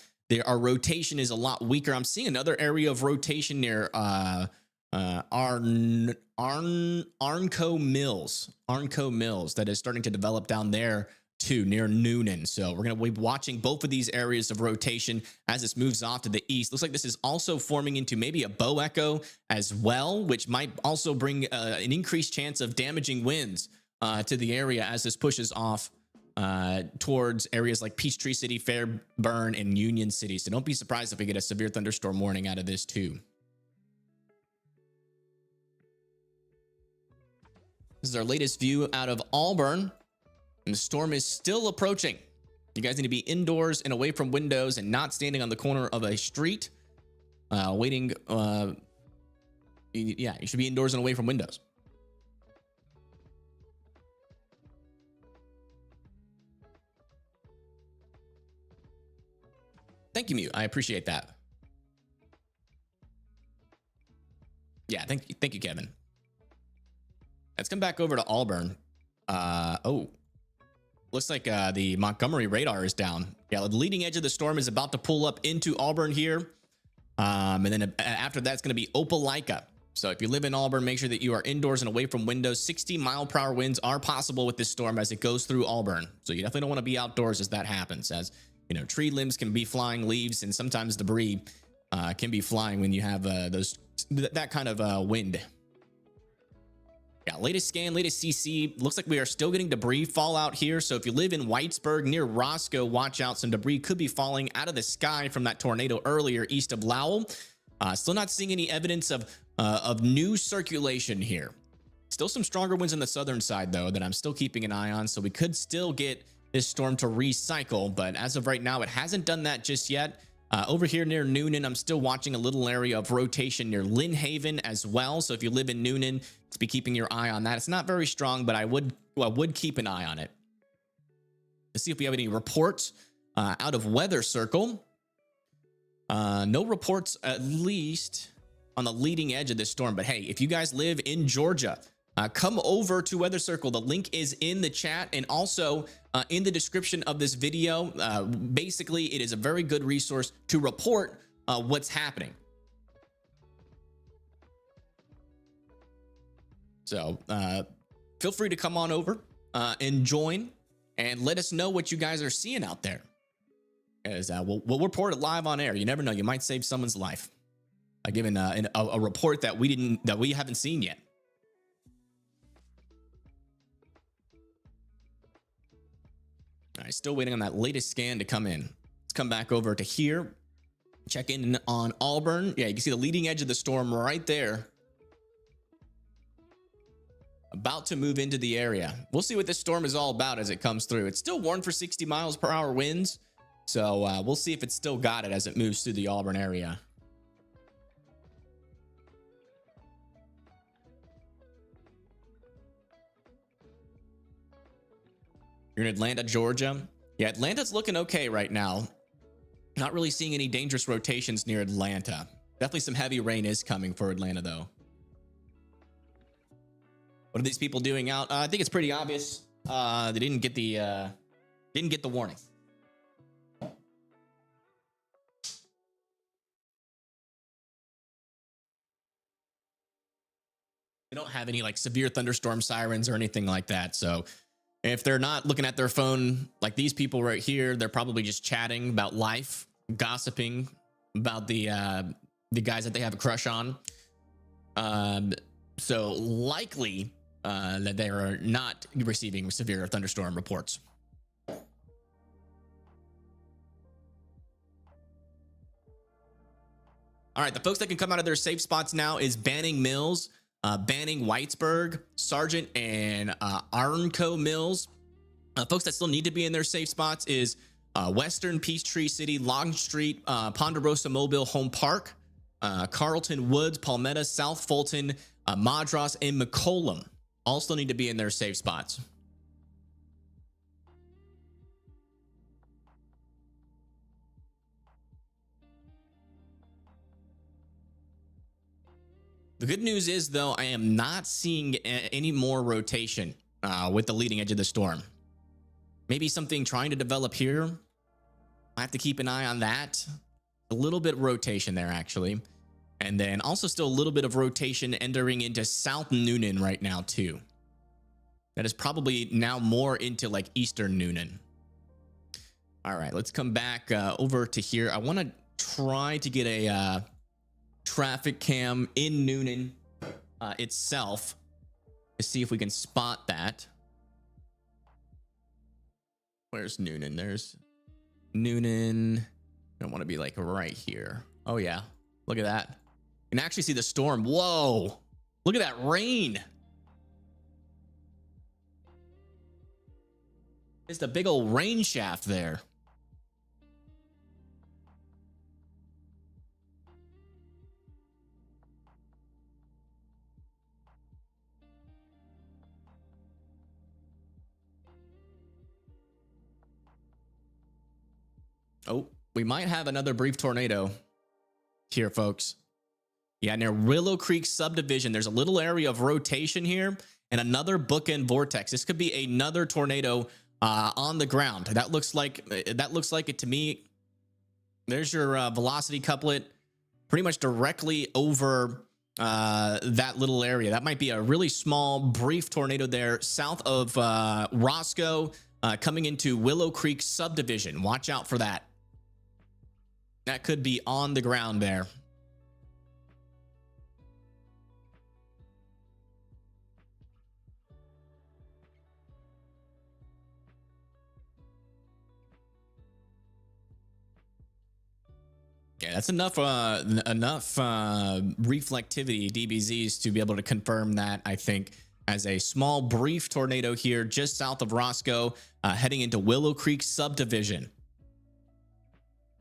Speaker 1: our rotation is a lot weaker. I'm seeing another area of rotation near Arnco Mills that is starting to develop down there too, near Noonan. So we're going to be watching both of these areas of rotation as this moves off to the east. Looks like this is also forming into maybe a bow echo as well, which might also bring an increased chance of damaging winds to the area as this pushes off towards areas like Peachtree City, Fairburn, and Union City. So don't be surprised if we get a severe thunderstorm warning out of this too. This is our latest view out of Auburn. And the storm is still approaching. You guys need to be indoors and away from windows and not standing on the corner of a street waiting. Yeah, you should be indoors and away from windows. Thank you, Mute. I appreciate that. Yeah, thank you, Kevin. Let's come back over to Auburn. Oh. Looks like the Montgomery radar is down. Yeah, the leading edge of the storm is about to pull up into Auburn here. And then after that, it's going to be Opelika. So if you live in Auburn, make sure that you are indoors and away from windows. 60-mile-per-hour winds are possible with this storm as it goes through Auburn. So you definitely don't want to be outdoors as that happens. As you know, tree limbs can be flying, leaves, and sometimes debris can be flying when you have that kind of wind. Yeah, latest scan, latest CC. Looks like we are still getting debris fallout here. So if you live in Whitesburg near Roscoe, watch out. Some debris could be falling out of the sky from that tornado earlier east of Lowell. Still not seeing any evidence of new circulation here. Still some stronger winds on the southern side, though, that I'm still keeping an eye on. So we could still get this storm to recycle. But as of right now, it hasn't done that just yet. Over here near Noonan, I'm still watching a little area of rotation near Lynn Haven as well. So if you live in Noonan, to be keeping your eye on that. It's not very strong, but I would keep an eye on it. Let's see if we have any reports out of Weather Circle. No reports, at least on the leading edge of this storm. But hey, if you guys live in Georgia, come over to Weather Circle. The link is in the chat and also in the description of this video. Basically, it is a very good resource to report what's happening. So feel free to come on over and join and let us know what you guys are seeing out there. As we'll report it live on air. You never know, you might save someone's life by giving a report that we haven't seen yet. All right, still waiting on that latest scan to come in. Let's come back over to here. Check in on Auburn. Yeah, you can see the leading edge of the storm right there. About to move into the area. We'll see what this storm is all about as it comes through. It's still warned for 60-mile-per-hour winds. So we'll see if it's still got it as it moves through the Auburn area. You're in Atlanta, Georgia. Yeah, Atlanta's looking okay right now. Not really seeing any dangerous rotations near Atlanta. Definitely some heavy rain is coming for Atlanta, though. What are these people doing out? I think it's pretty obvious. They didn't get the warning. They don't have any like severe thunderstorm sirens or anything like that. So if they're not looking at their phone like these people right here, they're probably just chatting about life, gossiping about the guys that they have a crush on. So likely that they are not receiving severe thunderstorm reports. All right, the folks that can come out of their safe spots now is Banning Mills, Banning Whitesburg, Sargent, and Arnco Mills. Folks that still need to be in their safe spots is Western, Peachtree City, Longstreet, Ponderosa Mobile, Home Park, Carlton Woods, Palmetto, South Fulton, Madras, and McCollum. All still need to be in their safe spots. The good news is, though, I am not seeing any more rotation with the leading edge of the storm. Maybe something trying to develop here. I have to keep an eye on that. A little bit of rotation there, actually. And then also still a little bit of rotation entering into South Noonan right now, too. That is probably now more into like Eastern Noonan. All right, let's come back over to here. I want to try to get a traffic cam in Noonan itself to see if we can spot that. Where's Noonan? There's Noonan. I don't want to be like right here. Oh yeah, look at that. You can actually see the storm. Whoa, look at that rain. It's the big old rain shaft there. Oh, we might have another brief tornado here, folks. Yeah, near Willow Creek subdivision, there's a little area of rotation here and another bookend vortex. This could be another tornado on the ground. That looks like it to me. There's your velocity couplet pretty much directly over that little area. That might be a really small, brief tornado there south of Roscoe, coming into Willow Creek subdivision. Watch out for that. That could be on the ground there. Yeah, that's enough reflectivity, DBZs, to be able to confirm that, I think, as a small, brief tornado here just south of Roscoe, heading into Willow Creek subdivision.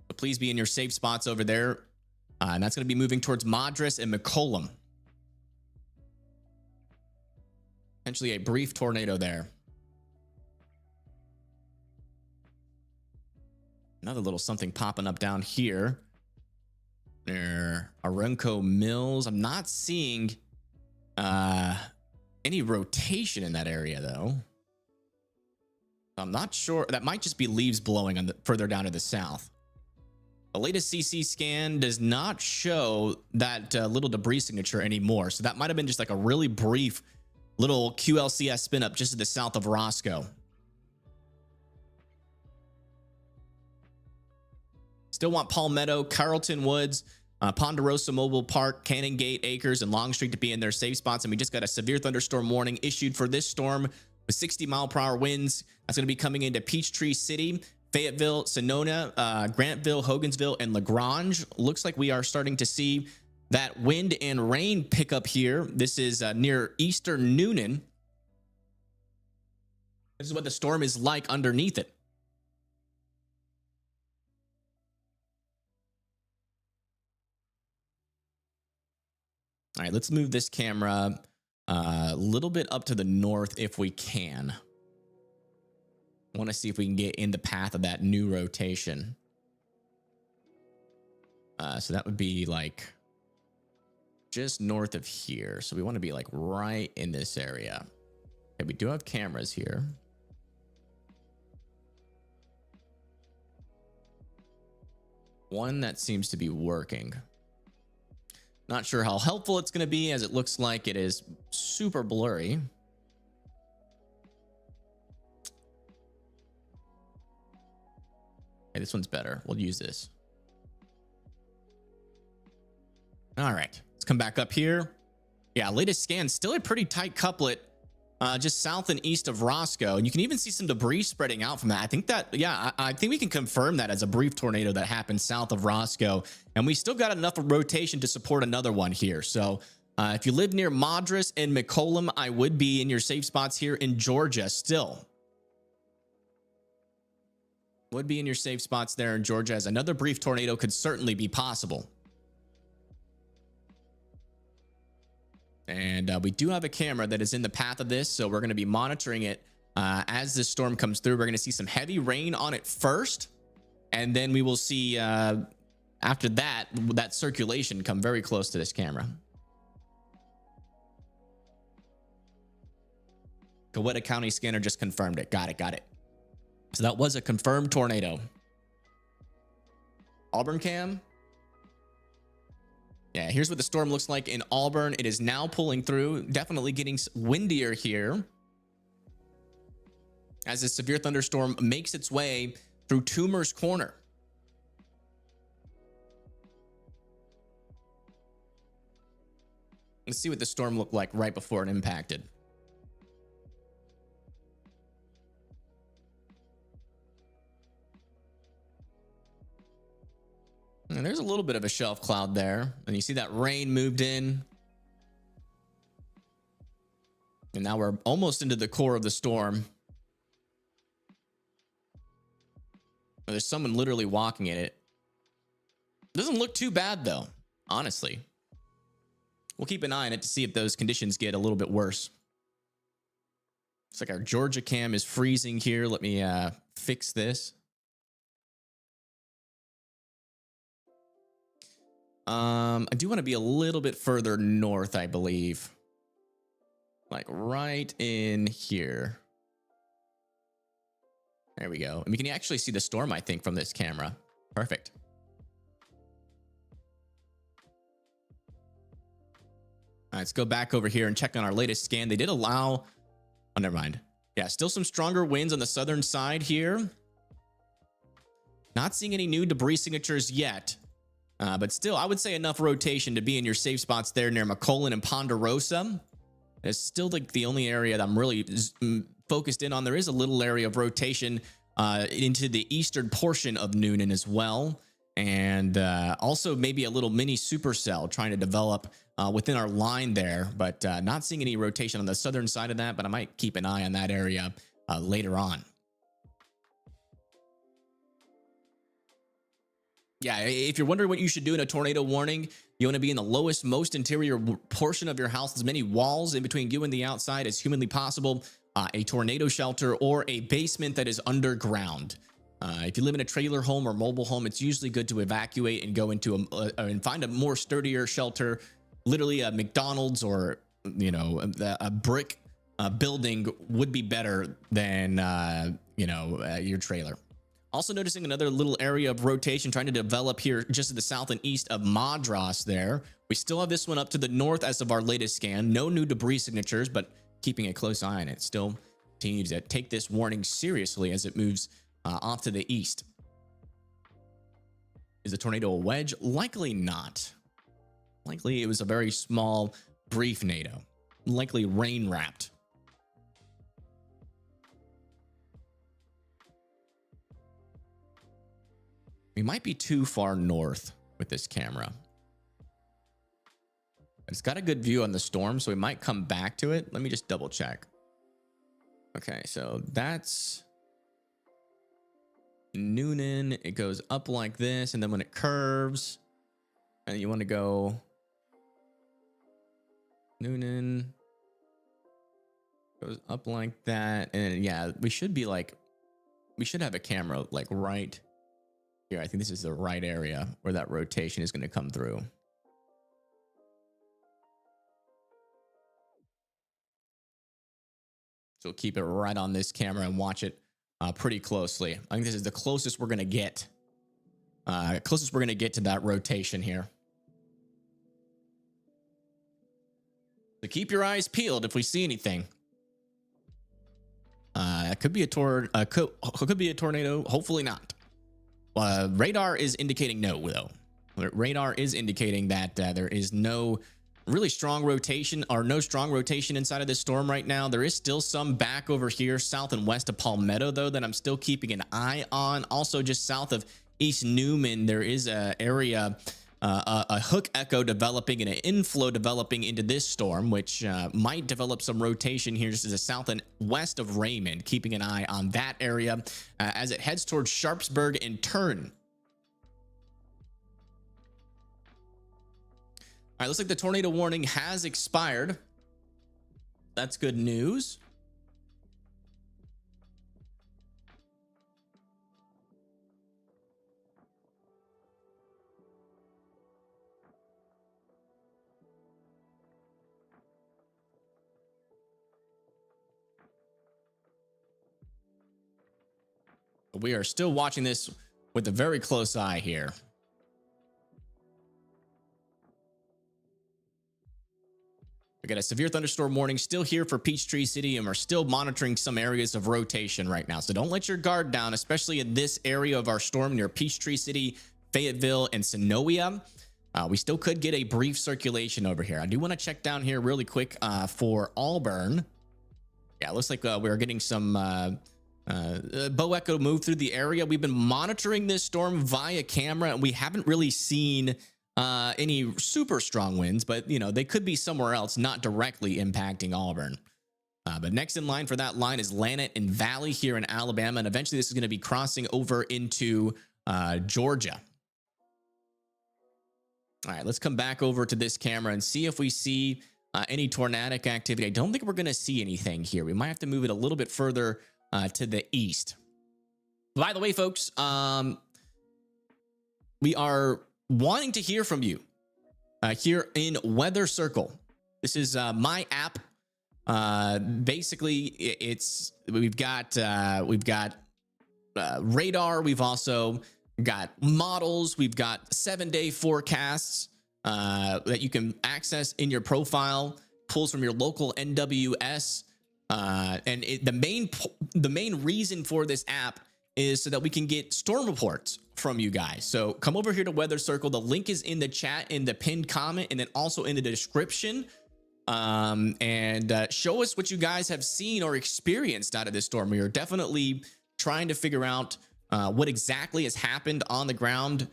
Speaker 1: So please be in your safe spots over there. And that's going to be moving towards Madras and McCollum. Potentially a brief tornado there. Another little something popping up down here. There, Arenco Mills. I'm not seeing any rotation in that area, though. I'm not sure. That might just be leaves blowing on the further down to the south. The latest CC scan does not show that little debris signature anymore. So that might have been just like a really brief little QLCS spin up just to the south of Roscoe. Still want Palmetto, Carlton Woods, Ponderosa Mobile Park, Canongate Acres, and Longstreet to be in their safe spots. And we just got a severe thunderstorm warning issued for this storm with 60-mile-per-hour winds. That's going to be coming into Peachtree City, Fayetteville, Sonoma, Grantville, Hogansville, and LaGrange. Looks like we are starting to see that wind and rain pick up here. This is near Eastern Noonan. This is what the storm is like underneath it. All right, let's move this camera a little bit up to the north if we can. I want to see if we can get in the path of that new rotation. So that would be like just north of here. So we want to be like right in this area. Okay, we do have cameras here. One that seems to be working. Not sure how helpful it's going to be, as it looks like it is super blurry. Okay, this one's better. We'll use this. All right, let's come back up here. Yeah, latest scan, still a pretty tight couplet just south and east of Roscoe. And you can even see some debris spreading out from that. I think that, yeah, I think we can confirm that as a brief tornado that happened south of Roscoe. And we still got enough of rotation to support another one here. So if you live near Madras and McCollum, I would be in your safe spots here in Georgia still. Would be in your safe spots there in Georgia, as another brief tornado could certainly be possible. And we do have a camera that is in the path of this, so we're going to be monitoring it as this storm comes through. We're going to see some heavy rain on it first, and then we will see after that circulation come very close to this camera. Coweta County scanner just confirmed it. Got it. So that was a confirmed tornado. Auburn cam. Yeah, here's what the storm looks like in Auburn. It is now pulling through, definitely getting windier here as a severe thunderstorm makes its way through Toomer's Corner. Let's see what the storm looked like right before it impacted. And there's a little bit of a shelf cloud there. And you see that rain moved in. And now we're almost into the core of the storm. There's someone literally walking in it. Doesn't look too bad though, honestly. We'll keep an eye on it to see if those conditions get a little bit worse. It's like our Georgia cam is freezing here. Let me fix this. I do want to be a little bit further north, I believe. Like right in here. There we go. And we can actually see the storm, I think, from this camera. Perfect. All right, let's go back over here and check on our latest scan. They did allow... Oh, never mind. Yeah, still some stronger winds on the southern side here. Not seeing any new debris signatures yet. But still, I would say enough rotation to be in your safe spots there near McClellan and Ponderosa. It's still like the only area that I'm really focused in on. There is a little area of rotation into the eastern portion of Noonan as well. And also maybe a little mini supercell trying to develop within our line there, but not seeing any rotation on the southern side of that, but I might keep an eye on that area later on. Yeah, if you're wondering what you should do in a tornado warning, you want to be in the lowest, most interior portion of your house, as many walls in between you and the outside as humanly possible, a tornado shelter, or a basement that is underground. If you live in a trailer home or mobile home, it's usually good to evacuate and go into and find a more sturdier shelter, literally a McDonald's or, you know, a brick building would be better than, your trailer. Also noticing another little area of rotation trying to develop here just to the south and east of Madras there. We still have this one up to the north as of our latest scan. No new debris signatures, but keeping a close eye on it. Still continues to take this warning seriously as it moves off to the east. Is the tornado a wedge? Likely not. Likely it was a very small, brief nado. Likely rain wrapped. We might be too far north with this camera. It's got a good view on the storm, so we might come back to it. Let me just double check. Okay, so that's Noonan. It goes up like this, and then when it curves, and you want to go Noonan, goes up like that, and yeah, we should have a camera like right here. I think this is the right area where that rotation is going to come through. So keep it right on this camera and watch it pretty closely. I think this is the closest we're going to get. Closest we're going to get to that rotation here. So keep your eyes peeled if we see anything. It could be a could be a tornado. Hopefully not. Radar is indicating no, though. Radar is indicating that there is no really strong rotation or no strong rotation inside of this storm right now. There is still some back over here south and west of Palmetto, though, that I'm still keeping an eye on. Also, just south of East Newman, there is an area, a hook echo developing and an inflow developing into this storm, which might develop some rotation here just to the south and west of Raymond. Keeping an eye on that area as it heads towards Sharpsburg and Turn. All right, looks like the tornado warning has expired. That's good news. We are still watching this with a very close eye here. We got a severe thunderstorm warning still here for Peachtree City, and we're still monitoring some areas of rotation right now. So don't let your guard down, especially in this area of our storm near Peachtree City, Fayetteville, and Sonoya. We still could get a brief circulation over here. I do want to check down here really quick for Auburn. Yeah, it looks like we're getting some bow echo move through the area. We've been monitoring this storm via camera, and we haven't really seen any super strong winds, but you know, they could be somewhere else, not directly impacting Auburn. But next in line for that line is Lanett and Valley here in Alabama, and eventually this is going to be crossing over into Georgia. All right, let's come back over to this camera and see if we see any tornadic activity. I don't think we're going to see anything here. We might have to move it a little bit further to the east. By the way, folks, we are wanting to hear from you here in Weather Circle. This is my app. Basically, we've got radar. We've also got models. We've got 7-day forecasts that you can access in your profile. Pulls from your local NWS. And the main reason for this app is so that we can get storm reports from you guys. So come over here to Weather Circle. The link is in the chat, in the pinned comment, and then also in the description. And show us what you guys have seen or experienced out of this storm. We are definitely trying to figure out what exactly has happened on the ground.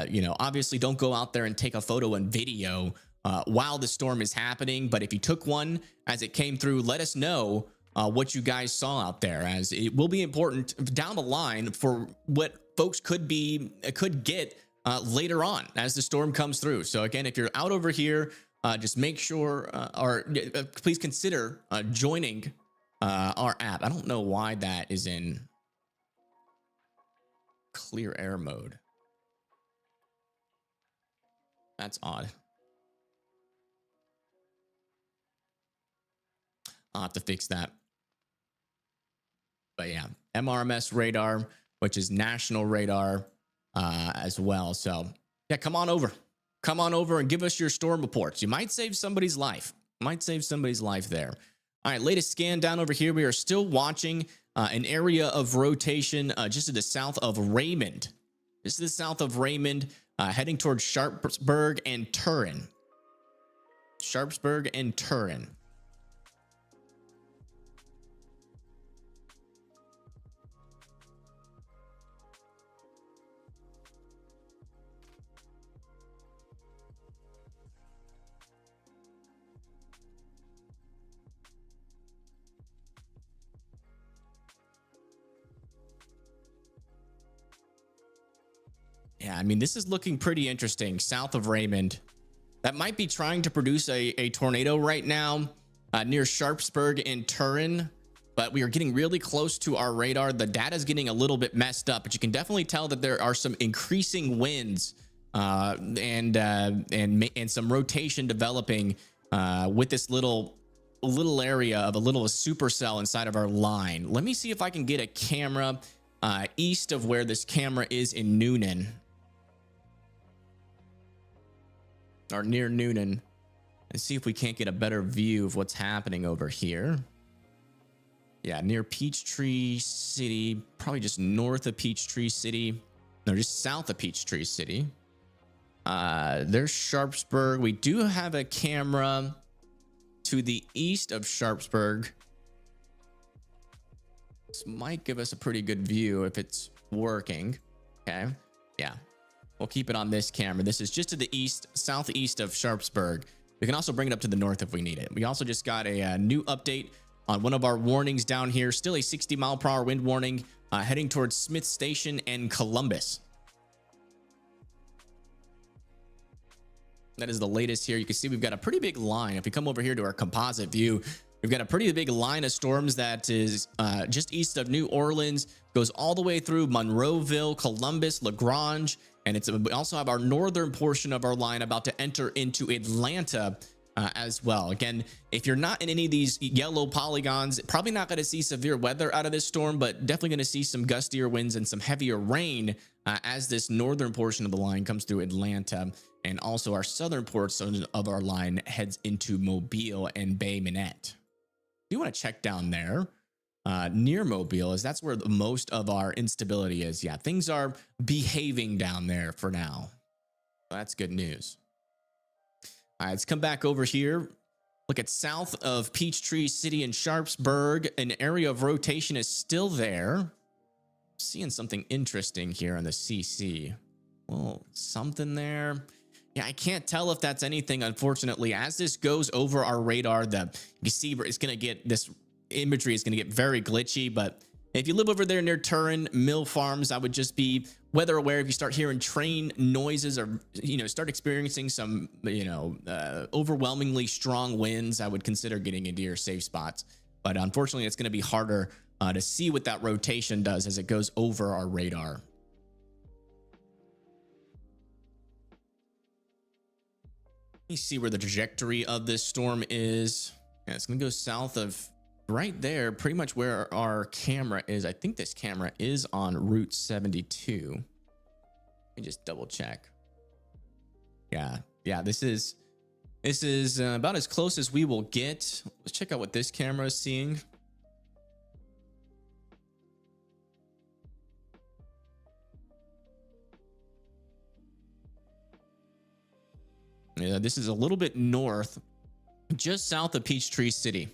Speaker 1: You know, obviously don't go out there and take a photo and video while the storm is happening. But if you took one as it came through, let us know what you guys saw out there, as it will be important down the line for what folks could get later on as the storm comes through. So again, if you're out over here, just make sure please consider joining our app. I don't know why that is in clear air mode. That's odd. I'll have to fix that. But yeah, MRMS radar, which is national radar as well. So yeah, come on over and give us your storm reports. You might save somebody's life. There. All right, latest scan down over here. We are still watching an area of rotation just to the south of Raymond. Heading towards Sharpsburg and Turin. Yeah, I mean, this is looking pretty interesting. South of Raymond. That might be trying to produce a tornado right now near Sharpsburg and Turin. But we are getting really close to our radar. The data is getting a little bit messed up, but you can definitely tell that there are some increasing winds and some rotation developing with this little area of a little supercell inside of our line. Let me see if I can get a camera east of where this camera is in Noonan, or near Noonan, and see if we can't get a better view of what's happening over here. Yeah, near Peachtree City, probably just north of Peachtree City. No, just south of Peachtree City. There's Sharpsburg. We do have a camera to the east of Sharpsburg. This might give us a pretty good view if it's working. Okay, yeah. We'll keep it on this camera. This is just to the east, southeast of Sharpsburg. We can also bring it up to the north if we need it. We also just got a new update on one of our warnings down here. Still a 60-mile-per-hour wind warning heading towards Smith Station and Columbus. That is the latest here. You can see we've got a pretty big line. If we come over here to our composite view, we've got a pretty big line of storms that is just east of New Orleans, goes all the way through Monroeville, Columbus, LaGrange, and we also have our northern portion of our line about to enter into Atlanta as well. Again, if you're not in any of these yellow polygons, probably not going to see severe weather out of this storm, but definitely going to see some gustier winds and some heavier rain as this northern portion of the line comes through Atlanta. And also our southern portion of our line heads into Mobile and Bay Minette. You want to check down there near Mobile, as that's where the most of our instability is. Yeah, things are behaving down there for now. That's good news. All right, let's come back over here. Look at south of Peachtree City and Sharpsburg. An area of rotation is still there. Seeing something interesting here on the CC. Well, something there. Yeah, I can't tell if that's anything, unfortunately. As this goes over our radar, you see it's going to get, this imagery is going to get very glitchy. But if you live over there near Turin Mill Farms, I would just be weather aware. If you start hearing train noises or, start experiencing some, overwhelmingly strong winds, I would consider getting into your safe spots. But unfortunately, it's going to be harder to see what that rotation does as it goes over our radar. Let me see where the trajectory of this storm is. Yeah, it's going to go south of right there, pretty much where our camera is. I think this camera is on Route 72. Let me just double check. Yeah, this is about as close as we will get. Let's check out what this camera is seeing. Yeah, this is a little bit north, just south of Peachtree City.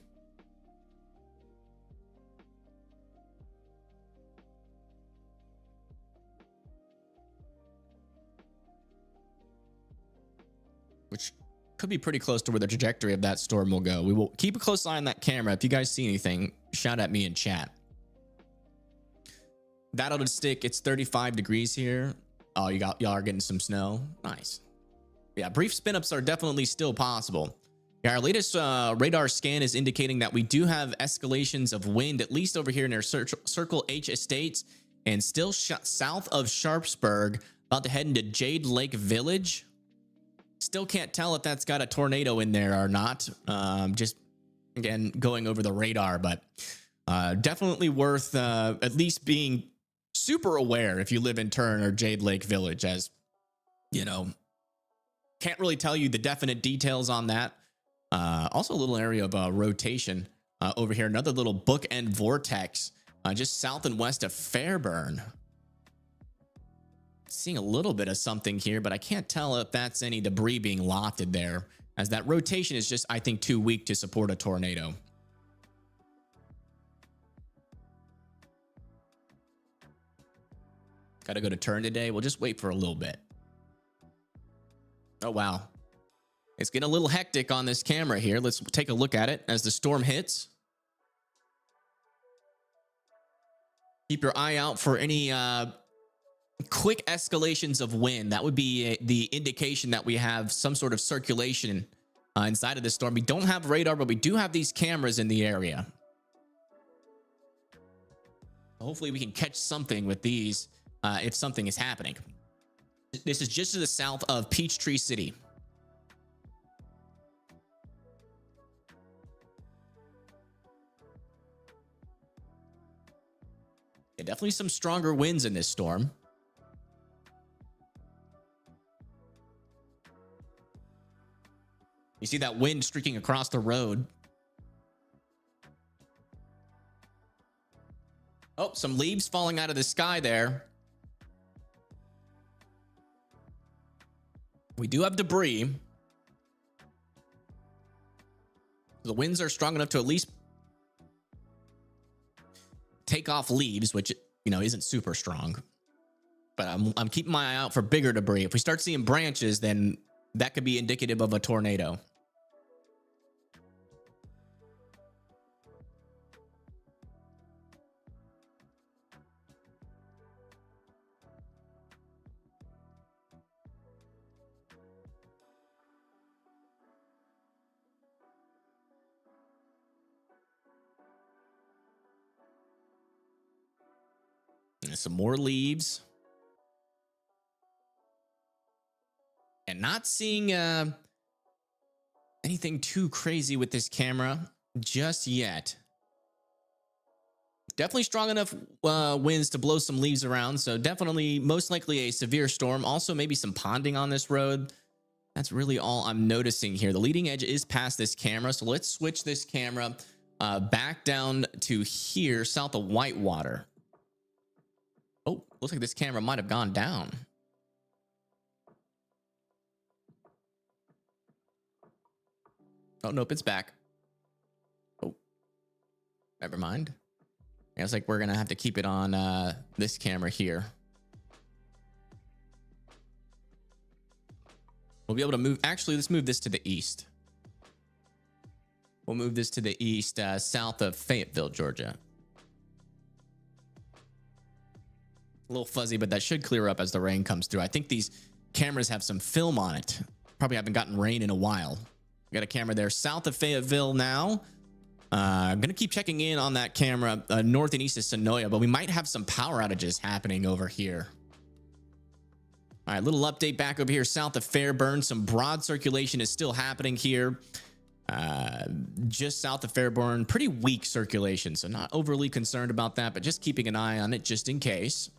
Speaker 1: Which could be pretty close to where the trajectory of that storm will go. We will keep a close eye on that camera. If you guys see anything, shout at me in chat. That'll just stick. It's 35 degrees here. Oh, y'all are getting some snow. Nice. Yeah, brief spin-ups are definitely still possible. Yeah, our latest radar scan is indicating that we do have escalations of wind, at least over here near Circle H Estates, and still south of Sharpsburg, about to head into Jade Lake Village. Still can't tell if that's got a tornado in there or not. Just, again, going over the radar, but definitely worth at least being super aware if you live in Turn or Jade Lake Village, as, can't really tell you the definite details on that. Also a little area of rotation over here. Another little bookend vortex just south and west of Fairburn. Seeing a little bit of something here, but I can't tell if that's any debris being lofted there, as that rotation is just, I think, too weak to support a tornado. Got to go to Turn today. We'll just wait for a little bit. Oh, wow. It's getting a little hectic on this camera here. Let's take a look at it as the storm hits. Keep your eye out for any quick escalations of wind. That would be the indication that we have some sort of circulation inside of the storm. We don't have radar, but we do have these cameras in the area. Hopefully we can catch something with these if something is happening. This is just to the south of Peachtree City. Yeah, definitely some stronger winds in this storm. You see that wind streaking across the road. Oh, some leaves falling out of the sky there. We do have debris. The winds are strong enough to at least take off leaves, which, isn't super strong. But I'm keeping my eye out for bigger debris. If we start seeing branches, then that could be indicative of a tornado. Some more leaves. And not seeing anything too crazy with this camera just yet. Definitely strong enough winds to blow some leaves around. So definitely most likely a severe storm. Also maybe some ponding on this road. That's really all I'm noticing here. The leading edge is past this camera, so let's switch this camera back down to here, south of Whitewater. Oh, looks like this camera might have gone down. Oh, nope, it's back. Oh, never mind. Yeah, it's like we're gonna have to keep it on this camera here. We'll be able to move. Actually, let's move this to the east. We'll move this to the east, south of Fayetteville, Georgia. A little fuzzy, but that should clear up as the rain comes through. I think these cameras have some film on it. Probably haven't gotten rain in a while. We got a camera there south of Fayetteville now. I'm going to keep checking in on that camera north and east of Sonoya, but we might have some power outages happening over here. All right, little update back over here south of Fairburn. Some broad circulation is still happening here. Just south of Fairburn, pretty weak circulation, so not overly concerned about that, but just keeping an eye on it just in case.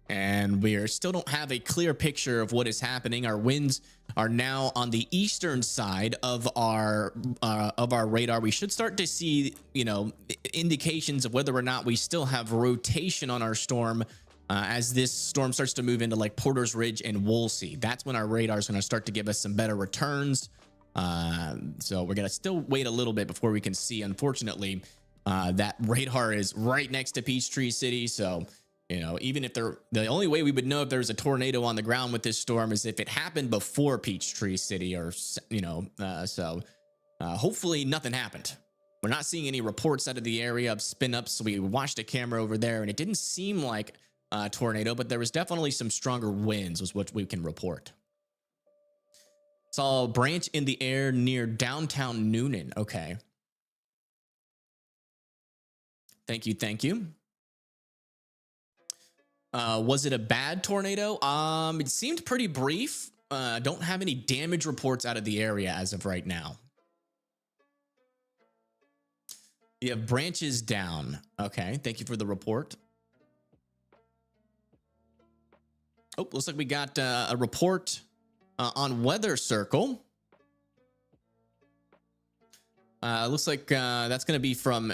Speaker 1: And we still don't have a clear picture of what is happening. Our winds are now on the eastern side of our radar. We should start to see, you know, indications of whether or not we still have rotation on our storm as this storm starts to move into like Porter's Ridge and Woolsey. That's when our radar is going to start to give us some better returns. So we're going to still wait a little bit before we can see. Unfortunately, that radar is right next to Peachtree City. So, you know, even if the only way we would know if there's a tornado on the ground with this storm is if it happened before Peachtree City, or, you know, hopefully nothing happened. We're not seeing any reports out of the area of spin ups. So we watched a camera over there and it didn't seem like a tornado, but there was definitely some stronger winds was what we can report. Saw a branch in the air near downtown Noonan. Okay. Thank you. Thank you. Was it a bad tornado? It seemed pretty brief. Don't have any damage reports out of the area as of right now. You have branches down. Okay. Thank you for the report. Oh, looks like we got a report on Weather Circle. Looks like that's going to be from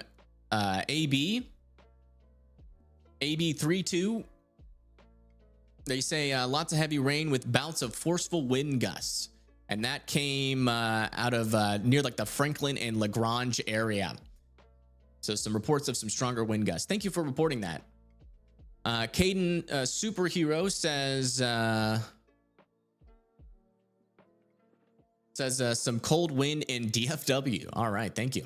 Speaker 1: AB32. They say lots of heavy rain with bouts of forceful wind gusts. And that came out of near like the Franklin and Lagrange area. So some reports of some stronger wind gusts. Thank you for reporting that. Caden Superhero says some cold wind in DFW. All right, thank you.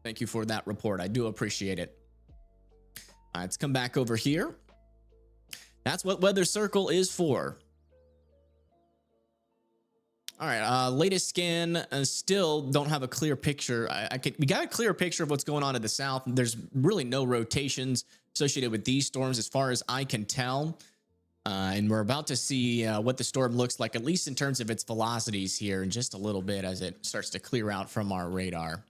Speaker 1: Thank you for that report. I do appreciate it. All right, let's come back over here. That's what Weather Circle is for. All right, latest scan, still don't have a clear picture. We got a clear picture of what's going on in the south. There's really no rotations associated with these storms as far as I can tell. And we're about to see what the storm looks like, at least in terms of its velocities here in just a little bit as it starts to clear out from our radar.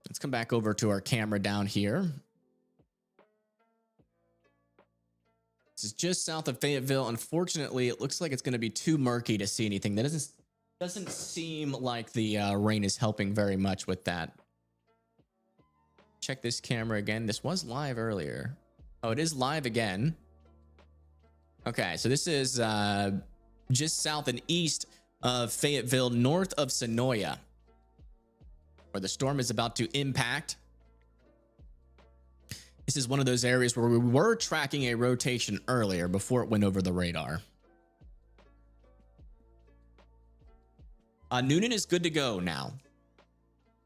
Speaker 1: Let's come back over to our camera down here. This is just south of Fayetteville. Unfortunately, it looks like it's going to be too murky to see anything. That doesn't seem like the rain is helping very much with that. Check this camera again. This was live earlier. Oh, it is live again. Okay, so this is just south and east of Fayetteville, north of Sonoya, where the storm is about to impact. This is one of those areas where we were tracking a rotation earlier before it went over the radar. Noonan is good to go now.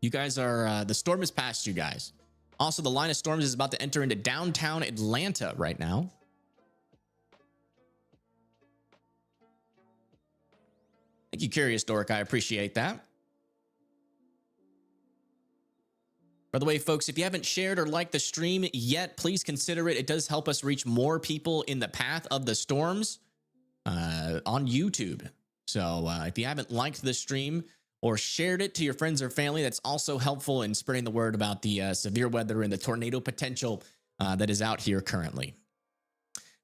Speaker 1: You guys are, the storm is past you guys. Also, the line of storms is about to enter into downtown Atlanta right now. Thank you, Curious Dork. I appreciate that. By the way, folks, if you haven't shared or liked the stream yet, please consider it. It does help us reach more people in the path of the storms on YouTube. So if you haven't liked the stream or shared it to your friends or family, that's also helpful in spreading the word about the severe weather and the tornado potential that is out here currently.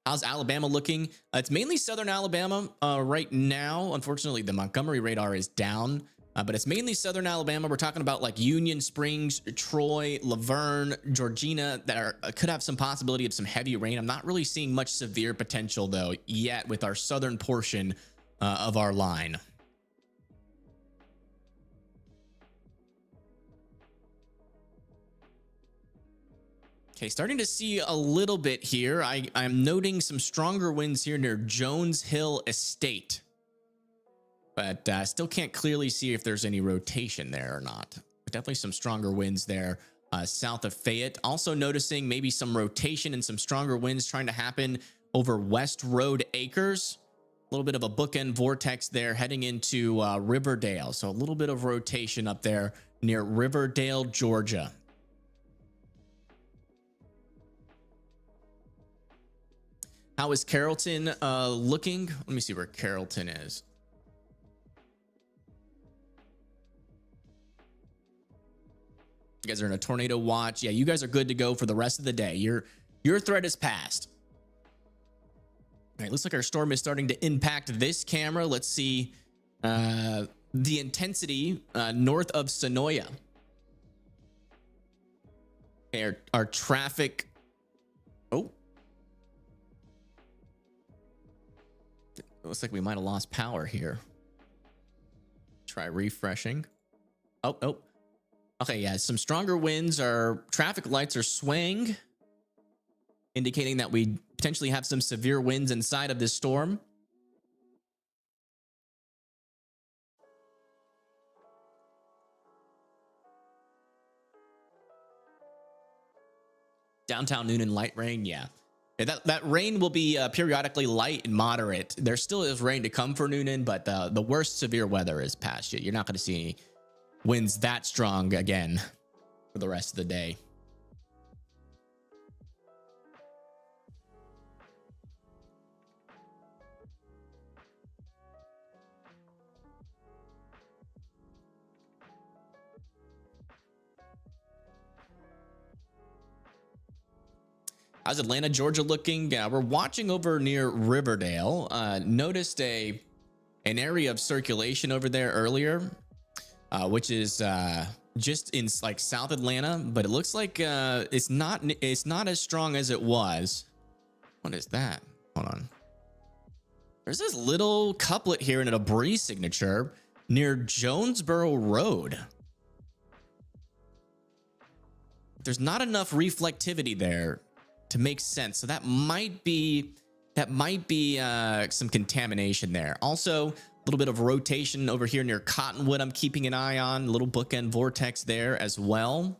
Speaker 1: How's Alabama looking? It's mainly southern Alabama right now. Unfortunately, the Montgomery radar is down, but it's mainly southern Alabama. We're talking about like Union Springs, Troy, Laverne, Georgina that could have some possibility of some heavy rain. I'm not really seeing much severe potential though yet with our southern portion of our line. Okay, starting to see a little bit here. I'm noting some stronger winds here near Jones Hill Estate, but still can't clearly see if there's any rotation there or not. But definitely some stronger winds there south of Fayette. Also noticing maybe some rotation and some stronger winds trying to happen over West Road Acres. A little bit of a bookend vortex there heading into Riverdale. So a little bit of rotation up there near Riverdale, Georgia. How is Carrollton looking? Let me see where Carrollton is. You guys are in a tornado watch. Yeah, you guys are good to go for the rest of the day. Your threat is passed. All right, looks like our storm is starting to impact this camera. Let's see the intensity north of Sonoya. Okay, our traffic. Oh. Looks like we might have lost power here. Try refreshing. Oh. Okay, yeah, some stronger winds. Our traffic lights are swaying, indicating that we potentially have some severe winds inside of this storm. Downtown Noonan light rain, yeah. That rain will be periodically light and moderate. There still is rain to come for Noonan, but the worst severe weather is past you. You're not going to see any winds that strong again for the rest of the day. How's Atlanta, Georgia looking? We're watching over near Riverdale. Noticed an area of circulation over there earlier, which is just in like South Atlanta, but it looks like it's not as strong as it was. What is that? Hold on. There's this little couplet here in a debris signature near Jonesboro Road. There's not enough reflectivity there to make sense, so that might be some contamination there. Also, a little bit of rotation over here near Cottonwood I'm keeping an eye on. A little bookend vortex there as well.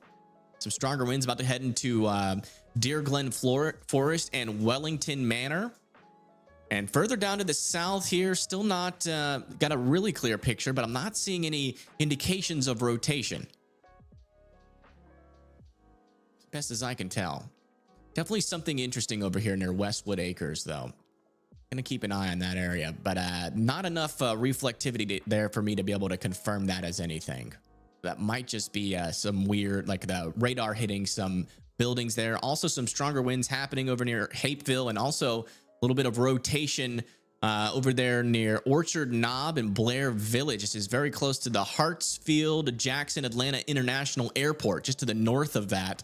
Speaker 1: Some stronger winds about to head into Deer Glen Forest and Wellington Manor. And further down to the south here, still not got a really clear picture, but I'm not seeing any indications of rotation. As best as I can tell. Definitely something interesting over here near Westwood Acres, though. Gonna keep an eye on that area, but not enough reflectivity there for me to be able to confirm that as anything. That might just be some weird, like the radar hitting some buildings there. Also, some stronger winds happening over near Hapeville, and also a little bit of rotation over there near Orchard Knob and Blair Village. This is very close to the Hartsfield Jackson Atlanta International Airport, just to the north of that.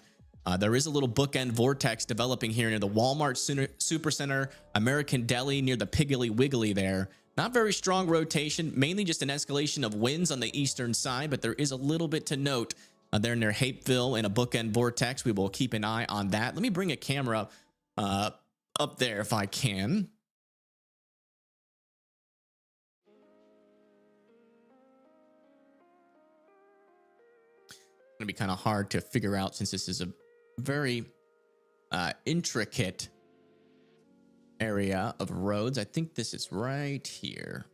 Speaker 1: There is a little bookend vortex developing here near the Walmart Supercenter, American Deli near the Piggly Wiggly there. Not very strong rotation, mainly just an escalation of winds on the eastern side, but there is a little bit to note there near Hapeville and a bookend vortex. We will keep an eye on that. Let me bring a camera up there if I can. It's gonna be kind of hard to figure out since this is a very intricate area of roads. I think this is right here.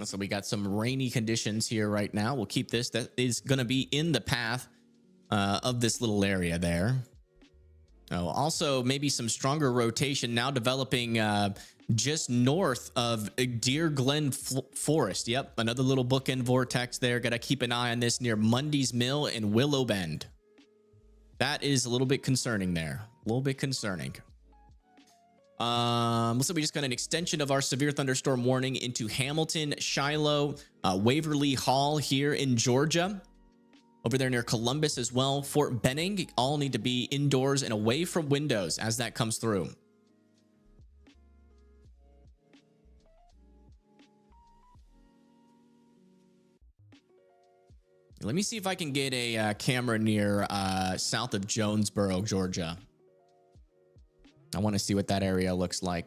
Speaker 1: So we got some rainy conditions here right now. We'll keep this. That is going to be in the path of this little area there. Oh, also maybe some stronger rotation now developing just north of Deer Glen Forest. Yep, another little bookend vortex there. Got to keep an eye on this near Mundy's Mill and Willow Bend. That is a little bit concerning there. A little bit concerning. Looks like we just got an extension of our severe thunderstorm warning into Hamilton, Shiloh, Waverly Hall here in Georgia. Over there near Columbus as well. Fort Benning, all need to be indoors and away from windows as that comes through. Let me see if I can get a camera near south of Jonesboro, Georgia. I want to see what that area looks like.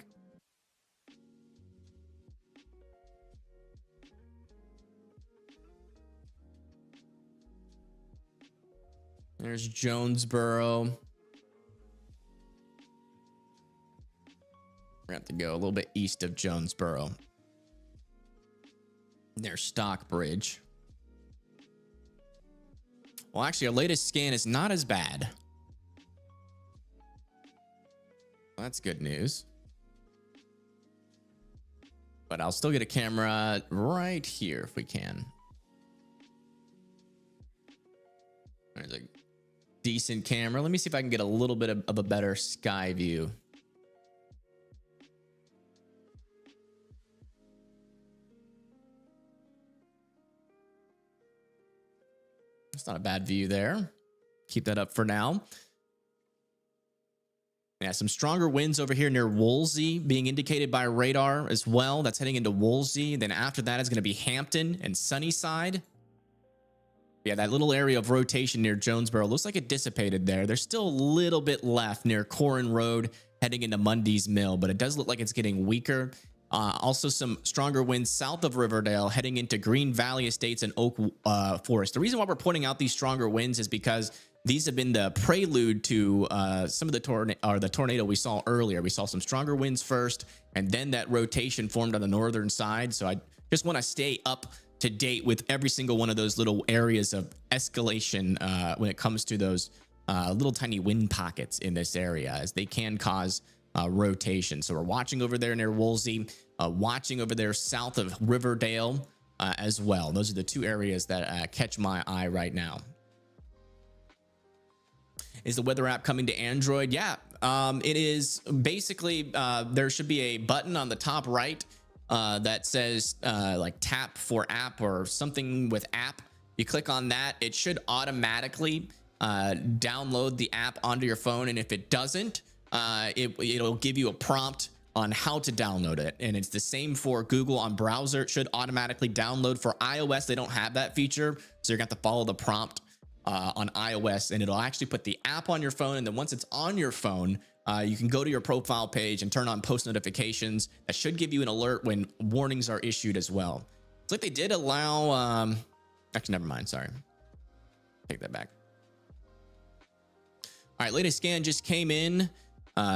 Speaker 1: There's Jonesboro. We're gonna have to go a little bit east of Jonesboro. There's Stockbridge. Well, actually, our latest scan is not as bad. Well, that's good news. But I'll still get a camera right here if we can. There's a decent camera. Let me see if I can get a little bit of a better sky view. It's not a bad view there. Keep that up for now. Yeah, some stronger winds over here near Woolsey being indicated by radar as well. That's heading into Woolsey. Then after that is going to be Hampton and Sunnyside. Yeah, that little area of rotation near Jonesboro looks like it dissipated there. There's still a little bit left near Corin Road heading into Mundy's Mill, but it does look like it's getting weaker. Also some stronger winds south of Riverdale heading into Green Valley Estates and Oak Forest. The reason why we're pointing out these stronger winds is because these have been the prelude to some of the tornado we saw earlier. We saw some stronger winds first, and then that rotation formed on the northern side. So I just want to stay up to date with every single one of those little areas of escalation when it comes to those little tiny wind pockets in this area, as they can cause rotation. So we're watching over there near Woolsey, watching over there south of Riverdale as well. Those are the two areas that catch my eye right now. Is the weather app coming to Android? Yeah, it is. Basically, there should be a button on the top right that says like tap for app or something with app. You click on that, it should automatically download the app onto your phone. And if it doesn't, it'll give you a prompt on how to download it. And it's the same for Google on browser. It should automatically download. For iOS, they don't have that feature. So you're gonna have to follow the prompt on iOS, and it'll actually put the app on your phone. And then once it's on your phone, you can go to your profile page and turn on post notifications. That should give you an alert when warnings are issued as well. It's like they did allow, actually, never mind. Sorry. Take that back. All right. Latest scan just came in.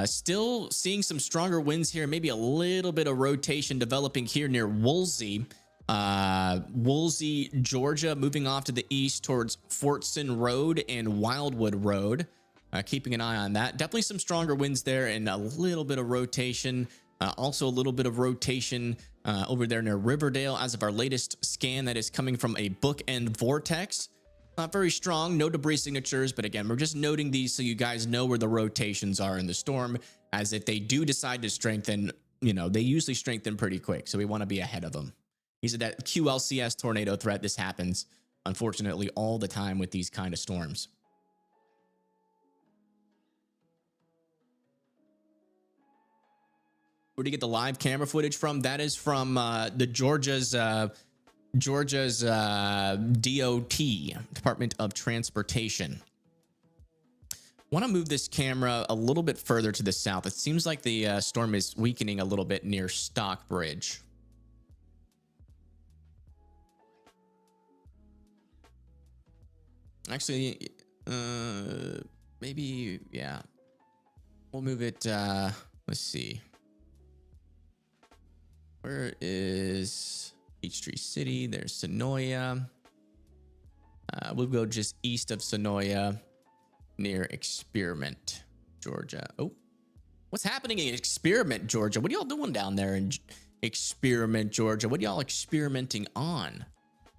Speaker 1: Still seeing some stronger winds here. Maybe a little bit of rotation developing here near Woolsey. Woolsey, Georgia, moving off to the east towards Fortson Road and Wildwood Road. Keeping an eye on that. Definitely some stronger winds there and a little bit of rotation. Also a little bit of rotation over there near Riverdale as of our latest scan that is coming from a bookend vortex. Not very strong, no debris signatures, but again, we're just noting these so you guys know where the rotations are in the storm, as if they do decide to strengthen, you know, they usually strengthen pretty quick. So we want to be ahead of them. These are that QLCS tornado threat. This happens, unfortunately, all the time with these kind of storms. Where do you get the live camera footage from? That is from the Georgia's DOT, Department of Transportation. Want to move this camera a little bit further to the south. It seems like the storm is weakening a little bit near Stockbridge. Actually, maybe, yeah. We'll move it, let's see. Where is Peachtree City? There's Sonoya. We'll go just east of Sonoya near Experiment, Georgia. Oh, what's happening in Experiment, Georgia? What are y'all doing down there in Experiment, Georgia? What are y'all experimenting on?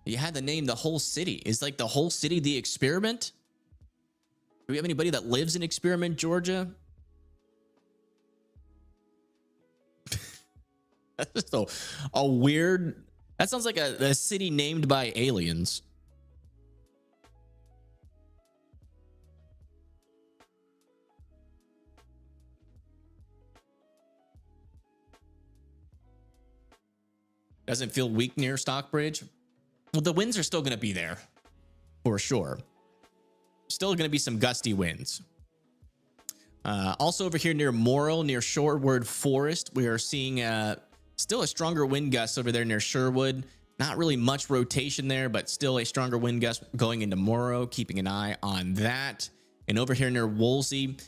Speaker 1: You had to name the whole city. Is like the whole city the experiment? Do we have anybody that lives in Experiment, Georgia? That's just a weird... That sounds like a city named by aliens. Doesn't feel weak near Stockbridge. Well, the winds are still going to be there for sure. Still going to be some gusty winds. Also over here near Morrill, near Shoreward Forest, we are seeing still a stronger wind gust over there near Sherwood. Not really much rotation there, but still a stronger wind gust going into Morrow. Keeping an eye on that. And over here near Wolsey,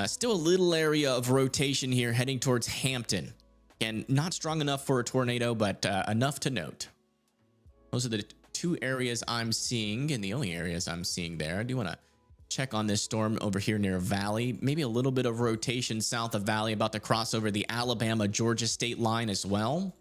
Speaker 1: still a little area of rotation here heading towards Hampton. And not strong enough for a tornado, but enough to note. Those are the two areas I'm seeing, and the only areas I'm seeing there. I do want to check on this storm over here near Valley. Maybe a little bit of rotation south of Valley, about to cross over the Alabama-Georgia state line as well.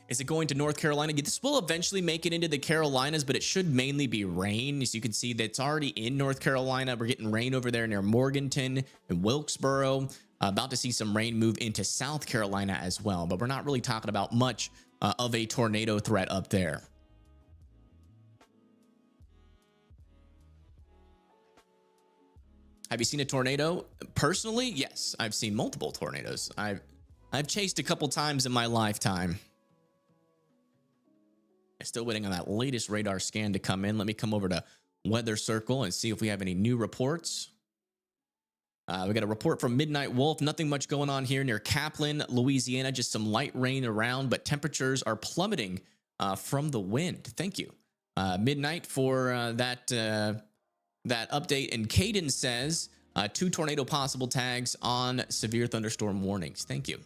Speaker 1: Is it going to North Carolina? This will eventually make it into the Carolinas, but it should mainly be rain. As you can see, that's already in North Carolina. We're getting rain over there near Morganton and Wilkesboro. About to see some rain move into South Carolina as well, but we're not really talking about much of a tornado threat up there. Have you seen a tornado? Personally, yes, I've seen multiple tornadoes. I've chased a couple times in my lifetime. Still waiting on that latest radar scan to come in. Let me come over to Weather Circle and see if we have any new reports. We got a report from Midnight Wolf. Nothing much going on here near Kaplan, Louisiana. Just some light rain around, but temperatures are plummeting from the wind. Thank you, Midnight, for that update. And Caden says 2 tornado possible tags on severe thunderstorm warnings. Thank you.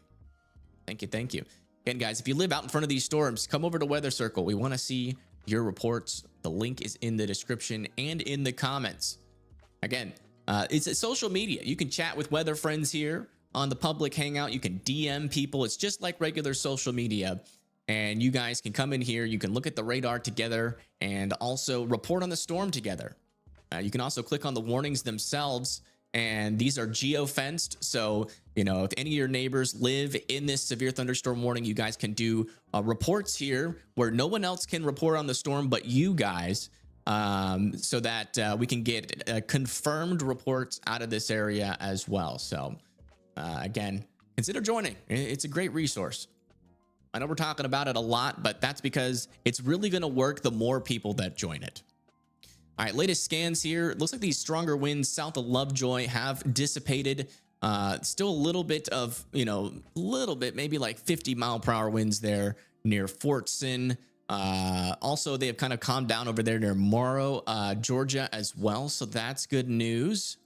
Speaker 1: Thank you. Again, guys, if you live out in front of these storms, come over to Weather Circle. We want to see your reports. The link is in the description and in the comments. Again, it's a social media. You can chat with weather friends here on the public hangout. You can DM people. It's just like regular social media. And you guys can come in here. You can look at the radar together and also report on the storm together. You can also click on the warnings themselves. And these are geo-fenced. So, you know, if any of your neighbors live in this severe thunderstorm warning, you guys can do reports here where no one else can report on the storm but you guys. So that we can get confirmed reports out of this area as well. So again, consider joining. It's a great resource. I know we're talking about it a lot, but that's because it's really going to work the more people that join it. All right, latest scans here. It looks like these stronger winds south of Lovejoy have dissipated. Still a little bit of, maybe like 50-mile-per-hour winds there near Fortson. Also, they have kind of calmed down over there near Morrow, Georgia as well. So that's good news.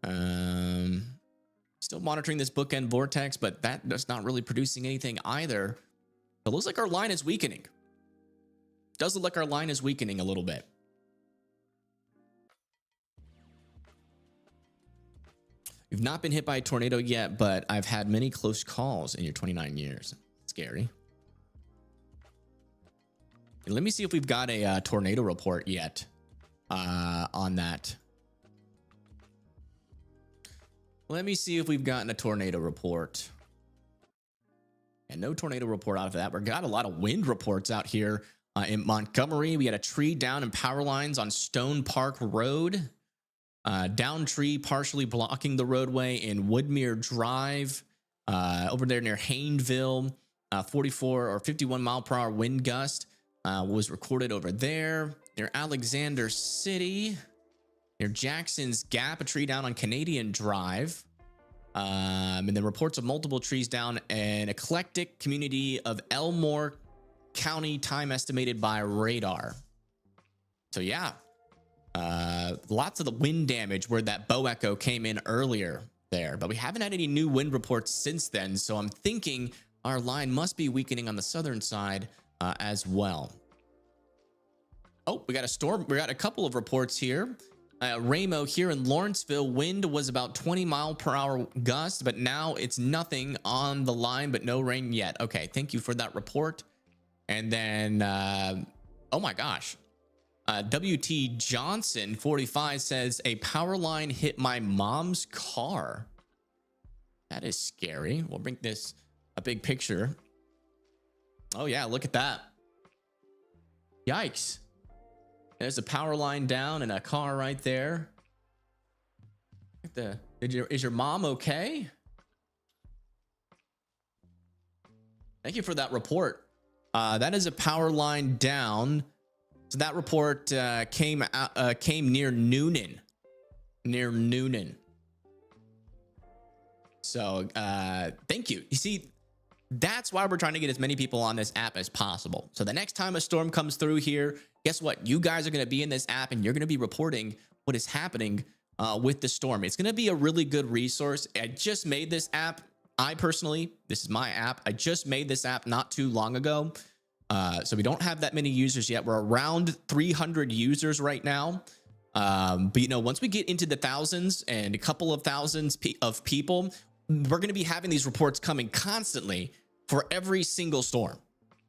Speaker 1: Still monitoring this bookend vortex, but that's not really producing anything either. It looks like our line is weakening. Does look like our line is weakening a little bit. You've not been hit by a tornado yet, but I've had many close calls in your 29 years. Scary. Let me see if we've got a tornado report yet on that. Let me see if we've gotten a tornado report. And no tornado report out of that. We've got a lot of wind reports out here in Montgomery. We had a tree down in power lines on Stone Park Road. Down tree partially blocking the roadway in Woodmere Drive. Over there near Hayneville, 44 or 51 mile per hour wind gust. Was recorded over there near Alexander City, near Jackson's Gap, a tree down on Canadian Drive. And then reports of multiple trees down an eclectic community of Elmore County, time estimated by radar. So yeah, lots of the wind damage where that bow echo came in earlier there, but we haven't had any new wind reports since then. So I'm thinking our line must be weakening on the southern side as well. Oh, we got a storm. We got a couple of reports here. Ramo here in Lawrenceville, wind was about 20-mile-per-hour gust, but now it's nothing on the line, but no rain yet. Okay, thank you for that report. And then, oh my gosh. WT Johnson 45 says a power line hit my mom's car. That is scary. We'll bring this a big picture. Oh yeah, look at that. Yikes. There's a power line down and a car right there. Is your mom okay? Thank you for that report. That is a power line down. So that report came near Noonan. Near Noonan. So thank you. You see, that's why we're trying to get as many people on this app as possible. So the next time a storm comes through here, guess what? You guys are going to be in this app and you're going to be reporting what is happening with the storm. It's going to be a really good resource. I just made this app. This is my app. I just made this app not too long ago. So we don't have that many users yet. We're around 300 users right now. But you know, once we get into the thousands and a couple of thousands of people, we're going to be having these reports coming constantly for every single storm.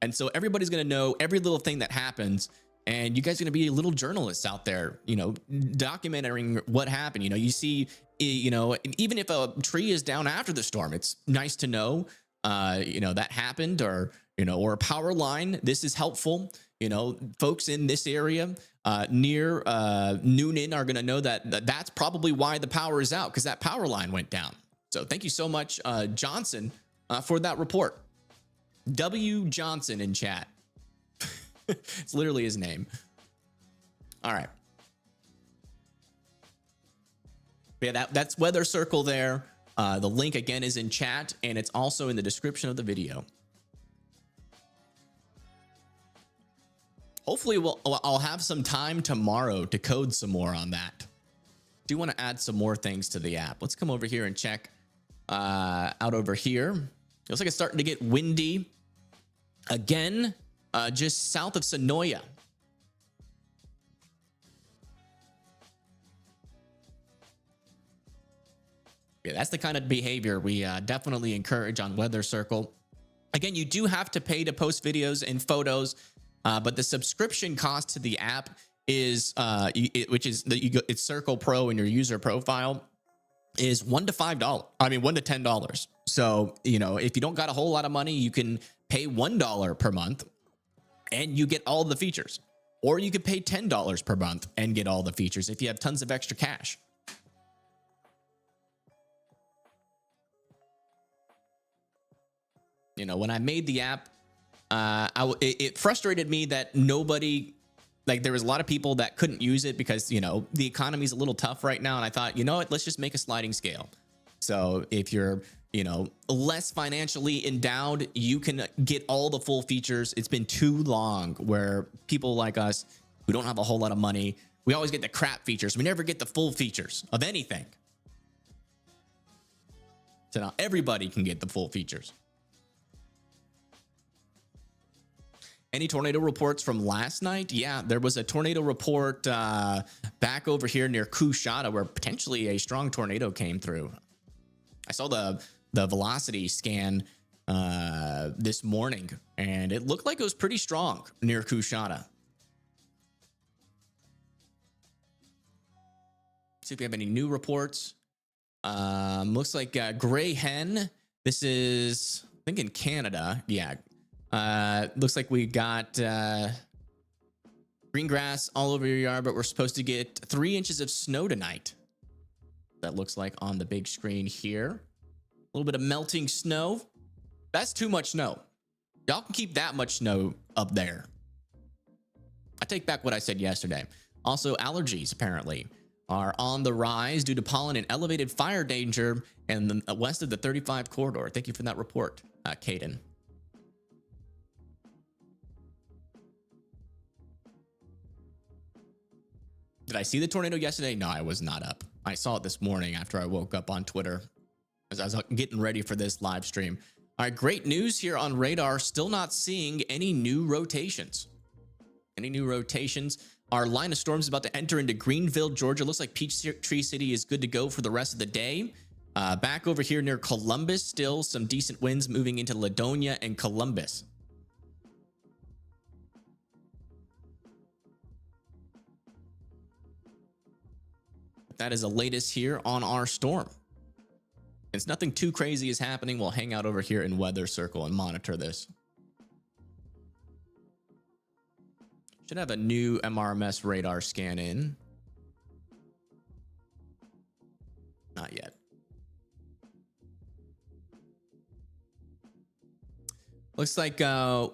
Speaker 1: And so everybody's going to know every little thing that happens. And you guys are going to be little journalists out there, you know, documenting what happened. You know, you see, you know, even if a tree is down after the storm, it's nice to know, you know, that happened, or, you know, or a power line. This is helpful. You know, folks in this area near Noonan are going to know that that's probably why the power is out, because that power line went down. So thank you so much, Johnson, for that report. W. Johnson in chat. It's literally his name. All right. Yeah, that's Weather Circle there. The link again is in chat, and it's also in the description of the video. Hopefully I'll have some time tomorrow to code some more on that. Do want to add some more things to the app. Let's come over here and check out over here. Looks like it's starting to get windy again, just south of Sonoya. Yeah, that's the kind of behavior we definitely encourage on Weather Circle. Again, you do have to pay to post videos and photos, but the subscription cost to the app is, it's Circle Pro in your user profile, is $1 to $5. I mean, $1 to $10. So, you know, if you don't got a whole lot of money, you can pay $1 per month and you get all the features, or you could pay $10 per month and get all the features if you have tons of extra cash. You know, when I made the app, it frustrated me that nobody, like, there was a lot of people that couldn't use it because, you know, the economy's a little tough right now. And I thought, you know what, let's just make a sliding scale. So if you're, you know, less financially endowed, you can get all the full features. It's been too long where people like us who don't have a whole lot of money, we always get the crap features. We never get the full features of anything. So now everybody can get the full features. Any tornado reports from last night? Yeah, there was a tornado report back over here near Coushatta where potentially a strong tornado came through. I saw the velocity scan this morning, and it looked like it was pretty strong near Coushatta. See if we have any new reports. Looks like Gray Hen. This is, I think, in Canada. Yeah. Looks like we got green grass all over your yard, but we're supposed to get 3 inches of snow tonight. That looks like on the big screen here. A little bit of melting snow. That's too much snow. Y'all can keep that much snow up there. I take back what I said yesterday. Also, allergies apparently are on the rise due to pollen and elevated fire danger in the west of the 35 corridor. Thank you for that report, Caden. Did I see the tornado yesterday? No, I was not up. I saw it this morning after I woke up on Twitter as I was getting ready for this live stream. All right, great news here on radar. Still not seeing any new rotations. Any new rotations? Our line of storms is about to enter into Greenville, Georgia. Looks like Peachtree City is good to go for the rest of the day. Back over here near Columbus, still some decent winds moving into Ladonia and Columbus. That is the latest here on our storm. It's nothing too crazy is happening. We'll hang out over here in Weather Circle and monitor this. Should have a new MRMS radar scan in. Not yet. Looks like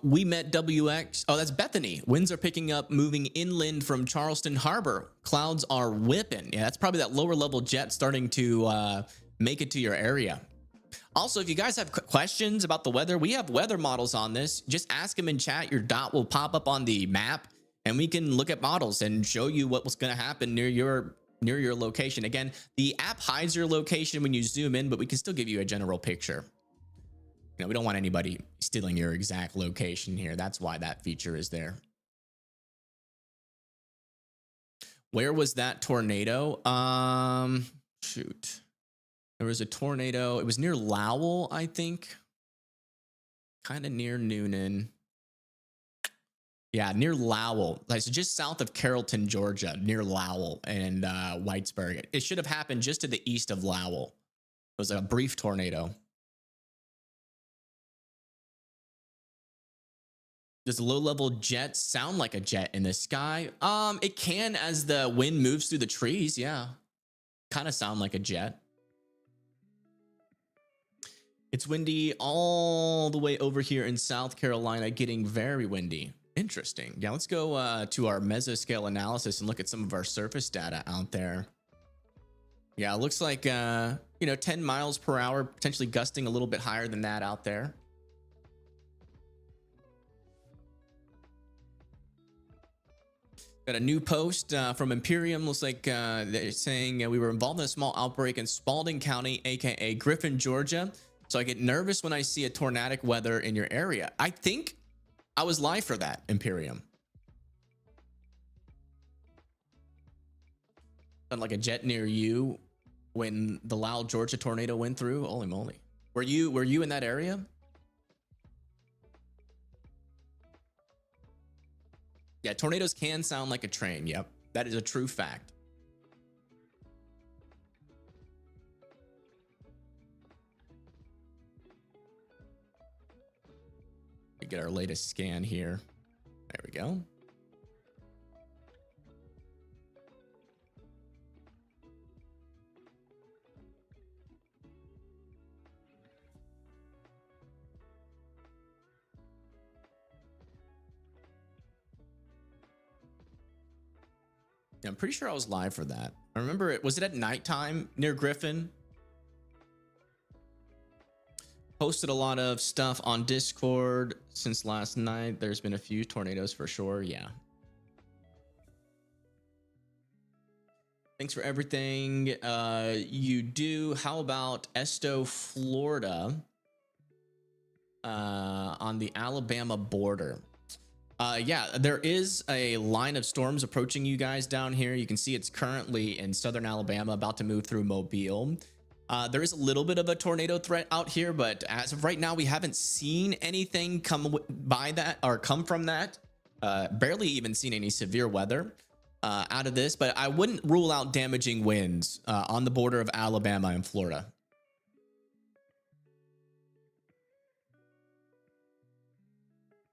Speaker 1: we met WX. Oh, that's Bethany. Winds are picking up, moving inland from Charleston Harbor. Clouds are whipping. Yeah, that's probably that lower level jet starting to make it to your area. Also, if you guys have questions about the weather, we have weather models on this. Just ask them in chat. Your dot will pop up on the map, and we can look at models and show you what was going to happen near your location. Again, the app hides your location when you zoom in, but we can still give you a general picture. You know, we don't want anybody stealing your exact location here. That's why that feature is there. Where was that tornado? Shoot. There was a tornado. It was near Lowell, I think. Kind of near Noonan. Yeah, near Lowell. Like, so just south of Carrollton, Georgia, near Lowell and Whitesburg. It should have happened just to the east of Lowell. It was a brief tornado. Does a low-level jet sound like a jet in the sky? It can as the wind moves through the trees, yeah. Kind of sound like a jet. It's windy all the way over here in South Carolina, getting very windy. Interesting. Yeah, let's go to our mesoscale analysis and look at some of our surface data out there. Yeah, it looks like, 10 miles per hour, potentially gusting a little bit higher than that out there. Got a new post from Imperium. Looks like they're saying we were involved in a small outbreak in Spalding County, aka Griffin, Georgia. So I get nervous when I see a tornadic weather in your area. I think I was live for that, Imperium. Sound like a jet near you when the Lowell, Georgia tornado went through. Holy moly. Were you in that area? Yeah, tornadoes can sound like a train. Yep, that is a true fact. We get our latest scan here. There we go. Yeah, I'm pretty sure I was live for that. I remember it. Was it at nighttime near Griffin? Posted a lot of stuff on Discord since last night. There's been a few tornadoes for sure. Yeah. Thanks for everything you do. How about Esto, Florida, on the Alabama border? Yeah, there is a line of storms approaching you guys down here. You can see it's currently in southern Alabama, about to move through Mobile. There is a little bit of a tornado threat out here, but as of right now, we haven't seen anything come by that or come from that. Barely even seen any severe weather out of this, but I wouldn't rule out damaging winds on the border of Alabama and Florida.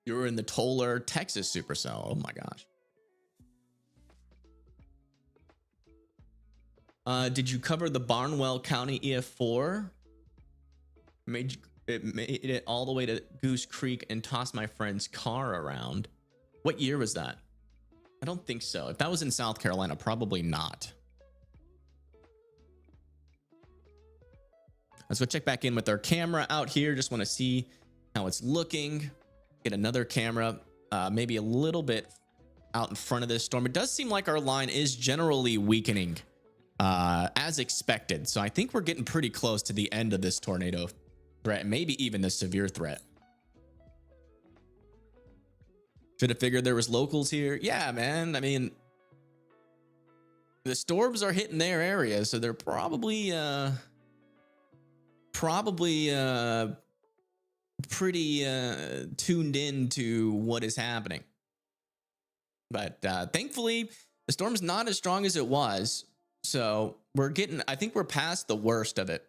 Speaker 1: You were in the Toller, Texas supercell. Oh my gosh. Did you cover the Barnwell County EF4? Made it all the way to Goose Creek and tossed my friend's car around. What year was that? I don't think so. If that was in South Carolina, probably not. Let's go check back in with our camera out here. Just want to see how it's looking. Get another camera, maybe a little bit out in front of this storm. It does seem like our line is generally weakening as expected. So I think we're getting pretty close to the end of this tornado threat, maybe even the severe threat. Should have figured there was locals here. Yeah, man. I mean, the storms are hitting their area, so they're probably pretty tuned in to what is happening. But thankfully, the storm's not as strong as it was. So I think we're past the worst of it.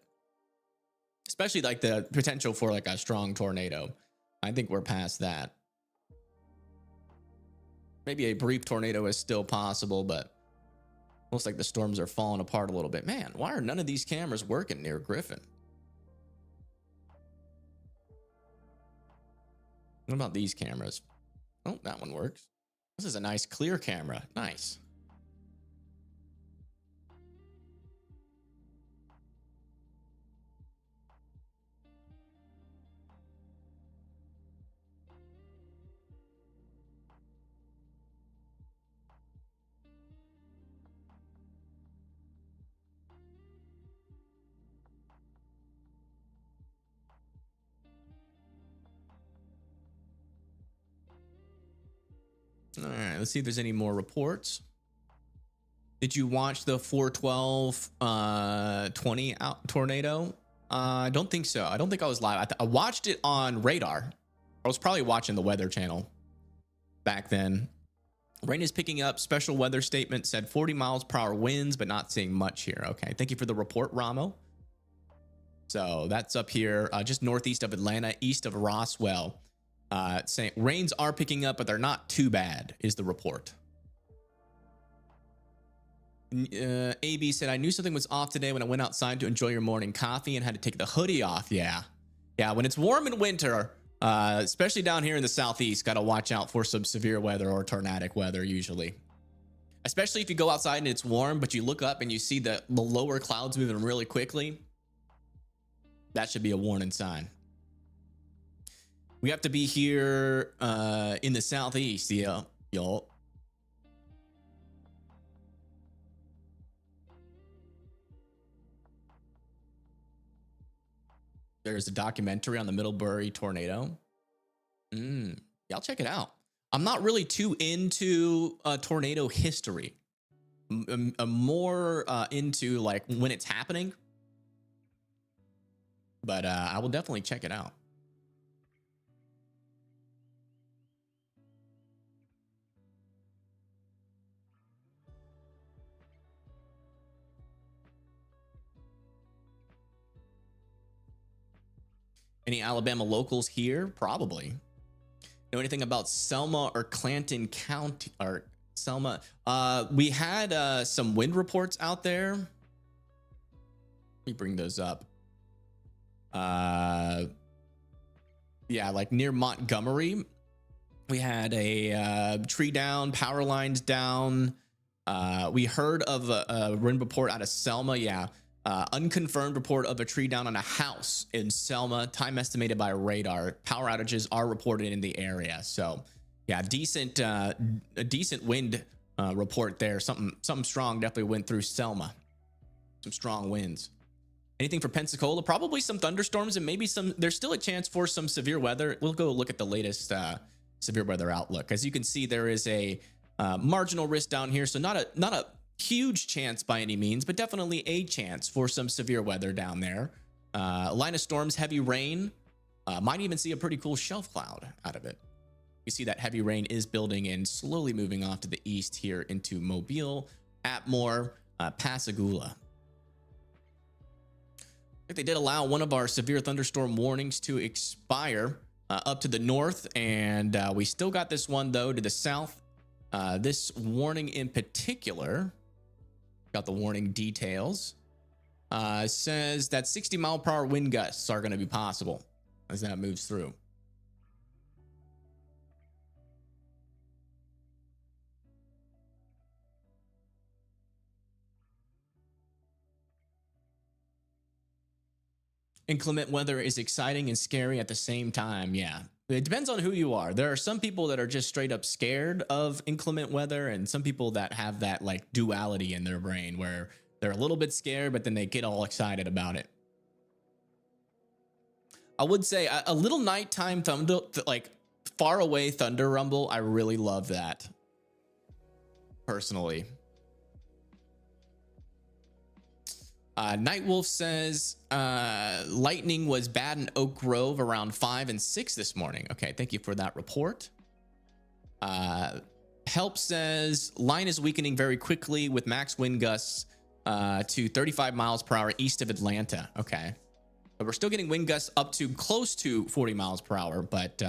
Speaker 1: Especially like the potential for like a strong tornado. I think we're past that. Maybe a brief tornado is still possible, but looks like the storms are falling apart a little bit. Man, why are none of these cameras working near Griffin? What about these cameras? Oh, that one works. This is a nice clear camera. Nice. All right, let's see if there's any more reports. Did you watch the 412 20 out tornado? I don't think so. I don't think I was live. I watched it on radar. I was probably watching the Weather Channel back then. Rain is picking up. Special weather statement said 40 miles per hour winds, but not seeing much here. Okay, thank you for the report, Ramo. So that's up here, just northeast of Atlanta, east of Roswell. Saying rains are picking up, but they're not too bad, is the report. AB said, I knew something was off today when I went outside to enjoy your morning coffee and had to take the hoodie off. Yeah. Yeah, when it's warm in winter, especially down here in the southeast, got to watch out for some severe weather or tornadic weather usually. Especially if you go outside and it's warm, but you look up and you see the lower clouds moving really quickly. That should be a warning sign. We have to be here in the southeast, yeah, y'all. There's a documentary on the Middlebury tornado. Y'all check it out. I'm not really too into tornado history. I'm more into like when it's happening. But I will definitely check it out. Any Alabama locals here? Probably. Know anything about Selma or Clanton County or Selma? We had some wind reports out there. Let me bring those up. Yeah, like near Montgomery, we had a tree down, power lines down. We heard of a wind report out of Selma. Yeah. Unconfirmed report of a tree down on a house in Selma. Time estimated by radar. Power outages are reported in the area. So, yeah, a decent wind report there. Something strong definitely went through Selma. Some strong winds. Anything for Pensacola? Probably some thunderstorms and maybe some. There's still a chance for some severe weather. We'll go look at the latest severe weather outlook. As you can see, there is a marginal risk down here. So not a huge chance by any means, but definitely a chance for some severe weather down there. Line of storms, heavy rain. Might even see a pretty cool shelf cloud out of it. You see that heavy rain is building and slowly moving off to the east here into Mobile, Atmore, Pascagoula. I think they did allow one of our severe thunderstorm warnings to expire up to the north, and we still got this one though to the south. This warning in particular, got the warning details, says that 60 mile per hour wind gusts are going to be possible as that moves through. Inclement weather is exciting and scary at the same time. Yeah, it depends on who you are. There are some people that are just straight up scared of inclement weather, and some people that have that like duality in their brain where they're a little bit scared, but then they get all excited about it. I would say a little nighttime far away thunder rumble. I really love that personally. Nightwolf says lightning was bad in Oak Grove around 5 and 6 this morning. Okay, thank you for that report. Help says line is weakening very quickly with max wind gusts to 35 miles per hour east of Atlanta. Okay, but we're still getting wind gusts up to close to 40 miles per hour, but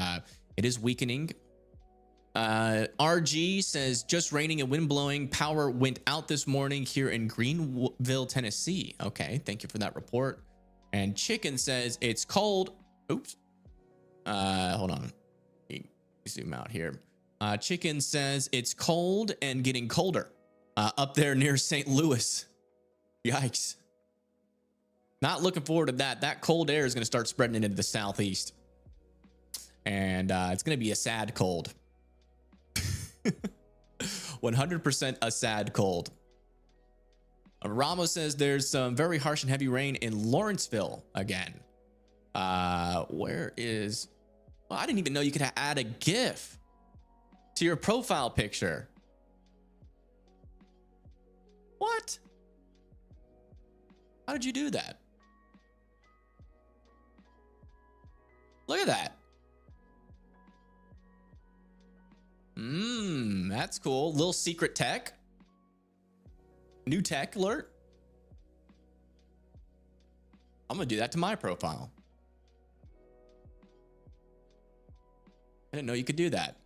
Speaker 1: it is weakening. RG says just raining and wind blowing. Power went out this morning here in Greenville, Tennessee. Okay, thank you for that report. And Chicken says it's cold. Oops. Hold on. Let me zoom out here. Chicken says it's cold and getting colder up there near St. Louis. Yikes. Not looking forward to that. That cold air is going to start spreading into the southeast. And it's going to be a sad cold. 100% a sad cold. Ramos says there's some very harsh and heavy rain in Lawrenceville again. Where is... Well, I didn't even know you could add a GIF to your profile picture. What? How did you do that? Look at that. That's cool. Little secret tech. New tech alert. I'm gonna do that to my profile. I didn't know you could do that.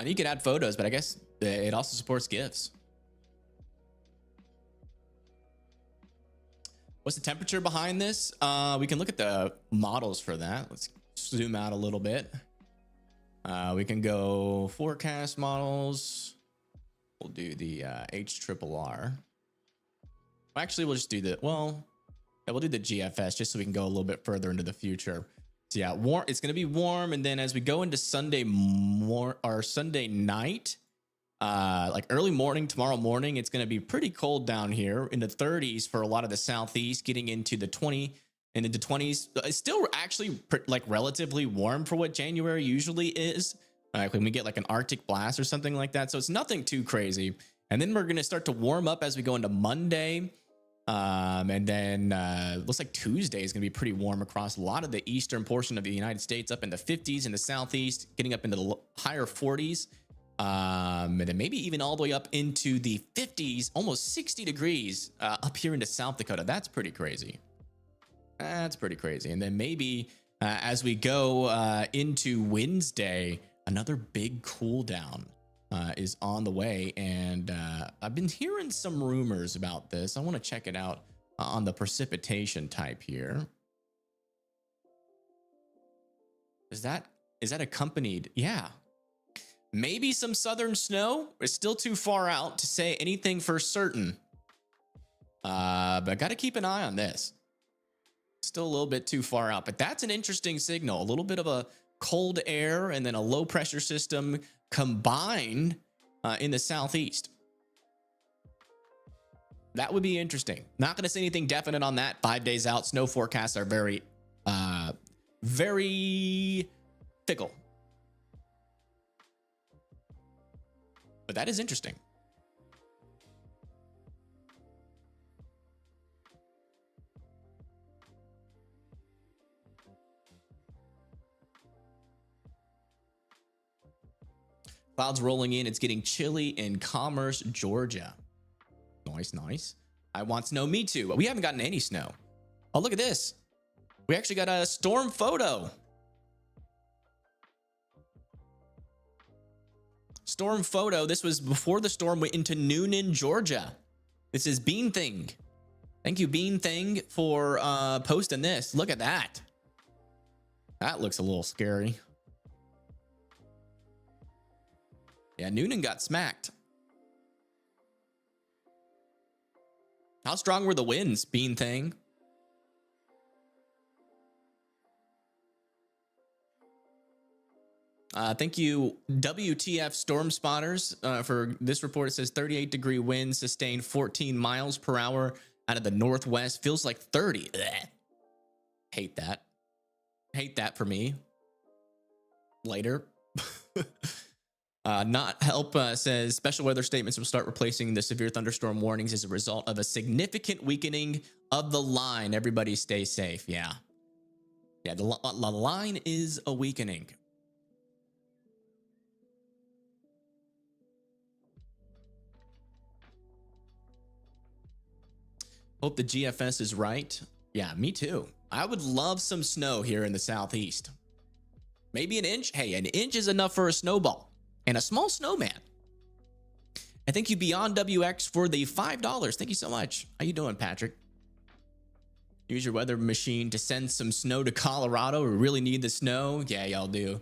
Speaker 1: You can add photos, but I guess it also supports GIFs. What's the temperature behind this? We can look at the models for that. Let's zoom out a little bit. We can go forecast models. We'll do the HRRR. Actually, we'll just do the, well, yeah, we'll do the GFS just so we can go a little bit further into the future. So yeah, warm. It's going to be warm, and then as we go into Sunday night, like early morning tomorrow morning, it's going to be pretty cold down here in the 30s for a lot of the southeast, getting into the 20 and into 20s. It's still actually like relatively warm for what January usually is. Like when we get like an Arctic blast or something like that. So it's nothing too crazy. And then we're going to start to warm up as we go into Monday. And then looks like Tuesday is going to be pretty warm across a lot of the eastern portion of the United States, up in the 50s in the southeast, getting up into the higher 40s. And then maybe even all the way up into the 50s, almost 60 degrees up here into South Dakota. That's pretty crazy. That's pretty crazy. And then maybe as we go into Wednesday, another big cool down is on the way. And I've been hearing some rumors about this. I want to check it out on the precipitation type here. Is that accompanied? Yeah. Maybe some southern snow. It's still too far out to say anything for certain. But I got to keep an eye on this. Still a little bit too far out, but that's an interesting signal. A little bit of a cold air and then a low pressure system combined in the southeast. That would be interesting. Not going to say anything definite on that. 5 days out. Snow forecasts are very fickle. But that is interesting. Clouds rolling in. It's getting chilly in Commerce, Georgia. Nice, nice. I want snow. Me too. We haven't gotten any snow. Oh, look at this. We actually got a storm photo. Storm photo. This was before the storm went into Noonan, Georgia. This is Bean Thing. Thank you, Bean Thing, for posting this. Look at that. That looks a little scary. Yeah, Noonan got smacked. How strong were the winds, Bean Thing? Thank you, WTF Storm Spotters, for this report. It says 38-degree winds sustained 14 miles per hour out of the northwest. Feels like 30. Ugh. Hate that. Hate that for me. later. Not help says special weather statements will start replacing the severe thunderstorm warnings as a result of a significant weakening of the line. Everybody stay safe. Yeah. Yeah, the line is a weakening. Hope the GFS is right. Yeah, me too. I would love some snow here in the southeast. Maybe an inch. Hey, an inch is enough for a snowball and a small snowman. And thank you Beyond WX for the $5. Thank you so much. How you doing, Patrick? Use your weather machine to send some snow to Colorado. We really need the snow. Yeah, y'all do.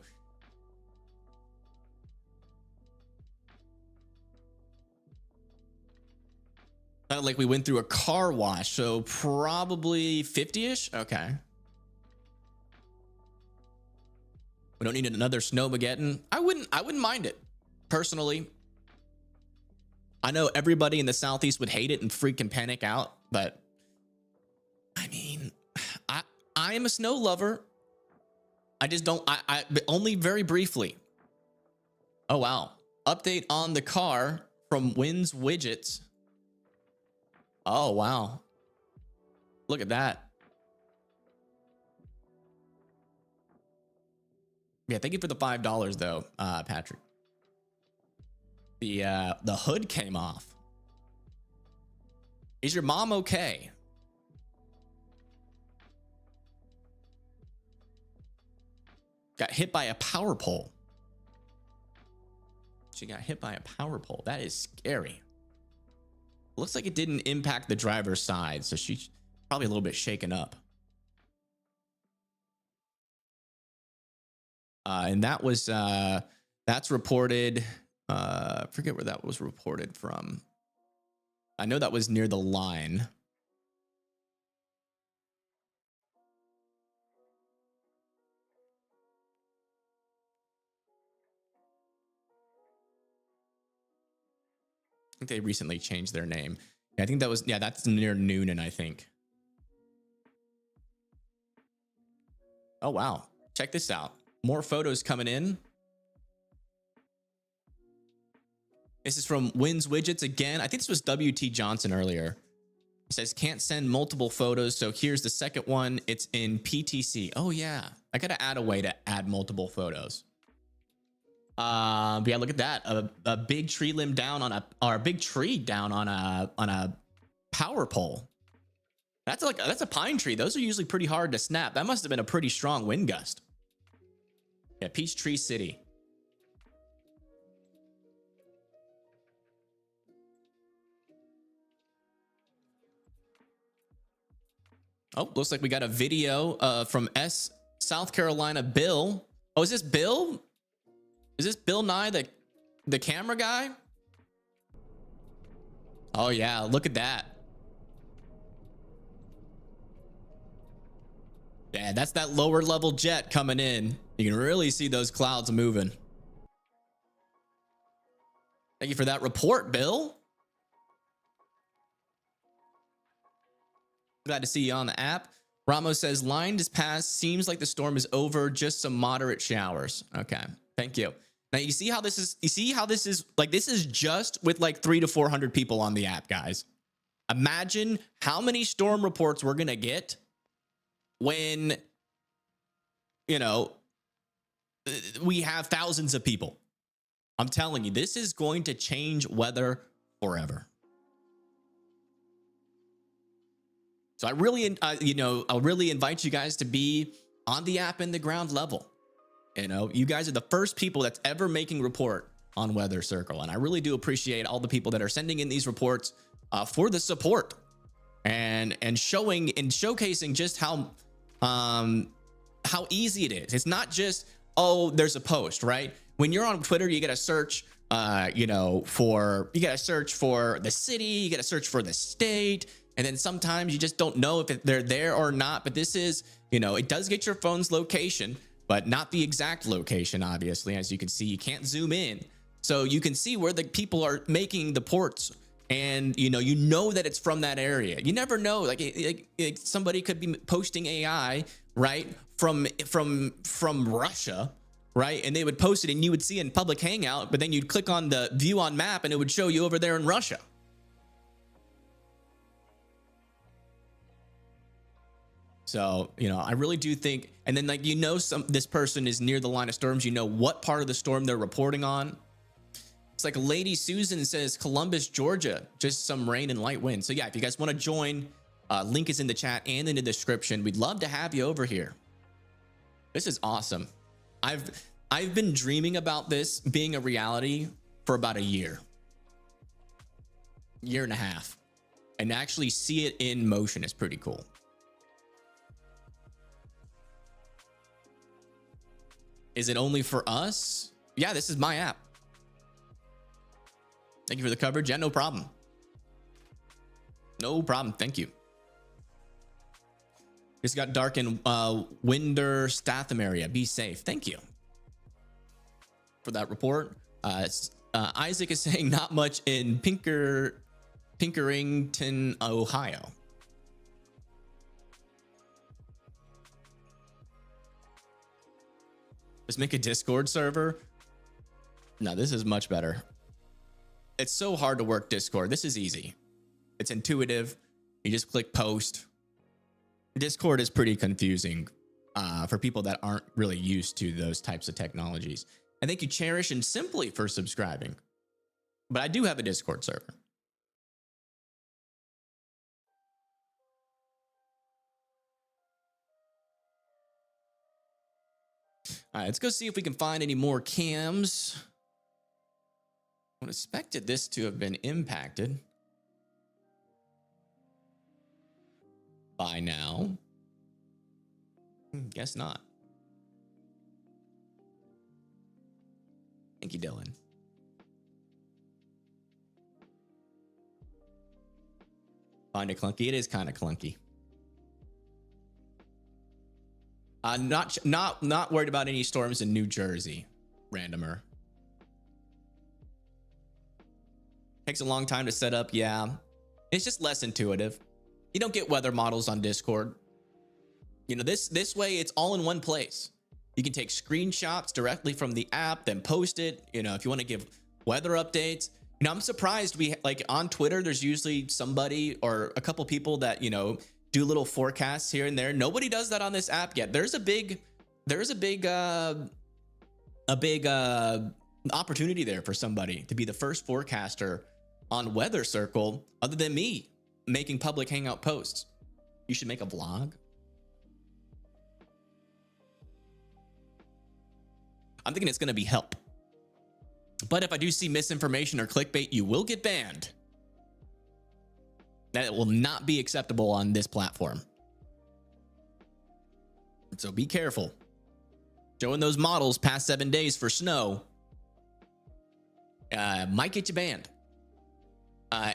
Speaker 1: Felt like we went through a car wash, so probably 50-ish. Okay. We don't need another snowmageddon. I wouldn't mind it personally. I know everybody in the southeast would hate it and freaking panic out, but I mean, I am a snow lover. I just don't, but only very briefly. Oh, wow. Update on the car from Winds Widgets. Oh, wow. Look at that. Yeah, thank you for the $5 though, Patrick. The hood came off. Is your mom okay? Got hit by a power pole. She got hit by a power pole. That is scary. Looks like it didn't impact the driver's side, so she's probably a little bit shaken up. And that was that's reported. I forget where that was reported from. I know that was near the line. I think they recently changed their name. I think that was, yeah, that's near Noonan, I think. Oh, wow. Check this out. More photos coming in. This is from Winds Widgets again. I think this was WT Johnson earlier. It says can't send multiple photos. So here's the second one. It's in PTC. Oh yeah. I got to add a way to add multiple photos. But yeah, look at that. A big tree limb down on or a big tree down on a power pole. That's a pine tree. Those are usually pretty hard to snap. That must have been a pretty strong wind gust. Yeah, Peachtree City. Oh, looks like we got a video from South Carolina Bill. Oh, is this Bill? Is this Bill Nye, the camera guy? Oh yeah, look at that. Yeah, that's that lower level jet coming in. You can really see those clouds moving. Thank you for that report, Bill. Glad to see you on the app. Ramos says line is passed. Seems like the storm is over. Just some moderate showers. Okay, thank you. Now you see how this is. You see how this is like. This is just with like 300 to 400 people on the app, guys. Imagine how many storm reports we're gonna get when, you know, we have thousands of people. I'm telling you, this is going to change weather forever. So I really, I'll really invite you guys to be on the app in the ground level. You know, you guys are the first people that's ever making report on Weather Circle. And I really do appreciate all the people that are sending in these reports for the support and showing and showcasing just how easy it is. It's not just, oh, there's a post, right? When you're on Twitter, you got to search, you got to search for the city, you got to search for the state. And then sometimes you just don't know if they're there or not. But this is, it does get your phone's location, but not the exact location, obviously. As you can see, you can't zoom in. So you can see where the people are making the ports. And, you know that it's from that area. You never know. Like somebody could be posting AI, right, from Russia. right? And they would post it and you would see it in public hangout, but then you'd click on the view on map and it would show you over there in Russia. So, you know, I really do think, and then like, you know, this person is near the line of storms, you know what part of the storm they're reporting on. It's like Lady Susan says, Columbus, Georgia, just some rain and light wind. So yeah, if you guys want to join, link is in the chat and in the description. We'd love to have you over here. This is awesome. I've been dreaming about this being a reality for about a year and a half, and to actually see it in motion is pretty cool. Is it only for us? Yeah, this is my app. Thank you for the coverage. Yeah, no problem. No problem. Thank you. It's got dark in Winder, Statham area. Be safe. Thank you for that report. Isaac is saying not much in Pinkerington, Ohio. Just make a Discord server. No, this is much better. It's so hard to work Discord. This is easy. It's intuitive. You just click post. Discord is pretty confusing for people that aren't really used to those types of technologies. I thank you, Cherish and Simply, for subscribing. But I do have a Discord server. All right, let's go see if we can find any more cams. I would have expected this to have been impacted by now. Guess not. Thank you, Dylan. Find it clunky. It is kind of clunky. Not worried about any storms in New Jersey. Randomer. Takes a long time to set up. Yeah, it's just less intuitive. You don't get weather models on Discord. You know, this way it's all in one place. You can take screenshots directly from the app, then post it. You know, if you want to give weather updates. You know, I'm surprised we like on Twitter. There's usually somebody or a couple people that, you know, do little forecasts here and there. Nobody does that on this app yet. There's a big opportunity there for somebody to be the first forecaster on Weather Circle, other than me making public hangout posts. You should make a vlog. I'm thinking it's going to be help. But if I do see misinformation or clickbait, you will get banned. That will not be acceptable on this platform. So be careful. Showing those models past 7 days for snow might get you banned.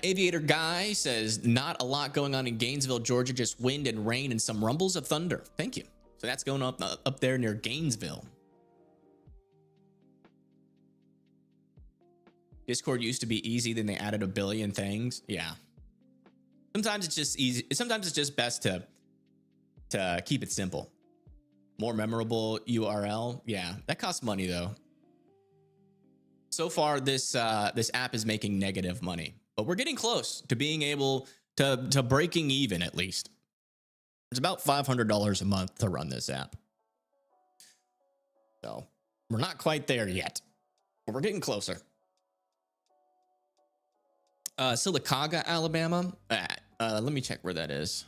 Speaker 1: Aviator Guy says, not a lot going on in Gainesville, Georgia, just wind and rain and some rumbles of thunder. Thank you. So that's going up there near Gainesville. Discord used to be easy, then they added a billion things. Yeah. Sometimes it's just easy. Sometimes it's just best to keep it simple. More memorable URL. Yeah, that costs money though. So far, this app is making negative money, but we're getting close to being able to breaking even at least. It's about $500 a month to run this app. So we're not quite there yet, but we're getting closer. Sylacauga, Alabama. Let me check where that is.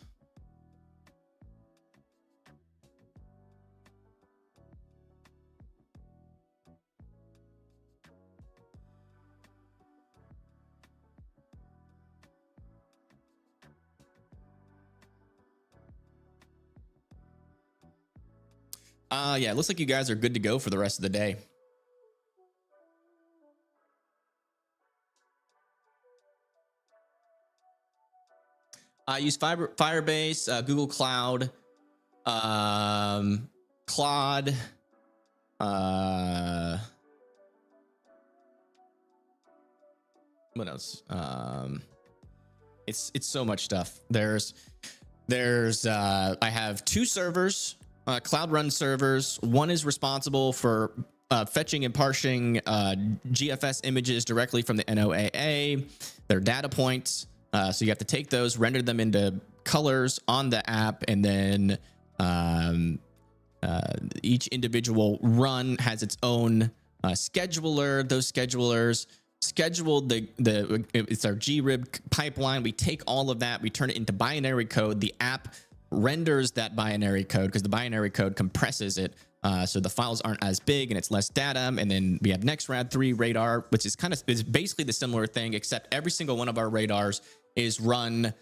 Speaker 1: Yeah, it looks like you guys are good to go for the rest of the day. I use Firebase, Google Cloud, Claude, what else? It's so much stuff. There's I have 2 servers, Cloud Run servers. One is responsible for fetching and parsing GFS images directly from the NOAA, their data points. So you have to take those, render them into colors on the app, and then each individual run has its own scheduler. Those schedulers schedule it's our grib pipeline. We take all of that, we turn it into binary code. The app renders that binary code because the binary code compresses it, so the files aren't as big and it's less data. And then we have NextRad3 radar, which is basically the similar thing, except every single one of our radars is run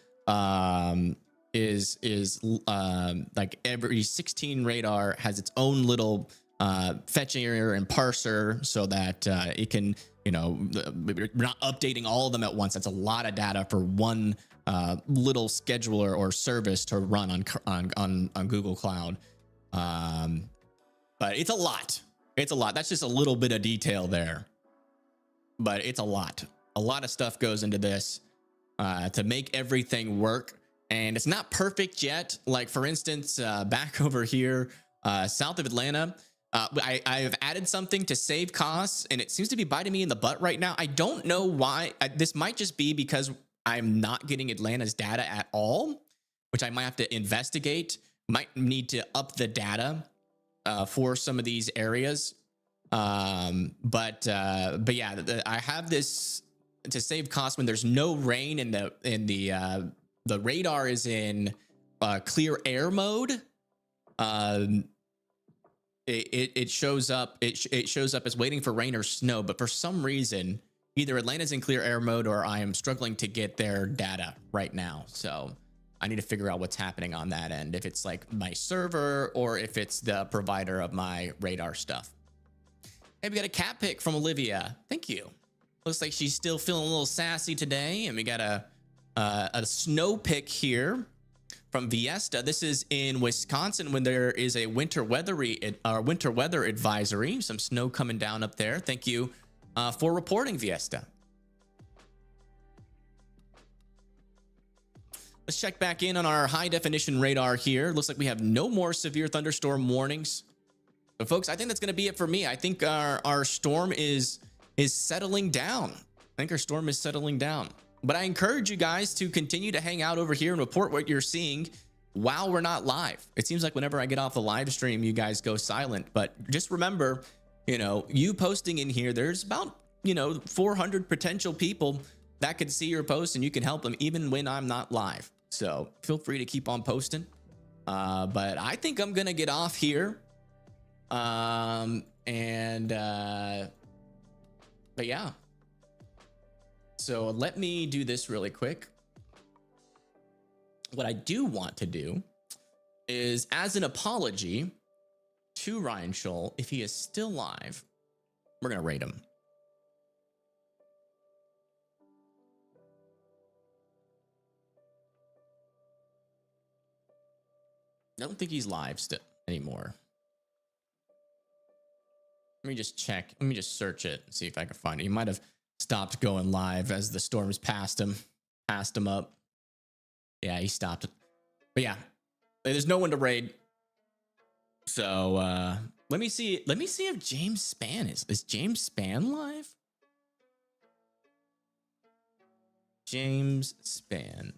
Speaker 1: like every 16 radar has its own little fetcher and parser, so that it can, we're not updating all of them at once. That's a lot of data for one little scheduler or service to run on Google Cloud. But it's a lot. That's just a little bit of detail there, but it's a lot of stuff goes into this to make everything work. And it's not perfect yet. Like, for instance, back over here south of Atlanta, I've added something to save costs, and it seems to be biting me in the butt right now. I don't know why. This might just be because I'm not getting Atlanta's data at all, which I might have to investigate. Might need to up the data for some of these areas. But yeah, I have this to save costs when there's no rain and the radar is in clear air mode. It shows up. It shows up as waiting for rain or snow, but for some reason, either Atlanta's in clear air mode or I am struggling to get their data right now. So I need to figure out what's happening on that end. If it's like my server or if it's the provider of my radar stuff. Hey, we got a cat pic from Olivia. Thank you. Looks like she's still feeling a little sassy today, and we got a snow pic here from Viesta. This is in Wisconsin when there is a winter weather advisory. Some snow coming down up there. Thank you for reporting, Viesta. Let's check back in on our high definition radar here. Looks like we have no more severe thunderstorm warnings. But folks, I think that's going to be it for me. I think our storm is settling down. But I encourage you guys to continue to hang out over here and report what you're seeing while we're not live. It seems like whenever I get off the live stream, you guys go silent. But just remember, you posting in here, there's about, 400 potential people that could see your post, and you can help them even when I'm not live. So feel free to keep on posting. But I think I'm going to get off here. But yeah. So let me do this really quick. What I do want to do is, as an apology to Ryan Scholl, if he is still live, we're going to rate him. I don't think he's live still anymore. Let me just check. Let me just search it and see if I can find it. He might have stopped going live as the storms passed him up. Yeah, he stopped it. But yeah, there's no one to raid. So let me see if James Spann is James Spann live? James Spann.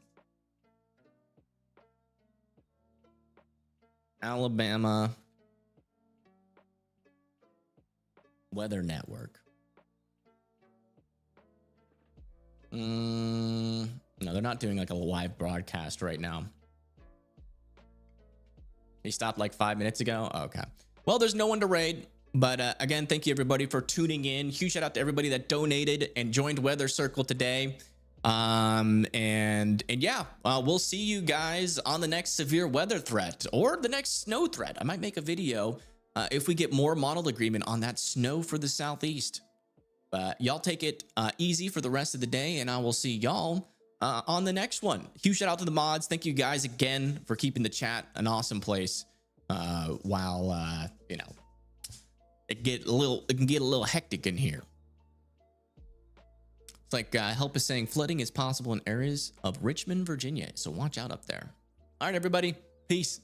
Speaker 1: Alabama Weather Network. No, they're not doing like a live broadcast right now. He stopped like 5 minutes ago. Okay. Well, there's no one to raid. But again, thank you everybody for tuning in. Huge shout out to everybody that donated and joined Weather Circle today. And yeah, we'll see you guys on the next severe weather threat or the next snow threat. I might make a video if we get more model agreement on that snow for the Southeast. But y'all take it easy for the rest of the day, and I will see y'all on the next one. Huge shout out to the mods. Thank you guys again for keeping the chat an awesome place while it can get a little hectic in here. It's like Help is saying flooding is possible in areas of Richmond, Virginia, so watch out up there. All right, everybody. Peace.